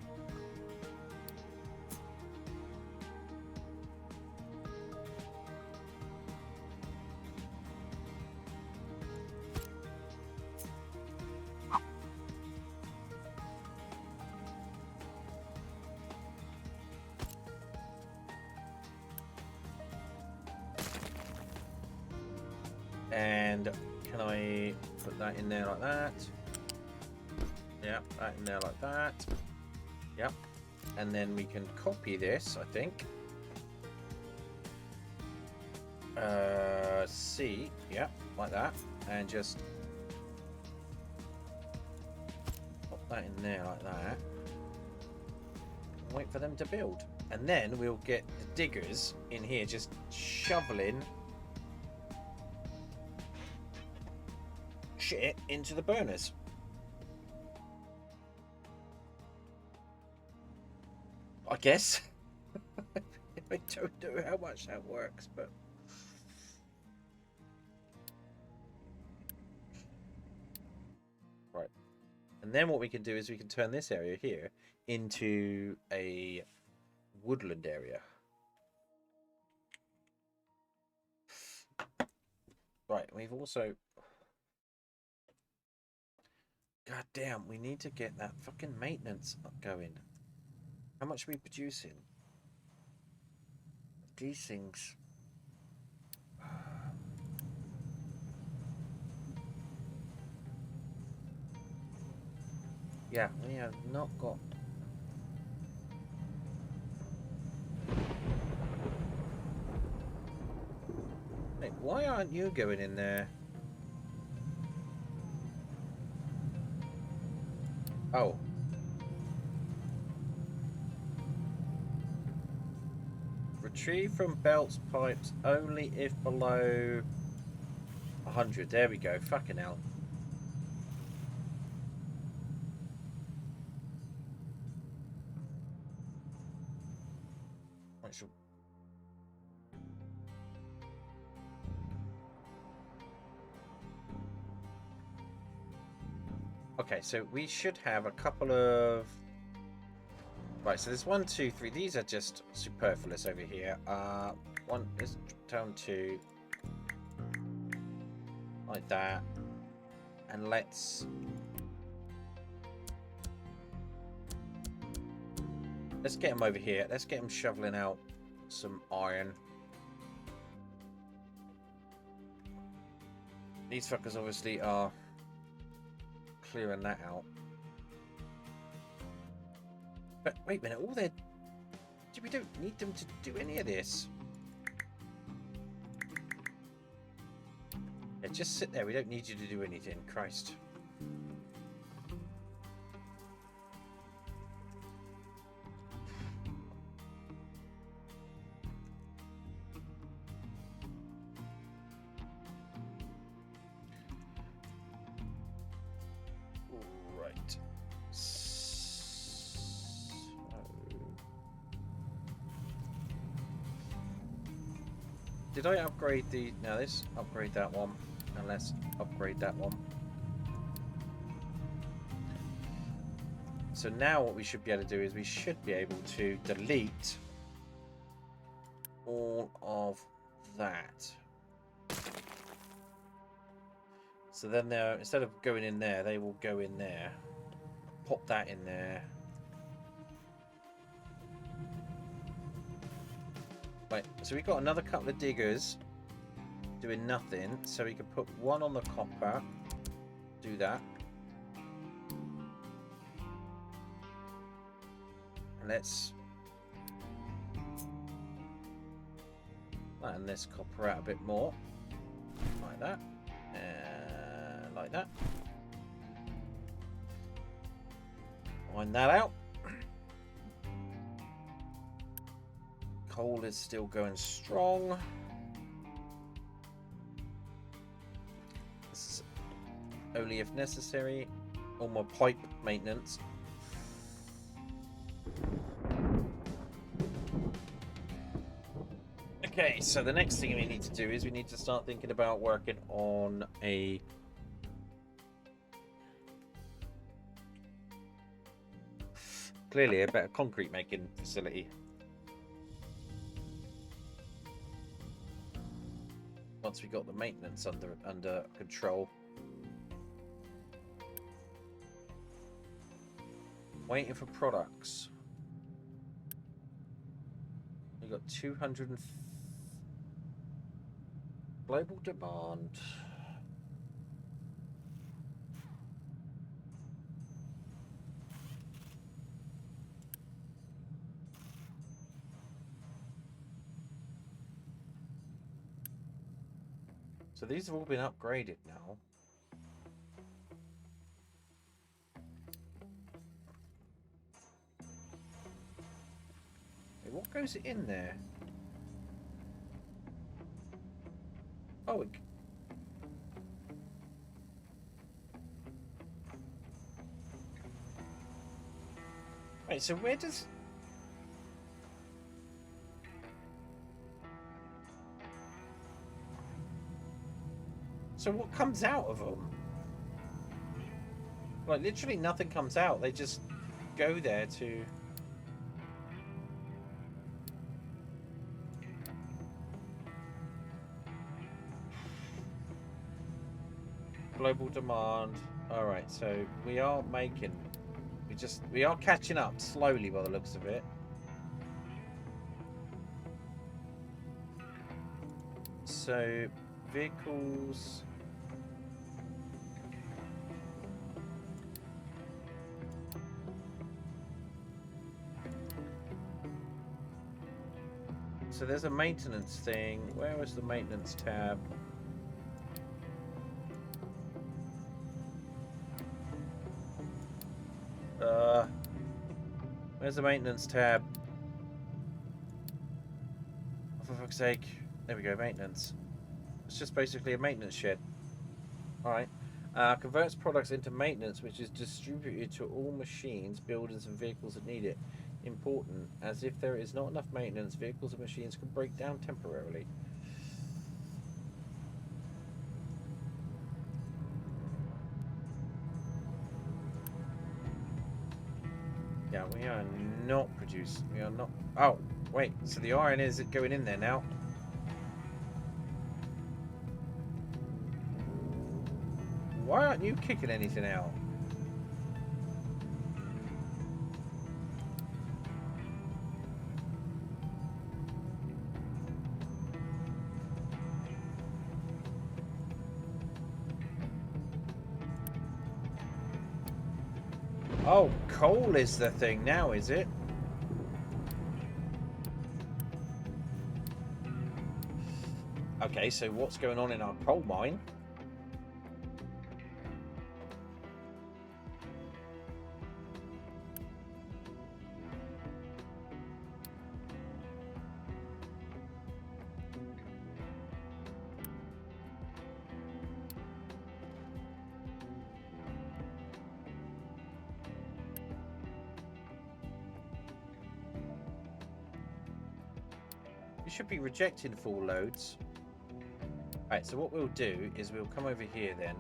And can I put that in there like that? Yep, that in there like that. Yep. And then we can copy this, I think. C, yep, like that. And just pop that in there like that. Wait for them to build. And then we'll get the diggers in here just shoveling shit into the burners. I guess. I don't know how much that works, but right. And then what we can do is we can turn this area here into a woodland area. we've also... God damn, we need to get that fucking maintenance going. How much are we producing? These things... Yeah, we have not got... Hey, why aren't you going in there? Oh. Retrieve from belts pipes only if below 100. There we go. Fucking hell. Actually... Okay, so we should have a couple of... Right, so there's 1, 2, 3. These are just superfluous over here. Let's down to... like that. And let's get them over here. Let's get them shoveling out some iron. These fuckers obviously are clearing that out. But wait a minute, all they're... We don't need them to do any of this. Yeah, just sit there. We don't need you to do anything. Christ. Right. Did I upgrade the... No, let's upgrade that one. And let's upgrade that one. So now what we should be able to do is we should be able to delete all of that. So then they're, instead of going in there, they will go in there. Pop that in there. Right, so we've got another couple of diggers doing nothing, so we can put one on the copper. Do that. And let's flatten this copper out a bit more. Like that. And like that. Wind that out. Coal is still going strong. This is only if necessary. All my pipe maintenance. Okay, so the next thing we need to do is we need to start thinking about working on a clearly a better concrete making facility. Once we got the maintenance under control. Waiting for products. We got 200 global demand. So these have all been upgraded now. Hey, what goes in there? Oh, wait, so where does... So what comes out of them? Like, literally nothing comes out. They just go there to... Global demand. Alright, so we are making... We are catching up slowly by the looks of it. So, vehicles... So there's a maintenance thing. Where was the maintenance tab? Where's the maintenance tab? Oh, for fuck's sake. There we go, maintenance. It's just basically a maintenance shed. Alright. Converts products into maintenance, which is distributed to all machines, buildings, and vehicles that need it. Important, as if there is not enough maintenance, vehicles and machines can break down temporarily. Yeah, we are not producing. We are not. Oh, wait. So the iron is going in there now. Why aren't you kicking anything out? Oh, coal is the thing now, is it? Okay, so what's going on in our coal mine? You should be rejecting full loads. Alright, so what we'll do is we'll come over here then.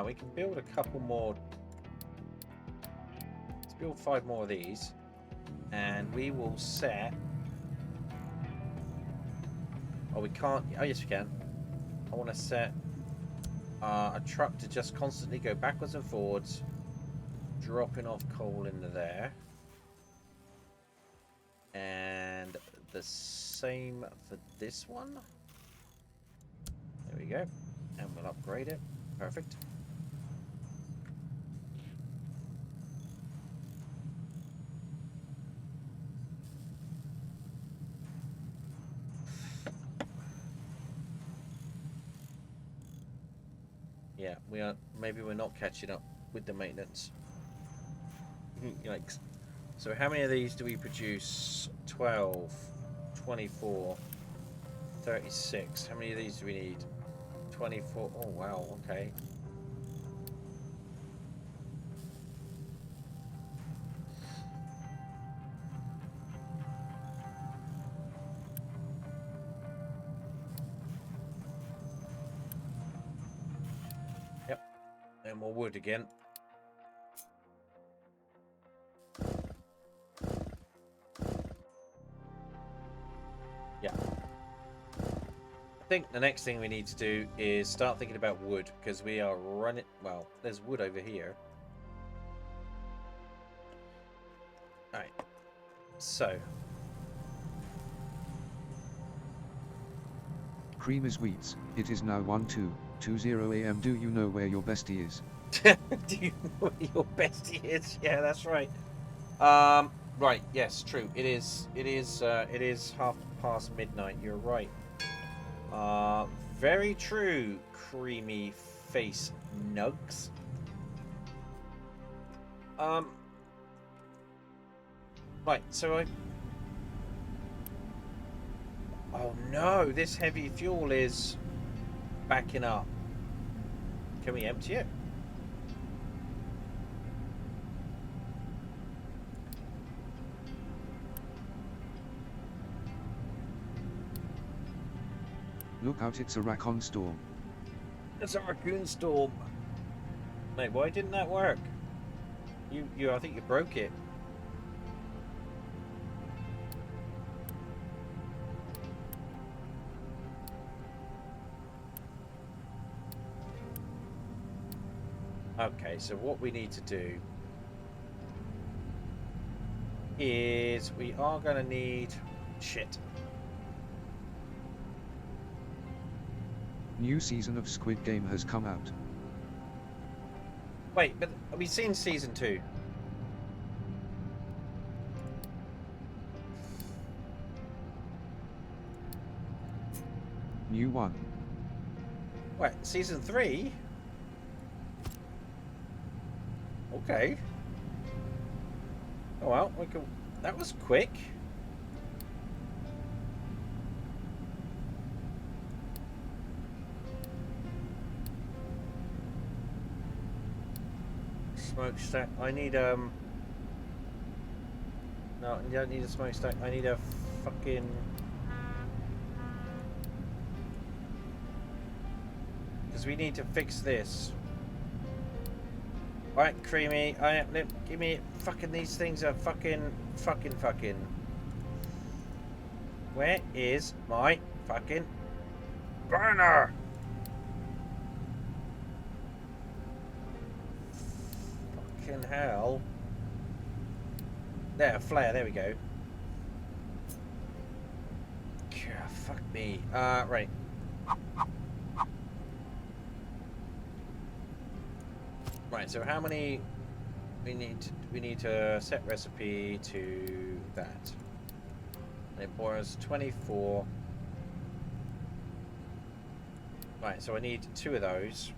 We can build a couple more. Let's build 5 more of these. And we will set... Oh, we can't... Oh, yes, we can. I want to set a truck to just constantly go backwards and forwards, dropping off coal into there. And the same for this one. There we go. And we'll upgrade it. Perfect. Yeah, we are. Maybe we're not catching up with the maintenance. Yikes. So how many of these do we produce? 12, 24, 36. How many of these do we need? 24. Oh, wow. Okay. Yep. And more wood again. Yeah. I think the next thing we need to do is start thinking about wood, because we are running... Well, there's wood over here. Alright. So. Cream is wheats. It is now 12:20 AM. Do you know where your bestie is? Do you know where your bestie is? Yeah, that's right. Right, yes, true. It is midnight. You're right. Very true, creamy face nugs. Right, so I... Oh no, this heavy fuel is backing up. Can we empty it? Look out, it's a raccoon storm. It's a raccoon storm. Mate, why didn't that work? I think you broke it. Okay, so what we need to do is we are going to need shit. New season of Squid Game has come out. Wait, but have we seen season 2? New one. Wait, season 3? Okay. Oh well, we can. That was quick. Smokestack. I need No, I don't need a smokestack. I need a fucking. Because we need to fix this. Right, Creamy. Give me fucking these things are fucking. Where is my fucking burner? Fucking hell. There, flare. There we go. Yeah, fuck me. Right. Right, so how many we need to set recipe to that. It boils 24. Right, so I need 2 of those.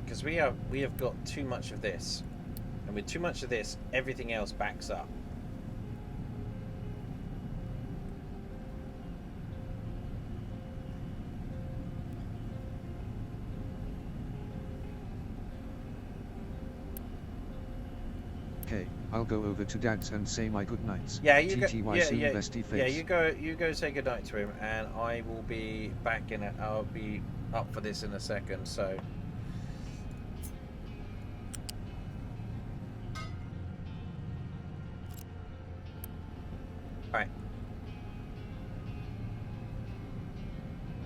Because we have got too much of this, and with too much of this, everything else backs up. Okay, I'll go over to Dad's and say my good nights. Yeah, you go. TTY soon, bestie face. Yeah, you go. Say goodnight to him, and I will be back in it. I'll be up for this in a second. So. Right.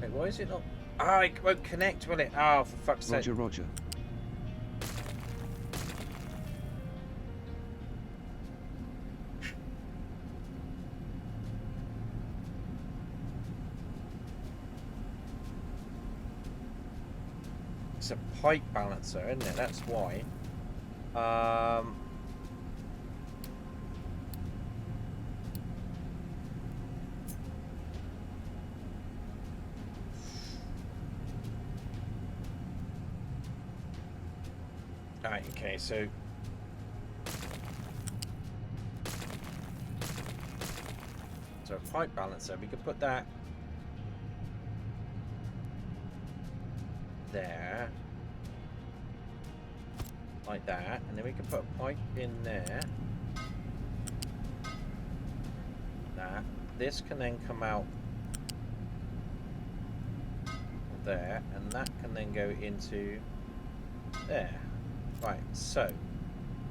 Wait, why is it not? Oh, it won't connect, will it? Oh, for fuck's sake. Roger. It's a pipe balancer, isn't it? That's why. Alright, okay, so a pipe balancer, we could put that there, like that, and then we can put a pipe in there. That. This can then come out there, and that can then go into there. Right, so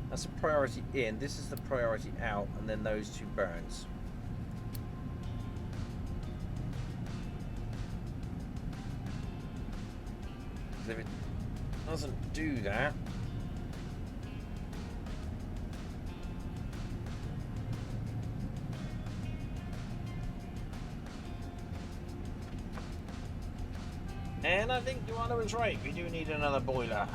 that's a priority in, this is the priority out, and then those 2 burns. If it doesn't do that, and I think Joanna was right, we do need another boiler.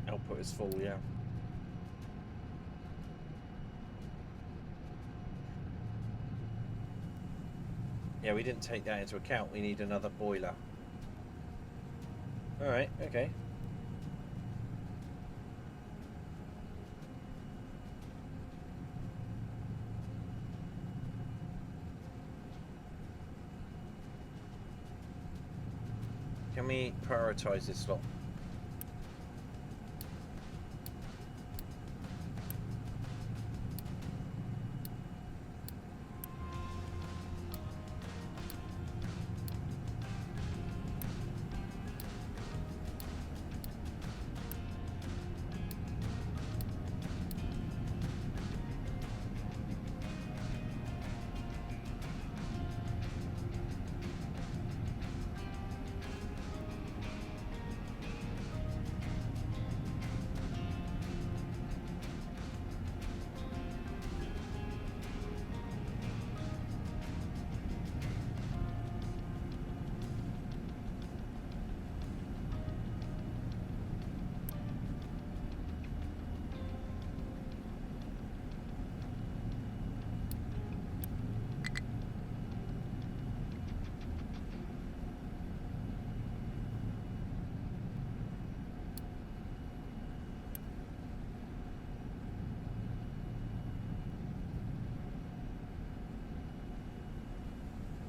Output is full, yeah. Yeah, we didn't take that into account. We need another boiler. Alright, okay. Can we prioritize this slot?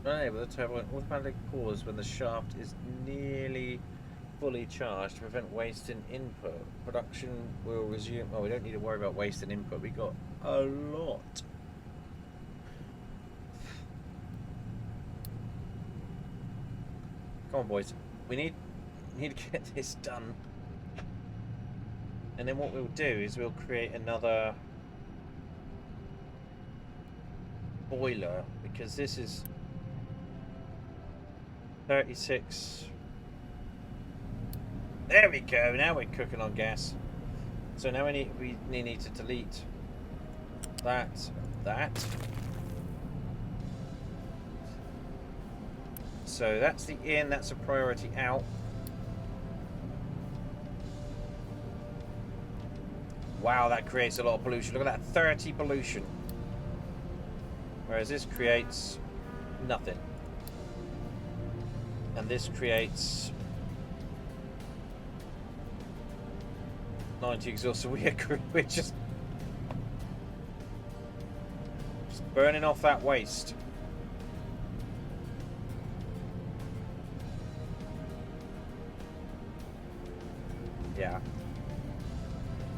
Unable to turbo automatic pause when the shaft is nearly fully charged to prevent waste in input. Production will resume. Oh, we don't need to worry about waste in input. We got a lot. Come on, boys. We need to get this done. And then what we'll do is we'll create another boiler, because this is 36. There we go. Now we're cooking on gas. So now we need to delete that. So that's the in. That's a priority out. Wow, that creates a lot of pollution. Look at that, 30 pollution. Whereas this creates nothing. And this creates 90 exhaust. So we're just burning off that waste. Yeah.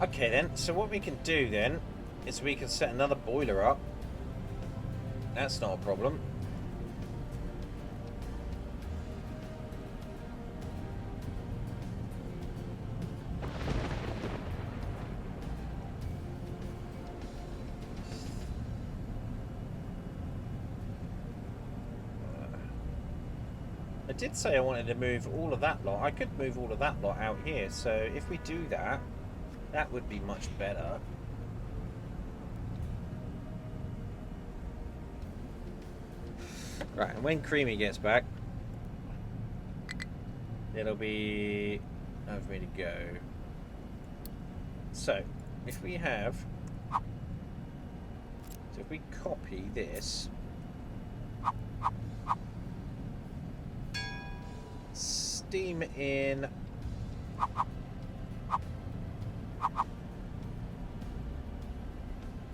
Okay then, so what we can do then is we can set another boiler up. That's not a problem. I did say I wanted to move all of that lot. I could move all of that lot out here. So if we do that, that would be much better. Right, and when Creamy gets back, it'll be time for me to go. So, if we have... So if we copy this... Steam in...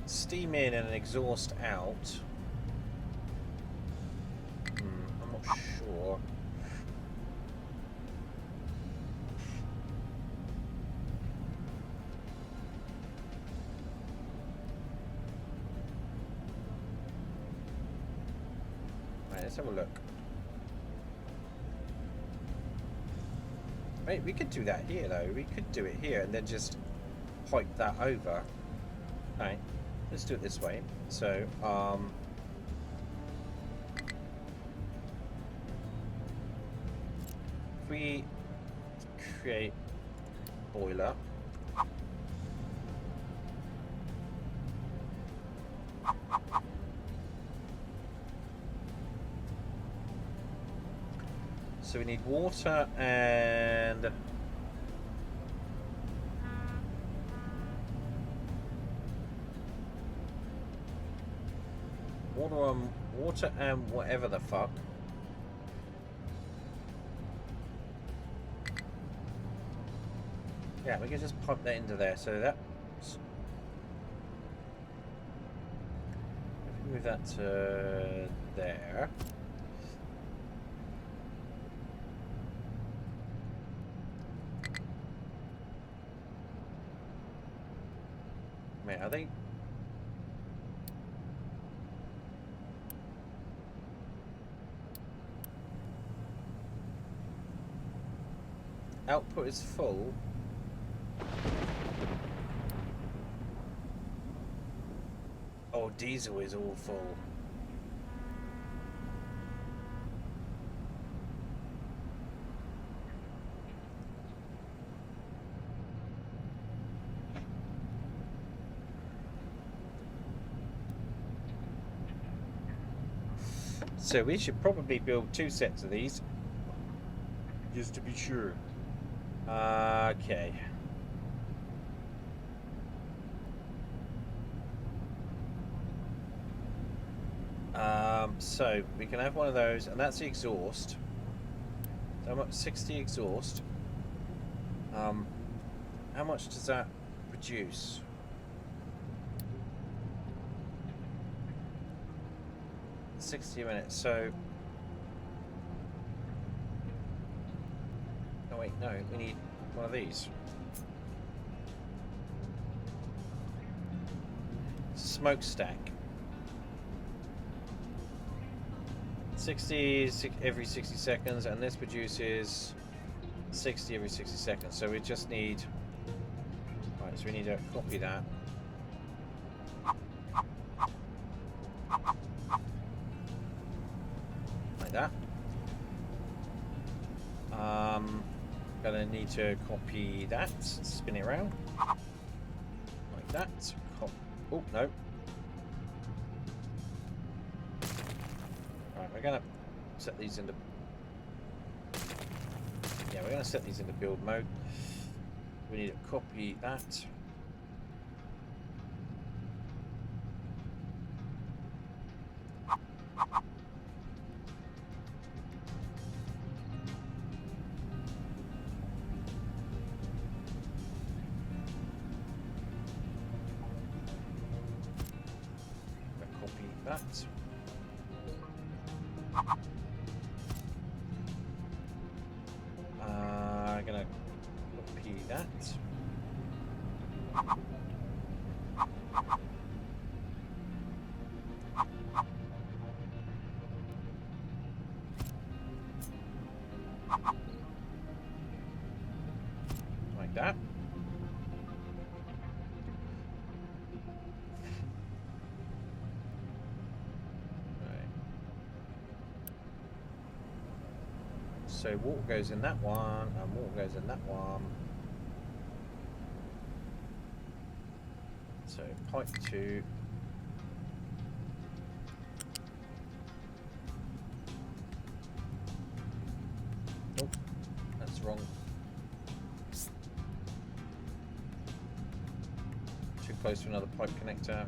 Steam in and exhaust out. I'm not sure. Right, let's have a look. Wait, we could do that here though. We could do it here and then just pipe that over. Alright, let's do it this way. So, if we create boiler, so we need water and Water and whatever the fuck. Yeah, we can just pump that into there. So that. If we move that to there. Wait, are they? Output is full. Oh, diesel is all full. So we should probably build 2 sets of these, just to be sure. Okay. So we can have one of those, and that's the exhaust. So how much? 60 exhaust. How much does that produce? $60 a minute. So. Oh wait, no, we need one of these. Smokestack. 60 every 60 seconds, and this produces 60 every 60 seconds. So we just need. Right, so we need to copy that. Like that. Gonna need to copy that, spin it around. Like that. Oh, no. Right, we're gonna set these into. Yeah, we're gonna set these into build mode. We need to copy that. Copy that. I'm gonna copy that. Like that. So water goes in that one, and water goes in that one. So pipe 2. Oh, that's wrong. Too close to another pipe connector.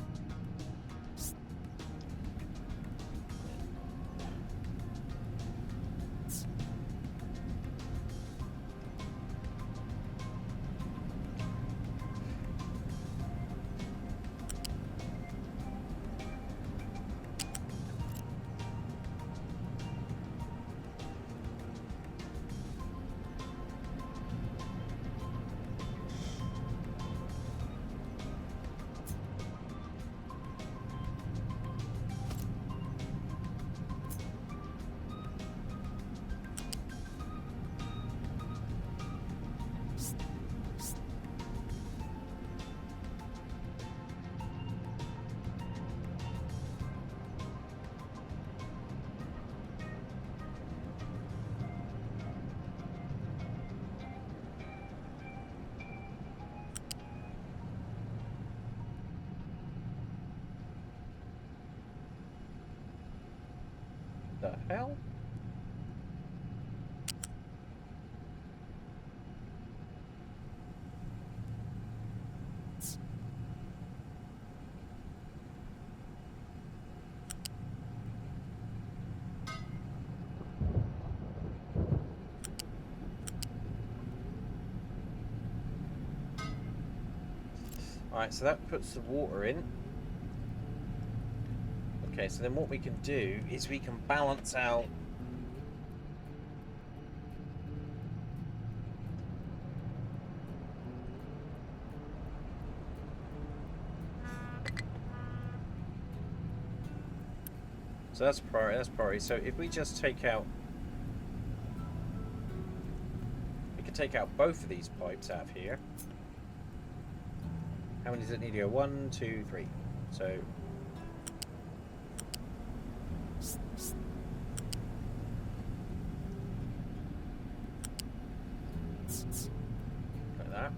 The hell? Alright, so that puts the water in. Okay, so then what we can do is we can balance out so that's priority. So if we just take out, we can take out both of these pipes out of here. How many does it need here? 1, 2, 3. So like that.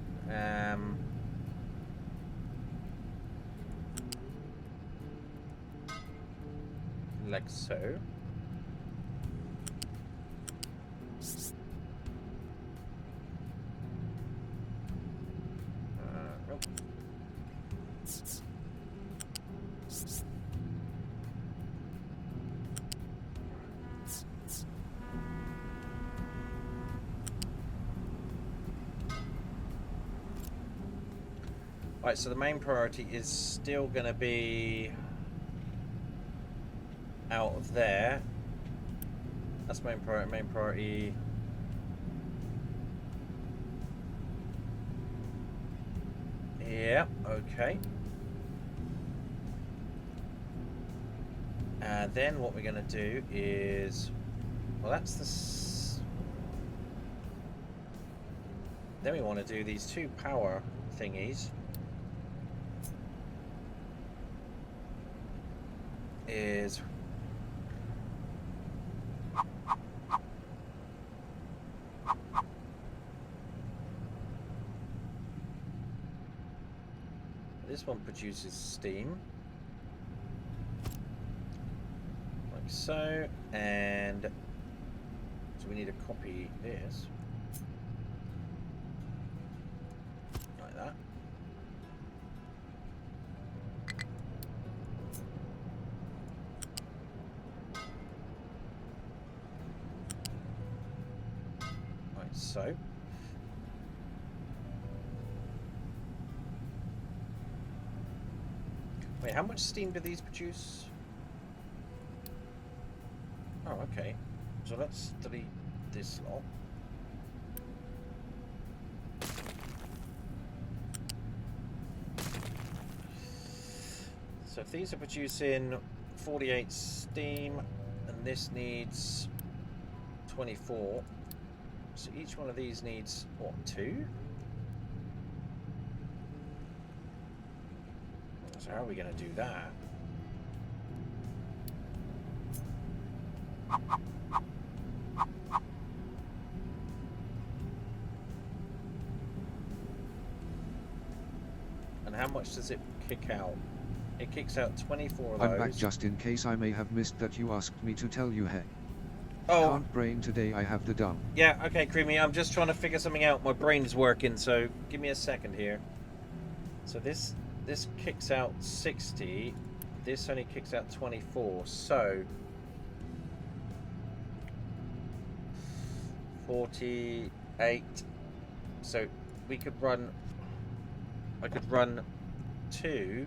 Like so. Nope. Right, so the main priority is still going to be out of there. That's main priority. Main priority. Yeah. Okay. And then what we're going to do is, well, that's the. Then we want to do these 2 power thingies. Is this one produces steam like so, and so we need to copy this like that. Like so. Wait, how much steam do these produce? Oh, okay. So let's delete this lot. So if these are producing 48 steam, and this needs 24, so each one of these needs, what, 2? So how are we going to do that? And how much does it kick out? It kicks out 24 of those. I'm back just in case I may have missed that you asked me to tell you. Hey. Oh. Can't brain today, I have the dumb. Yeah, okay, Creamy, I'm just trying to figure something out. My brain's working, so give me a second here. So this kicks out 60. This only kicks out 24. So 48. So we could run. I could run 2.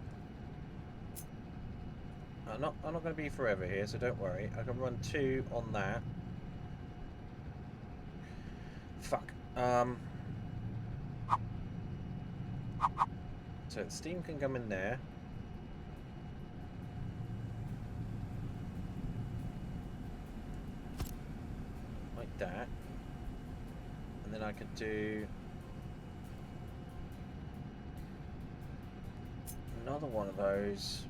I'm not going to be forever here, so don't worry. I can run 2 on that. Fuck. So steam can come in there. Like that. And then I could do another one of those.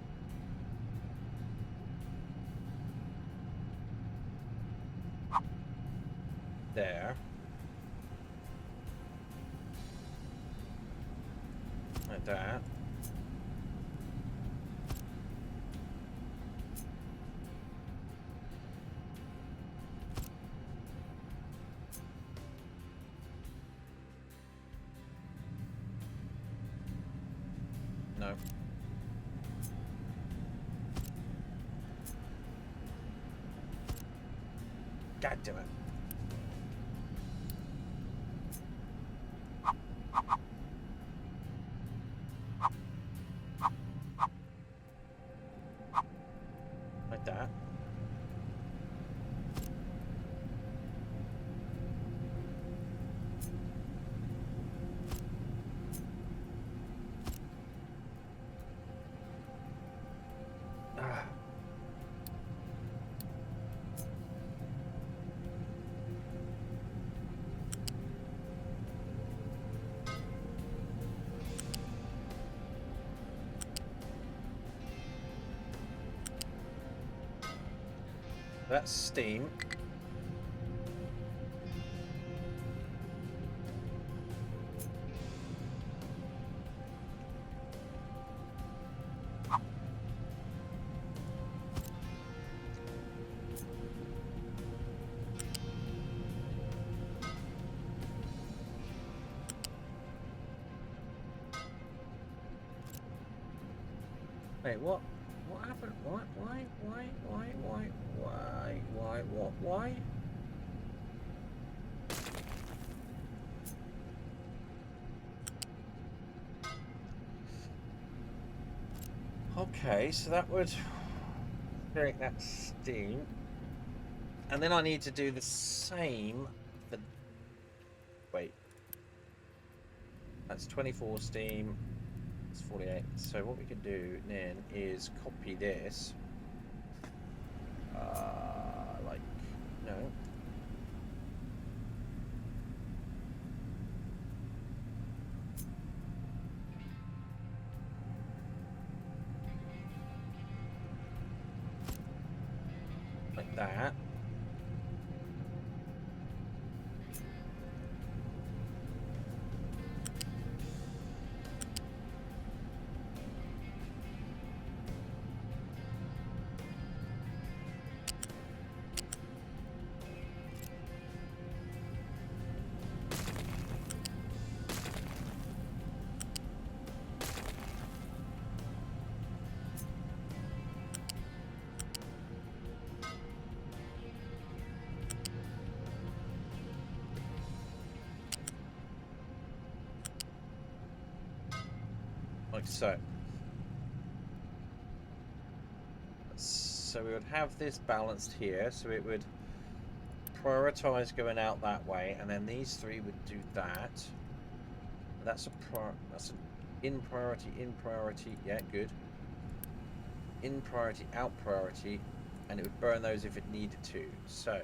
There. Like that. No. God damn it. That's steam. Wait, what? What happened? What? Why? What? Why? Okay, so that would create that steam. And then I need to do the same for... Wait. That's 24 steam. It's 48. So what we can do then is copy this. Like, no. Like that. Like so. So we would have this balanced here, so it would prioritize going out that way, and then these three would do that. And that's an in priority, yeah, good. In priority, out priority, and it would burn those if it needed to. So,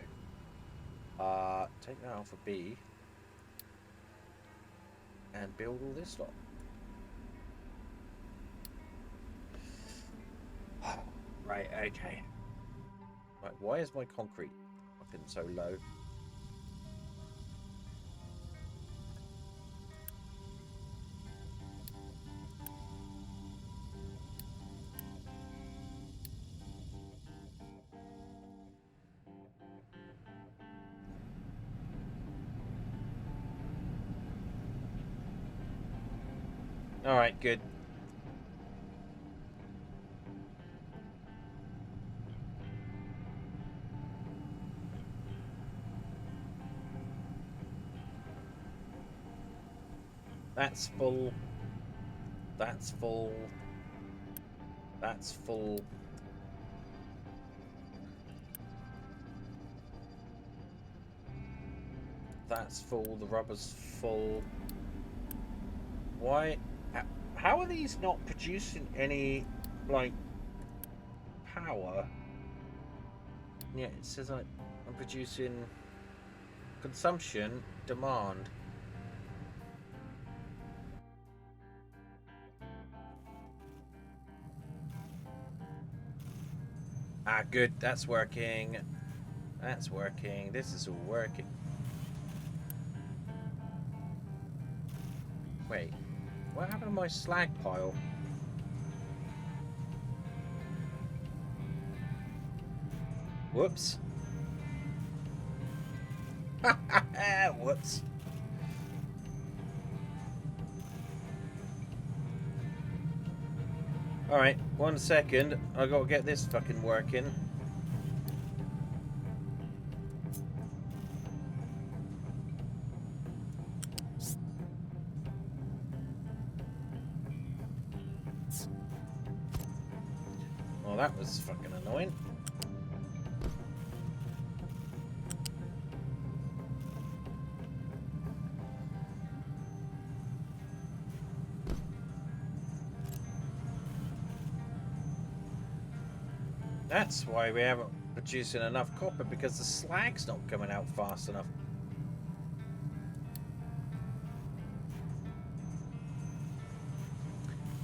take that alpha B and build all this lot. Right, okay. Right, why is my concrete fucking so low? Alright, good. That's full. That's full. That's full. That's full. The rubber's full. Why? How are these not producing any, like, power? Yeah, it says I'm producing consumption, demand. Ah, good. That's working. That's working. This is all working. Wait. What happened to my slag pile? Whoops. Whoops. Alright, 1 second. I gotta get this fucking working. Oh, that was fucking annoying. That's why we haven't producing enough copper, because the slag's not coming out fast enough.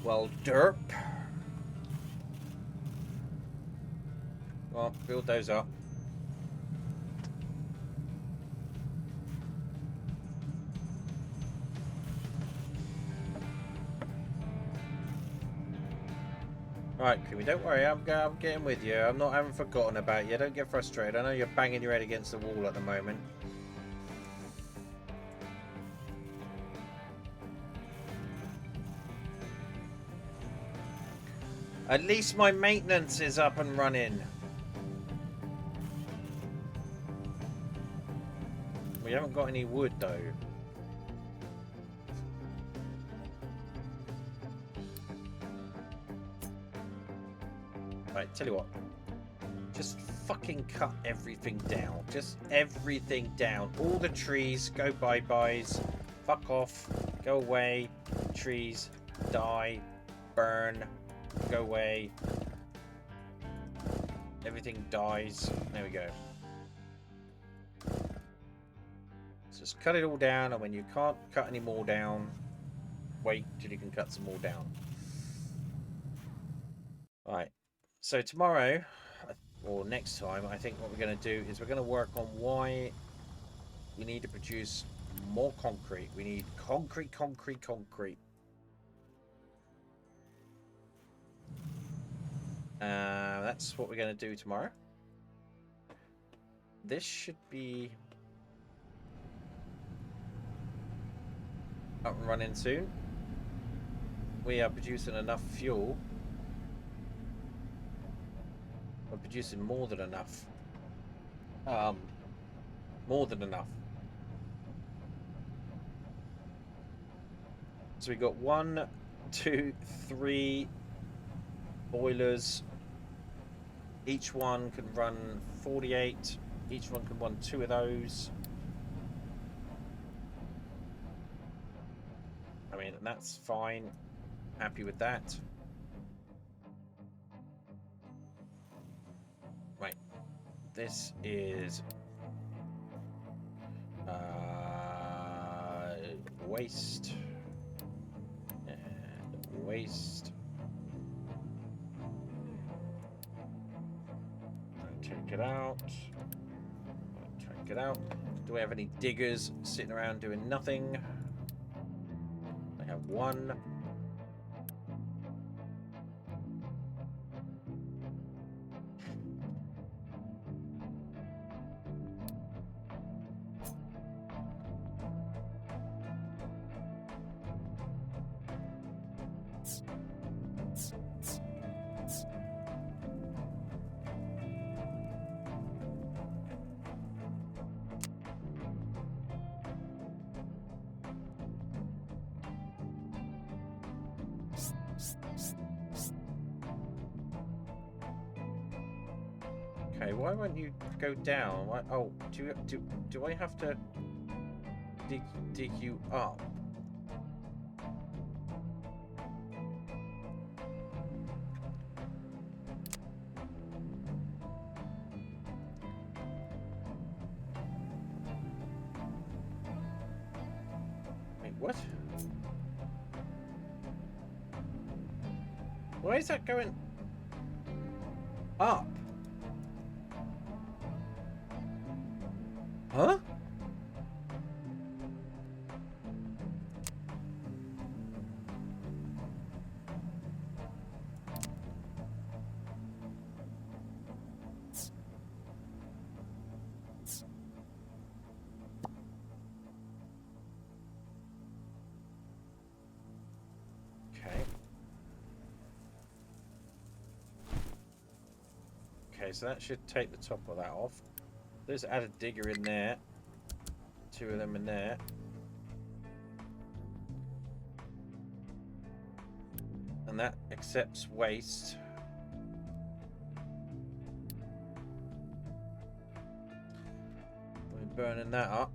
Well, derp. Well, build those up. Alright, Creamy, don't worry, I'm getting with you. I haven't forgotten about you. Don't get frustrated. I know you're banging your head against the wall at the moment. At least my maintenance is up and running. We haven't got any wood though. Right, tell you what. Just fucking cut everything down. Just everything down. All the trees, go bye-byes. Fuck off. Go away. Trees. Die. Burn. Go away. Everything dies. There we go. Just cut it all down, and when you can't cut any more down, wait till you can cut some more down. Right. So tomorrow, or next time, I think what we're going to do is we're going to work on why we need to produce more concrete. We need concrete, concrete, concrete. That's what we're going to do tomorrow. This should be up and running soon. We are producing enough fuel. We're producing more than enough. More than enough. So we got 1, 2, 3 boilers. Each one can run 48. Each one can run 2 of those. I mean, that's fine. Happy with that. Right. This is waste and waste. Take it out. Take it out. Do we have any diggers sitting around doing nothing? I have 1. Okay, why won't you go down? Why, oh, do I have to dig you up? Wait, what? Why is that going up? Huh? Okay, so that should take the top of that off. Let's add a digger in there. 2 of them in there. And that accepts waste. We're burning that up.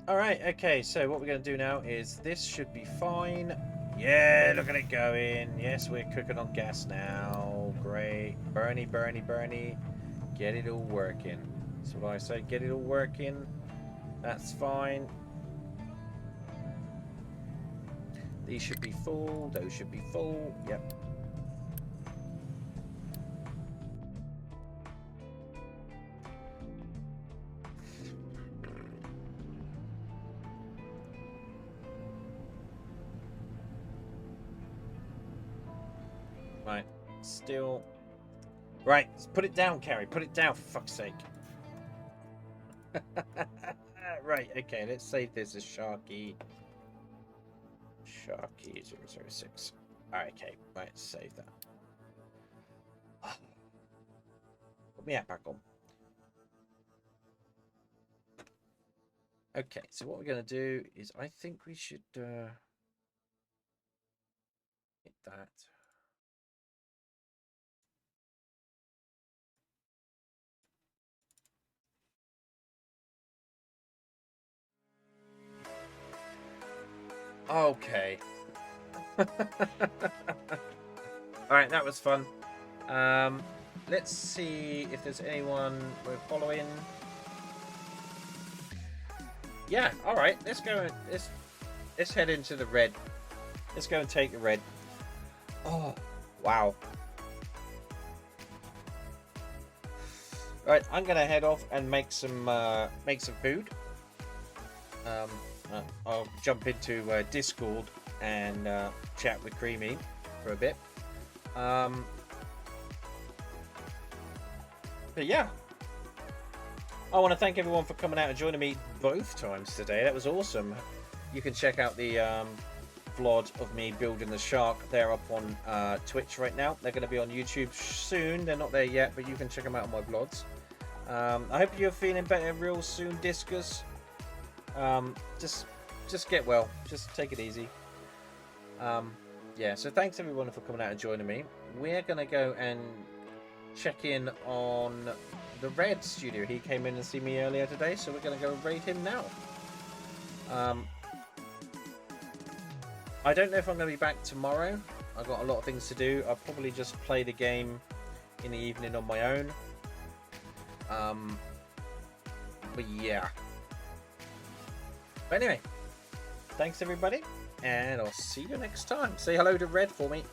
Alright, okay, so what we're going to do now is this should be fine. Yeah, look at it going. Yes, we're cooking on gas now. Great. Bernie, Bernie, Bernie. Get it all working. That's what I say. Get it all working. That's fine. These should be full. Those should be full. Yep. Right. Still. Right, let's put it down, Carrie. Put it down, for fuck's sake. Right, okay, let's save this as Sharky. Sharky 006. Okay, right, save that. Put my app back on. Okay, so what we're going to do is I think we should hit that. Okay. Alright, that was fun. Let's see if there's anyone we're following. Yeah, alright, let's go. Let's head into the red. Let's go and take the red. Oh, wow. Right, I'm gonna head off and make some food. I'll jump into Discord and chat with Creamy for a bit. But yeah, I want to thank everyone for coming out and joining me both times today. That was awesome. You can check out the vlog of me building the shark. They're up on Twitch right now. They're going to be on YouTube soon. They're not there yet, but you can check them out on my vlogs. I hope you're feeling better real soon, Discus. Just get well. Just take it easy. Yeah, so thanks everyone for coming out and joining me. We're going to go and check in on the Red Studio. He came in and see me earlier today, so we're going to go raid him now. I don't know if I'm going to be back tomorrow. I've got a lot of things to do. I'll probably just play the game in the evening on my own. But yeah. But anyway, thanks everybody, and I'll see you next time. Say hello to Red for me.